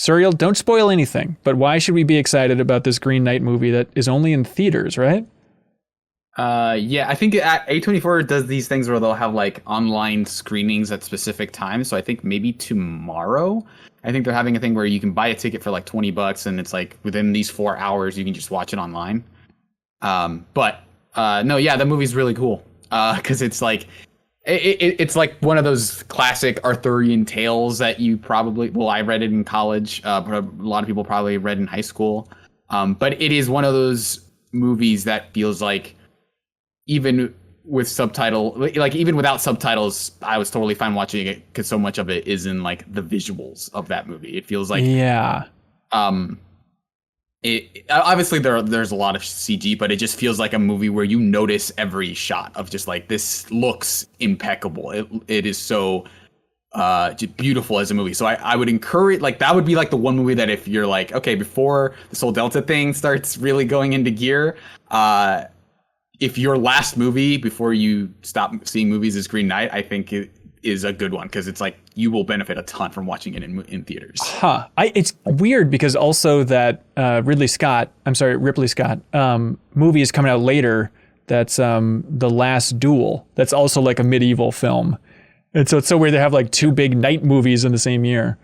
Suriel, don't spoil anything, but why should we be excited about this Green Knight movie that is only in theaters, right? Yeah, I think A24 does these things where they'll have like online screenings at specific times. So I think maybe tomorrow, I think they're having a thing where you can buy a ticket for like $20 and it's like within these 4 hours, you can just watch it online. No, yeah, the movie's really cool. Cause it's like, it's like one of those classic Arthurian tales that you probably, well, I read it in college, but a lot of people probably read in high school. But it is one of those movies that feels like even with even without subtitles, I was totally fine watching it because so much of it is in like the visuals of that movie. It feels like, yeah. It obviously there's a lot of CG, but it just feels like a movie where you notice every shot of just like, this looks impeccable. It is so just beautiful as a movie. So I would encourage, like, that would be like the one movie that if you're like, okay, before this whole Delta thing starts really going into gear, if your last movie before you stop seeing movies is Green Knight, I think it is a good one because it's like you will benefit a ton from watching it in theaters. It's weird because also that Ripley Scott movie is coming out later. That's The Last Duel. That's also like a medieval film. And so it's so weird to have like two big knight movies in the same year.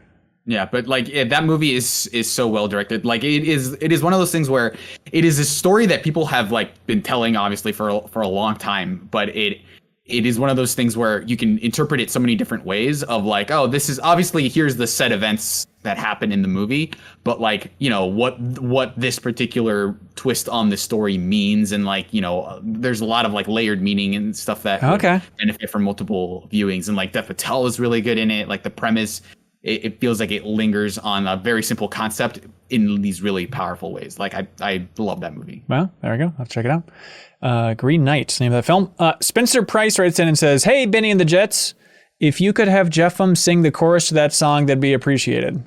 Yeah, but like that movie is so well directed. Like it is one of those things where it is a story that people have like been telling obviously for a long time, but it is one of those things where you can interpret it so many different ways of like, oh, this is obviously here's the set events that happen in the movie, but like, you know, what this particular twist on the story means, and like, you know, there's a lot of like layered meaning and stuff that benefit from multiple viewings, and like Dev Patel is really good in it. Like the premise, it feels like it lingers on a very simple concept in these really powerful ways. Like I love that movie. Well, there we go. I'll check it out. Green Knight, name of that film. Spencer Price writes in and says, hey, Benny and the Jets, if you could have Jeffem sing the chorus to that song, that'd be appreciated.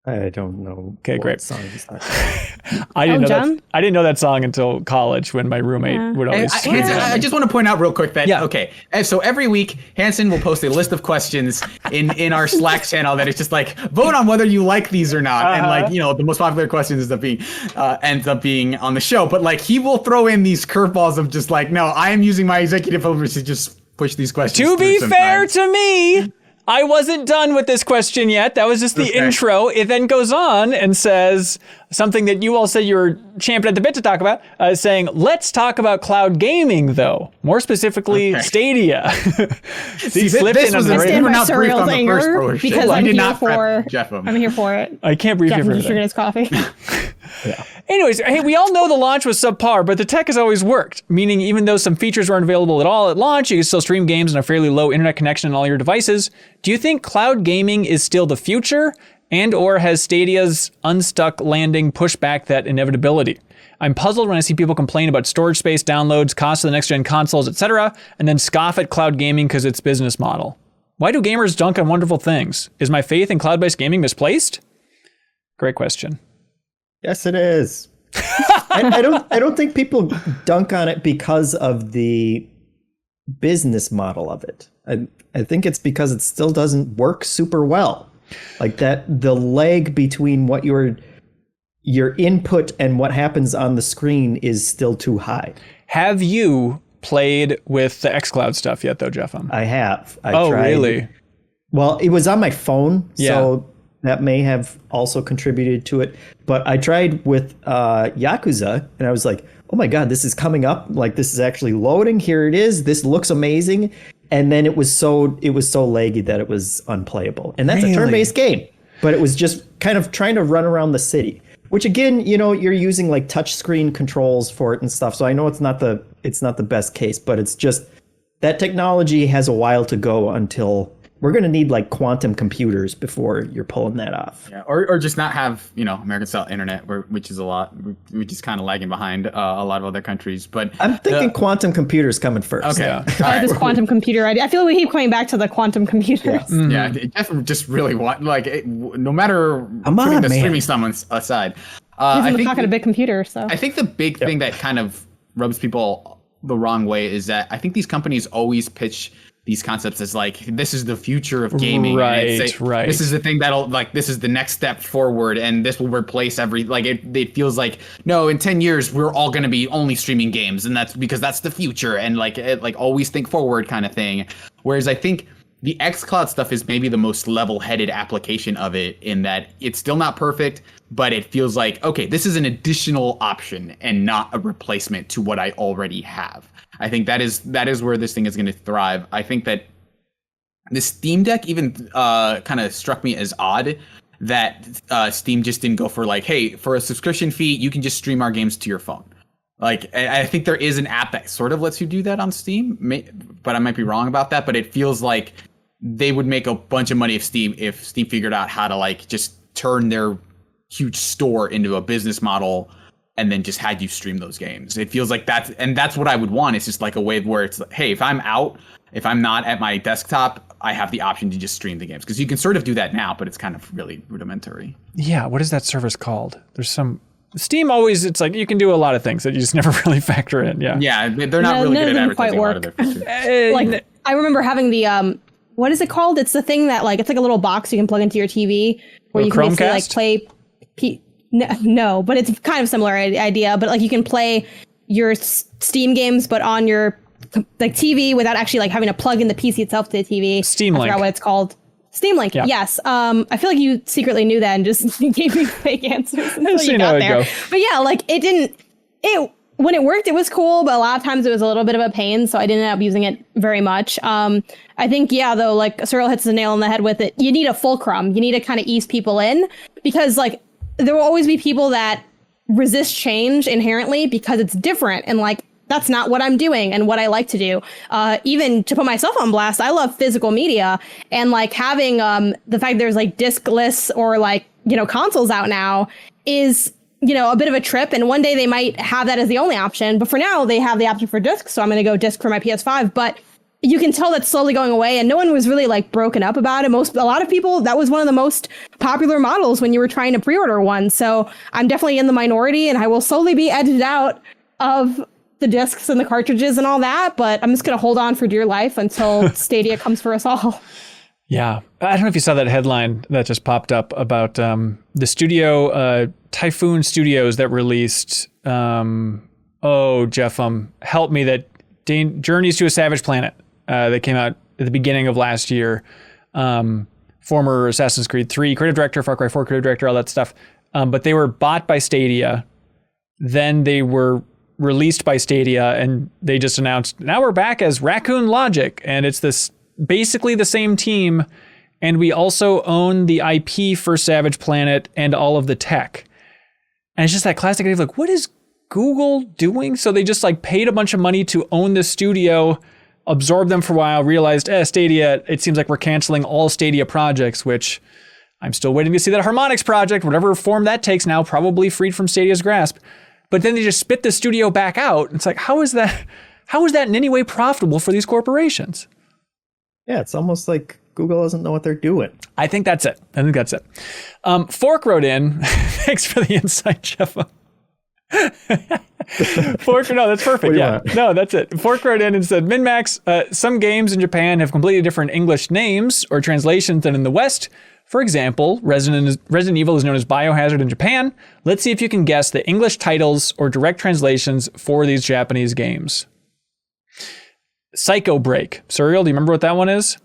I don't know. Okay, great. Song is that? I didn't know that song until college when my roommate would always sing it. I just want to point out real quick that, okay, so every week, Hanson will post a list of questions in our Slack channel that is just like, vote on whether you like these or not. And like, you know, the most popular questions ends up being on the show. But like, he will throw in these curveballs of just like, no, I am using my executive overreach to just push these questions. To be fair to me, I wasn't done with this question yet. That was just the intro. It then goes on and says something that you all said you were champing at the bit to talk about, saying, let's talk about cloud gaming, though. More specifically, Stadia. See, this was a stand by Suriel's anger because I'm here for it. I can't brief you for drinking his coffee. Anyways, hey, we all know the launch was subpar, but the tech has always worked, meaning even though some features weren't available at all at launch, you can still stream games on a fairly low internet connection on all your devices. Do you think cloud gaming is still the future, and or has Stadia's unstuck landing pushed back that inevitability? I'm puzzled when I see people complain about storage space, downloads, cost of the next-gen consoles, etc., and then scoff at cloud gaming because it's business model. Why do gamers dunk on wonderful things? Is my faith in cloud-based gaming misplaced? Great question. Yes, it is. I don't think people dunk on it because of the business model of it. I think it's because it still doesn't work super well. Like that, the lag between what your input and what happens on the screen is still too high. Have you played with the xCloud stuff yet, though, Jeff? I have. I tried really? Well, it was on my phone, Yeah. so that may have also contributed to it. But I tried with Yakuza, and I was like, oh my God, this is coming up. Like, this is actually loading. Here it is. This looks amazing. And then it was so laggy that it was unplayable. And that's a turn-based game. But it was just kind of trying to run around the city. Which again, you know, you're using like touchscreen controls for it and stuff. So I know it's not the best case, but it's just that technology has a while to go until we're going to need like quantum computers before you're pulling that off. Yeah, or just not have, you know, American style internet, which is kind of lagging behind a lot of other countries. But I'm thinking quantum computers coming first. Okay. Yeah. I like this quantum computer idea. I feel like we keep coming back to the quantum computers. Yeah, it definitely just really no matter Come on, putting the man. streaming stuff aside. He's in I the think pocket of a big computer, so. I think the big thing that kind of rubs people the wrong way is that I think these companies always pitch these concepts as like, this is the future of gaming. Right, right. This is the thing that'll, like, this is the next step forward, and this will replace it feels like, no, in 10 years, we're all going to be only streaming games, and that's because that's the future, and like always think forward kind of thing. Whereas I think the xCloud stuff is maybe the most level-headed application of it, in that it's still not perfect, but it feels like, okay, this is an additional option and not a replacement to what I already have. I think that is where this thing is going to thrive. I think that the Steam Deck even kind of struck me as odd that Steam just didn't go for like, hey, for a subscription fee, you can just stream our games to your phone. Like, I think there is an app that sort of lets you do that on Steam, but I might be wrong about that. But it feels like they would make a bunch of money if Steam figured out how to like just turn their huge store into a business model and then just had you stream those games. It feels like that's what I would want. It's just like a way where it's like, hey, if I'm not at my desktop, I have the option to just stream the games. Because you can sort of do that now, but it's kind of really rudimentary. Yeah, what is that service called? There's some Steam always, it's like you can do a lot of things that you just never really factor in. Yeah. Yeah, they're not really good at advertising a lot of their features. Like, I remember having the what is it called? It's the thing that like, it's like a little box you can plug into your TV where you can basically like play No, but it's kind of similar idea. But like you can play your Steam games, but on your like TV without actually like having to plug in the PC itself to the TV. Steam Link. I forgot what it's called. Steam Link. Yeah. Yes. I feel like you secretly knew that and just gave me fake answers until you got there. But yeah, like when it worked, it was cool, but a lot of times it was a little bit of a pain, so I didn't end up using it very much. I think, yeah, though, like Cyril hits the nail on the head with it. You need a fulcrum. You need to kind of ease people in, because like there will always be people that resist change inherently because it's different, and like that's not what I'm doing and what I like to do. Even to put myself on blast, I love physical media, and like having the fact there's like discless or like, you know, consoles out now is, you know, a bit of a trip. And one day they might have that as the only option, but for now they have the option for disc. So I'm going to go disc for my PS5, but you can tell that's slowly going away, and no one was really like broken up about it. A lot of people, that was one of the most popular models when you were trying to pre-order one. So I'm definitely in the minority, and I will slowly be edited out of the discs and the cartridges and all that, but I'm just going to hold on for dear life until Stadia comes for us all. Yeah. I don't know if you saw that headline that just popped up about the studio, Typhoon Studios, that released, Jeff, help me, that Journeys to a Savage Planet. That came out at the beginning of last year. Former Assassin's Creed 3 creative director, Far Cry 4 creative director, all that stuff. But they were bought by Stadia. Then they were released by Stadia, and they just announced, now we're back as Raccoon Logic. And it's this basically the same team. And we also own the IP for Savage Planet and all of the tech. And it's just that classic idea of like, what is Google doing? So they just like paid a bunch of money to own this studio, absorbed them for a while, realized, Stadia, it seems like we're canceling all Stadia projects, which I'm still waiting to see that Harmonix project, whatever form that takes now, probably freed from Stadia's grasp. But then they just spit the studio back out. It's like, how is that in any way profitable for these corporations? Yeah, it's almost like Google doesn't know what they're doing. I think that's it. Fork wrote in, thanks for the insight, Jeff. Fork, no, that's perfect. Yeah, no, that's it. Fork wrote in and said, MinnMax, some games in Japan have completely different English names or translations than in the West. For example, Resident Evil is known as Biohazard in Japan. Let's see if you can guess the English titles or direct translations for these Japanese games. Psycho Break. Suriel, do you remember what that one is?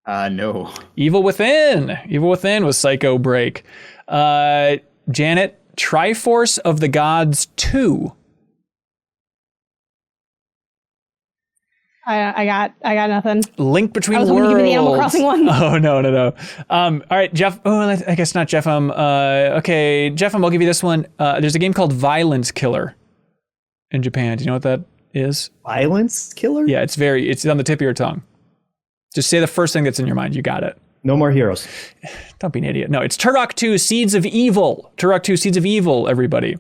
No. Evil Within. Evil Within was Psycho Break. Janet, Triforce of the Gods 2. I got nothing. Link Between I was Worlds. hoping to give me the Animal Crossing one. Oh, no. All right, Jeff. Oh, I guess not Jeffem. Okay, Jeffem, I'll give you this one. There's a game called Violence Killer in Japan. Do you know what that is? Violence Killer? Yeah, it's on the tip of your tongue. Just say the first thing that's in your mind. You got it. No More Heroes. Don't be an idiot. No, it's Turok 2 Seeds of Evil. Turok 2 Seeds of Evil, everybody.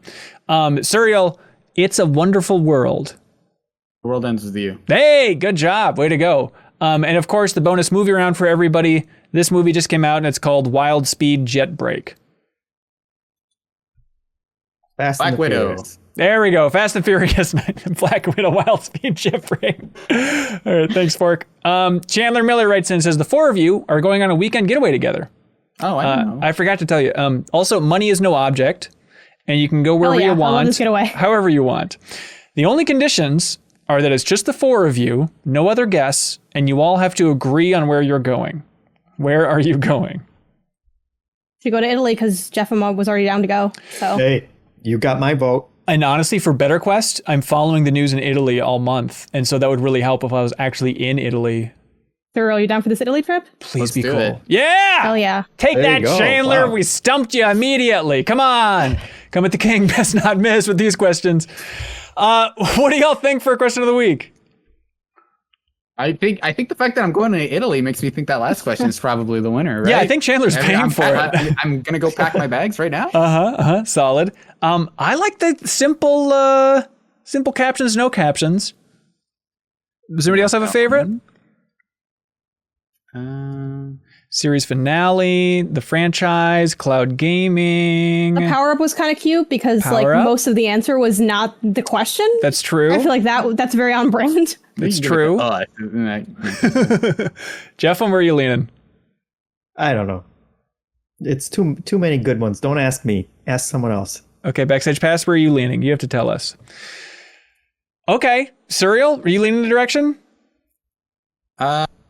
Suriel, It's a Wonderful World. The world ends with you. Hey, good job. Way to go. And of course, the bonus movie round for everybody. This movie just came out and it's called Wild Speed Jet Break. Fast Black and the Widow. Furious. There we go. Fast and Furious. Black Widow Wild Speed Jet Break. All right, thanks, Fork. Chandler Miller writes in and says, the four of you are going on a weekend getaway together. Oh, I don't know. I forgot to tell you. Also, money is no object, and you can go wherever you I love want, this getaway. however you want. The only conditions are that it's just the four of you, no other guests, and you all have to agree on where you're going. Where are you going? Should go to Italy because Jeff was already down to go. So Hey, you got my vote. And honestly, for Better Quest, I'm following the news in Italy all month, and so that would really help if I was actually in Italy. Thurl, you down for this Italy trip? Please Let's be do cool. it. Yeah! Hell yeah. Take There that, you go. Chandler. Wow. We stumped you immediately. Come on. Come at the king. Best not miss with these questions. What do y'all think for a question of the week? I think the fact that I'm going to Italy makes me think that last question is probably the winner, right? Yeah, I think Chandler's paying for it. I'm going to go pack my bags right now. Solid. I like the simple captions, no captions. Does anybody else have a favorite? Series finale, the franchise, cloud gaming. The power up was kind of cute because Power up? most of the answer was not the question. That's true. I feel like that's very on brand. It's true. Jeff, where are you leaning? I don't know. It's too many good ones. Don't ask me. Ask someone else. Okay, Backstage Pass, where are you leaning? You have to tell us. Okay, Suriel, are you leaning the direction?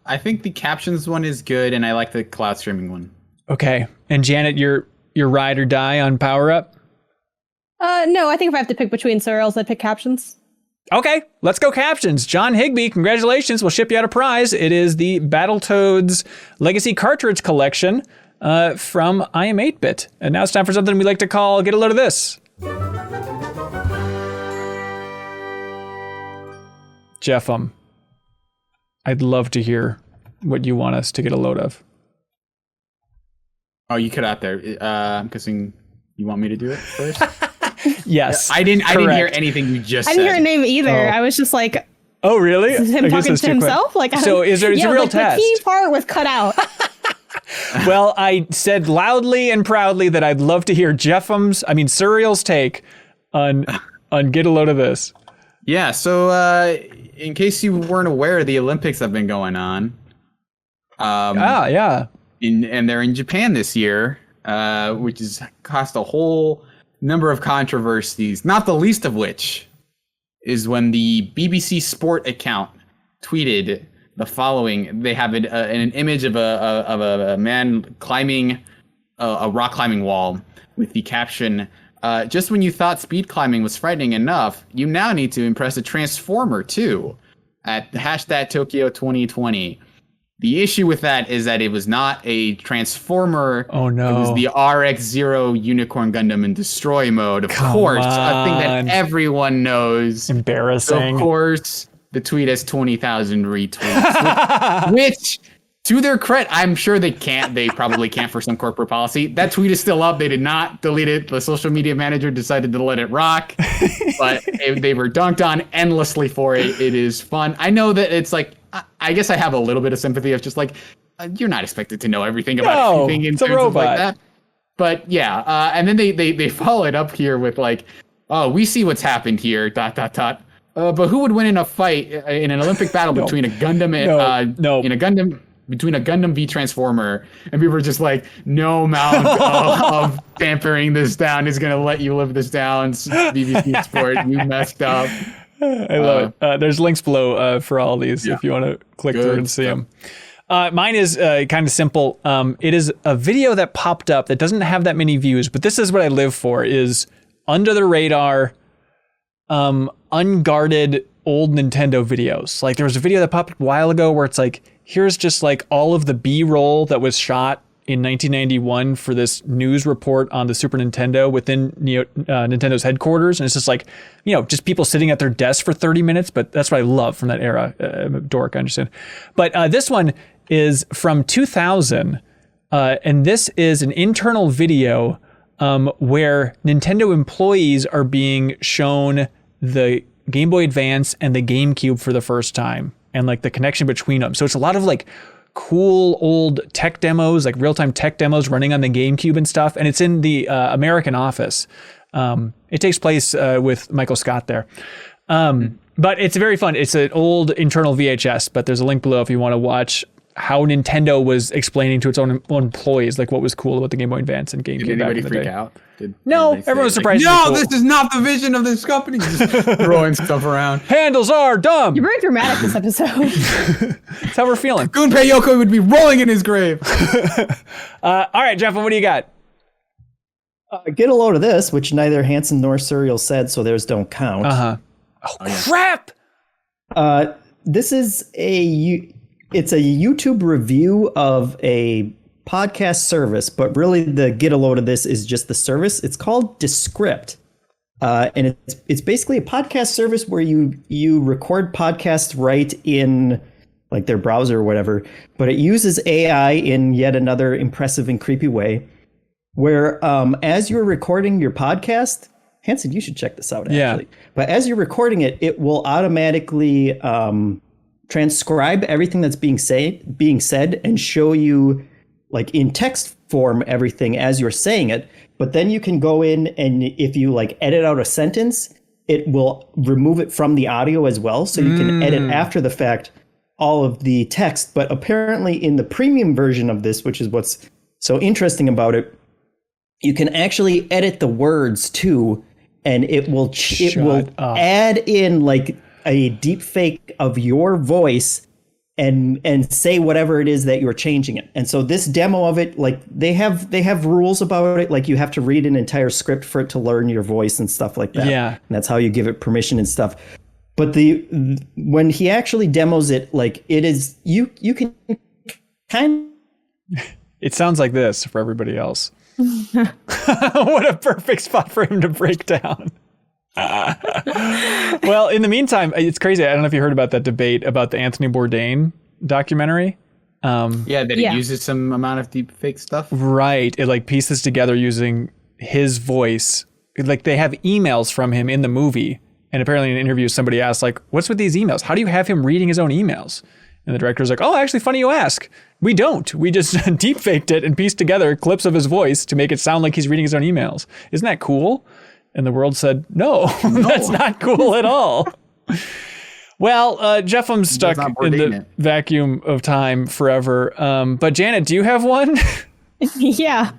I think the captions one is good, and I like the cloud streaming one. Okay, and Janet, your ride or die on Power Up? No, I think if I have to pick between serials, I'd pick captions. Okay, let's go captions. John Higby, congratulations. We'll ship you out a prize. It is the Battletoads Legacy Cartridge Collection from I Am 8-Bit. And now it's time for something we like to call Get a Load of This. Jeff, I'd love to hear what you want us to get a load of. Oh, you cut out there. I'm guessing you want me to do it first? Yes. I didn't hear correct. anything you just I said. didn't hear a name either. Oh. I was just like, Oh, really? is him I guess talking that's to too quick. himself? Like, So it's a real like, test. The key part was cut out. Well, I said loudly and proudly that I'd love to hear Suriel's take on Get a Load of This. Yeah, so in case you weren't aware, the Olympics have been going on. Yeah. And they're in Japan this year, which has caused a whole number of controversies, not the least of which is when the BBC Sport account tweeted the following. They have an image of a man climbing a rock climbing wall with the caption, just when you thought speed climbing was frightening enough, you now need to impress a transformer too, at hashtag Tokyo 2020. The issue with that is that it was not a transformer. Oh no. It was the RX-0 Unicorn Gundam in destroy mode. Of course, a thing that everyone knows. Embarrassing. So of course, the tweet has 20,000 retweets, which to their credit, I'm sure they probably can't for some corporate policy. That tweet is still up. They did not delete it. The social media manager decided to let it rock, but they were dunked on endlessly for it. It is fun. I know that it's like, I guess I have a little bit of sympathy of just like, you're not expected to know everything about anything in it's a terms of like robot. that. But yeah, and then they follow it up here with like, oh, we see what's happened here, ... But who would win in a fight in an Olympic battle between a Gundam and between a Gundam v Transformer? And people were just like, no amount of pampering this down is gonna let you live this down. BBC Sport, you messed up. I love it. There's links below for all these if you want to click through and see them. Mine is kind of simple. It is a video that popped up that doesn't have that many views, but this is what I live for, is under the radar, unguarded old Nintendo videos. Like there was a video that popped up a while ago where it's like, here's just like all of the B-roll that was shot in 1991 for this news report on the Super Nintendo within Nintendo's headquarters. And it's just like, just people sitting at their desk for 30 minutes. But that's what I love from that era. I'm a dork, I understand. But this one is from 2000. And this is an internal video where Nintendo employees are being shown the Game Boy Advance and the GameCube for the first time, and like the connection between them. So it's a lot of like cool old tech demos, like real-time tech demos running on the GameCube and stuff. And it's in the American office. It takes place with Michael Scott there. But it's very fun. It's an old internal VHS, but there's a link below if you want to watch how Nintendo was explaining to its own employees like what was cool about the Game Boy Advance and GameCube. Did anybody back in the freak day. out? No, everyone was surprised. No, cool. This is not the vision of this company. Just throwing stuff around. Handles are dumb. You're very dramatic this episode. That's how we're feeling. Gunpei Yokoi would be rolling in his grave. All right, Jeff, what do you got? Get a load of this, which neither Hanson nor Serial said, so theirs don't count. Crap! This is it's a YouTube review of a podcast service, but really the get a load of this is just the service. It's called Descript. And it's basically a podcast service where you record podcasts right in like their browser or whatever, but it uses AI in yet another impressive and creepy way where as you're recording your podcast, Hanson, you should check this out actually. But as you're recording it, it will automatically transcribe everything that's being said and show you like in text form everything as you're saying it. But then you can go in and if you like edit out a sentence, it will remove it from the audio as well. So you can edit after the fact all of the text. But apparently in the premium version of this, which is what's so interesting about it, you can actually edit the words too, and it will add in like a deep fake of your voice and say whatever it is that you're changing it. And so this demo of it, like they have rules about it. Like you have to read an entire script for it to learn your voice and stuff like that. Yeah. And that's how you give it permission and stuff. But when he actually demos it, like it is, you can kind of... It sounds like this for everybody else. What a perfect spot for him to break down. Well, in the meantime, it's crazy. I don't know if you heard about that debate about the Anthony Bourdain documentary. It uses some amount of deep fake stuff. Right. It like pieces together using his voice. Like they have emails from him in the movie. And apparently in an interview, somebody asked like, what's with these emails? How do you have him reading his own emails? And the director's like, oh, actually funny you ask. We don't. We just deep faked it and pieced together clips of his voice to make it sound like he's reading his own emails. Isn't that cool? And the world said, no, that's not cool at all. Well, Jeff, I'm stuck in the vacuum of time forever. But Janet, do you have one? Yeah,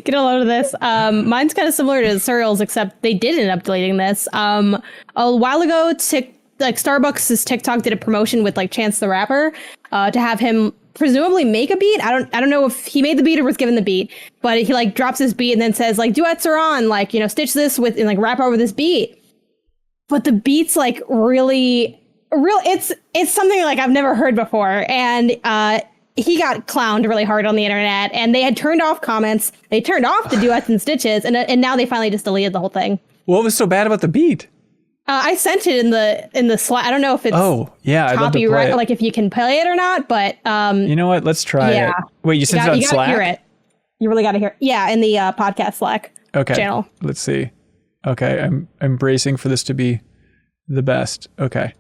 get a load of this. Mine's kind of similar to Serial's, except they did end up deleting this. A while ago, Starbucks' TikTok did a promotion with like Chance the Rapper to have him presumably make a beat. I don't know if he made the beat or was given the beat, but he like drops his beat and then says like duets are on, like, stitch this with and like rap over this beat. But the beat's like really it's something like I've never heard before. And he got clowned really hard on the internet, and they had turned off comments. They turned off the duets and stitches, and now they finally just deleted the whole thing. What was so bad about the beat? I sent it in the Slack. I don't know if it's copyright, like if you can play it or not, but you know what? Let's try it. Wait, you sent it on Slack? You gotta hear it. You really gotta hear it. Yeah, in the podcast Slack channel. Let's see. Okay, I'm bracing for this to be the best. Okay.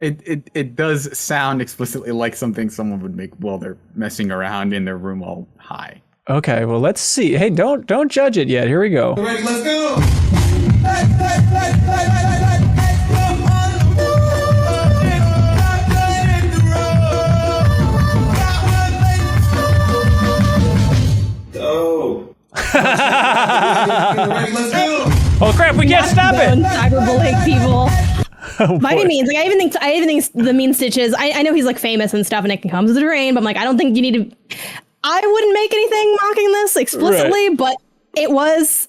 It does sound explicitly like something someone would make while they're messing around in their room all high. Okay, well let's see. Hey, don't judge it yet. Here we go. All right, let's go. Oh crap, we can't stop it! Cyberbullying people. By any means, like I even think the mean stitches. I know he's like famous and stuff, and it can come as a drain. But I'm like, I don't think you need to. I wouldn't make anything mocking this explicitly, but it was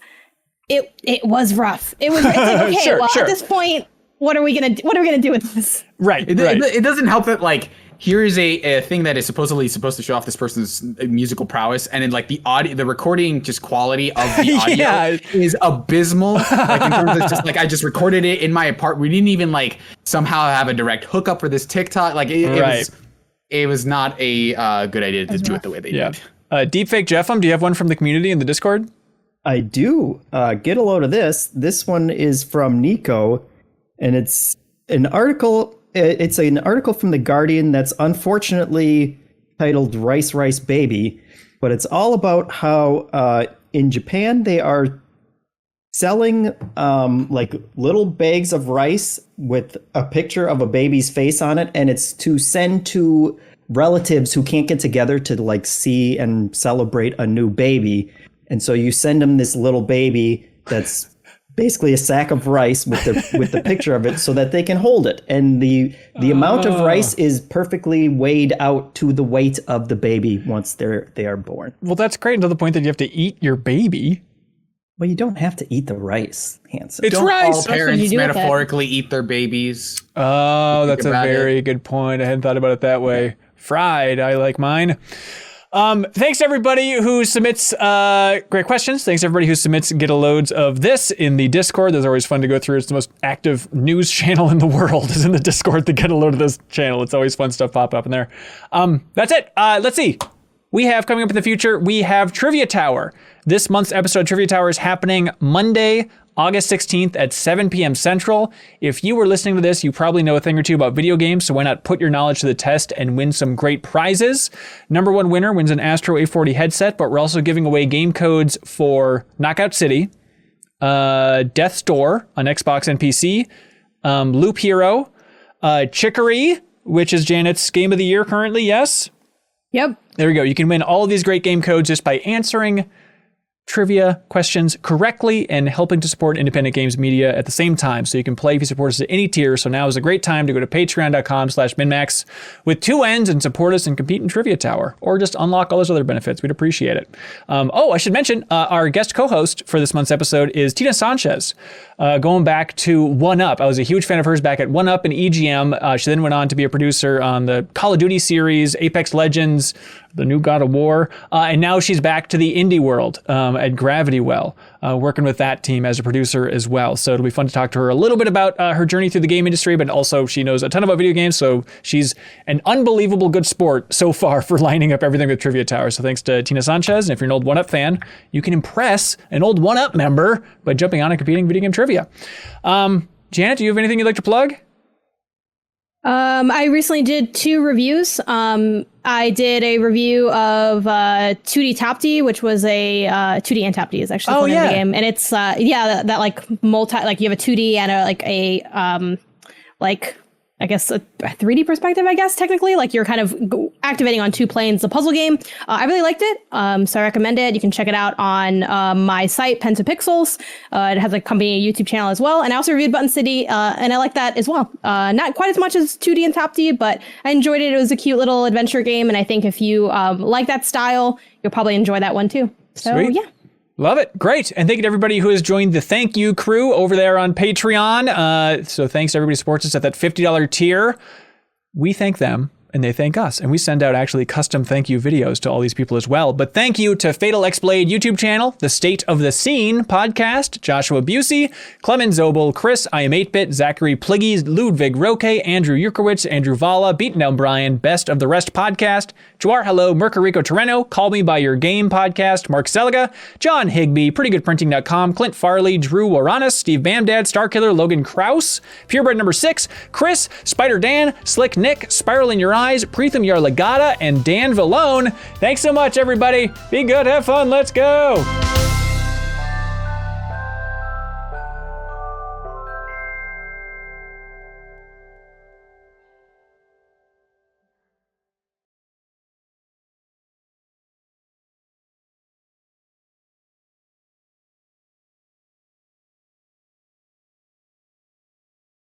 rough. It was it's like, okay. Sure. At this point, what are we gonna do with this? Right. It doesn't help that like. Here is a thing that is supposedly supposed to show off this person's musical prowess, and then like the recording just quality of the audio is abysmal. Like in terms of just like I just recorded it in my apartment. We didn't even like somehow have a direct hookup for this TikTok. Like it was not a good idea to do it the way they did. Deepfake Jeffem, do you have one from the community in the Discord? I do. Get a load of this. This one is from Nico, and it's an article. It's an article from The Guardian that's unfortunately titled Rice, Rice, Baby, but it's all about how in Japan they are selling like little bags of rice with a picture of a baby's face on it, and it's to send to relatives who can't get together to like see and celebrate a new baby. And so you send them this little baby that's basically a sack of rice with the picture of it so that they can hold it. And the amount of rice is perfectly weighed out to the weight of the baby once they are born. Well, that's great until the point that you have to eat your baby. Well, you don't have to eat the rice, Hanson. It's don't rice. All parents metaphorically eat their babies. Oh, that's a very good point. I hadn't thought about it that way. Fried, I like mine. Thanks to everybody who submits great questions. Thanks to everybody who submits get a loads of this in the Discord. Those are always fun to go through. It's the most active news channel in the world is in the Discord to get a load of this channel. It's always fun stuff pop up in there. That's it. Let's see. We have coming up in the future, we have Trivia Tower. This month's episode of Trivia Tower is happening Monday, August 16th at 7 p.m. Central. If you were listening to this, you probably know a thing or two about video games, so why not put your knowledge to the test and win some great prizes? Number one winner wins an Astro A40 headset, but we're also giving away game codes for Knockout City, Death's Door on Xbox and PC, Loop Hero, Chicory, which is Janet's game of the year currently, yes? Yep. There we go. You can win all of these great game codes just by answering trivia questions correctly and helping to support independent games media at the same time. So you can play if you support us at any tier. So now is a great time to go to patreon.com/MinnMax with 2 N's and support us and compete in Trivia Tower, or just unlock all those other benefits. We'd appreciate it. I should mention our guest co-host for this month's episode is Tina Sanchez. Going back to 1UP. I was a huge fan of hers back at 1UP and EGM. She then went on to be a producer on the Call of Duty series, Apex Legends, the new God of War, and now she's back to the indie world at Gravity Well, working with that team as a producer as well. So it'll be fun to talk to her a little bit about her journey through the game industry, but also she knows a ton about video games, so she's an unbelievable good sport so far for lining up everything with Trivia Tower. So thanks to Tina Sanchez, and if you're an old 1UP fan, you can impress an old 1UP member by jumping on and competing in video game trivia. Janet, do you have anything you'd like to plug? I recently did 2 reviews. I did a review of 2D Topty, which was a 2D and Topty is actually the name of the game, and it's that like multi, like you have a 2D and I guess a 3D perspective, I guess, technically. Like you're kind of activating on 2 planes, the puzzle game. I really liked it, so I recommend it. You can check it out on my site, Pen to Pixels. It has a company YouTube channel as well. And I also reviewed Button City, and I like that as well. Not quite as much as 2D and Topty, but I enjoyed it. It was a cute little adventure game, and I think if you like that style, you'll probably enjoy that one too. So, Sweet. Yeah. Love it. Great. And thank you to everybody who has joined the thank you crew over there on Patreon. So thanks to everybody who supports us at that $50 tier. We thank them and they thank us. And we send out actually custom thank you videos to all these people as well. But thank you to Fatal X-Blade YouTube channel, The State of the Scene podcast, Joshua Bucy, Clemens Zobel, Kris, I Am 8-Bit, Zachary Pligge, Ludwig Roque, Andrew Uerkwitz, Andrew Vala, BeatenDownBrian, Best of the Rest podcast, Jawarhello, Mirko Arico-Torreno, Call Me By Your Game podcast, Mark Seliga, John Higby, PrettyGoodPrinting.com, Clint Farley, Drew Waranis, Steve Bamdad, Starkiller, Logan Krause, Purebred number 6, Kris, Spider Dan, SlyckNic, SpiralInYourEyes, Preetham Yarlagadda, and Dan Villone. Thanks so much, everybody. Be good, have fun, let's go.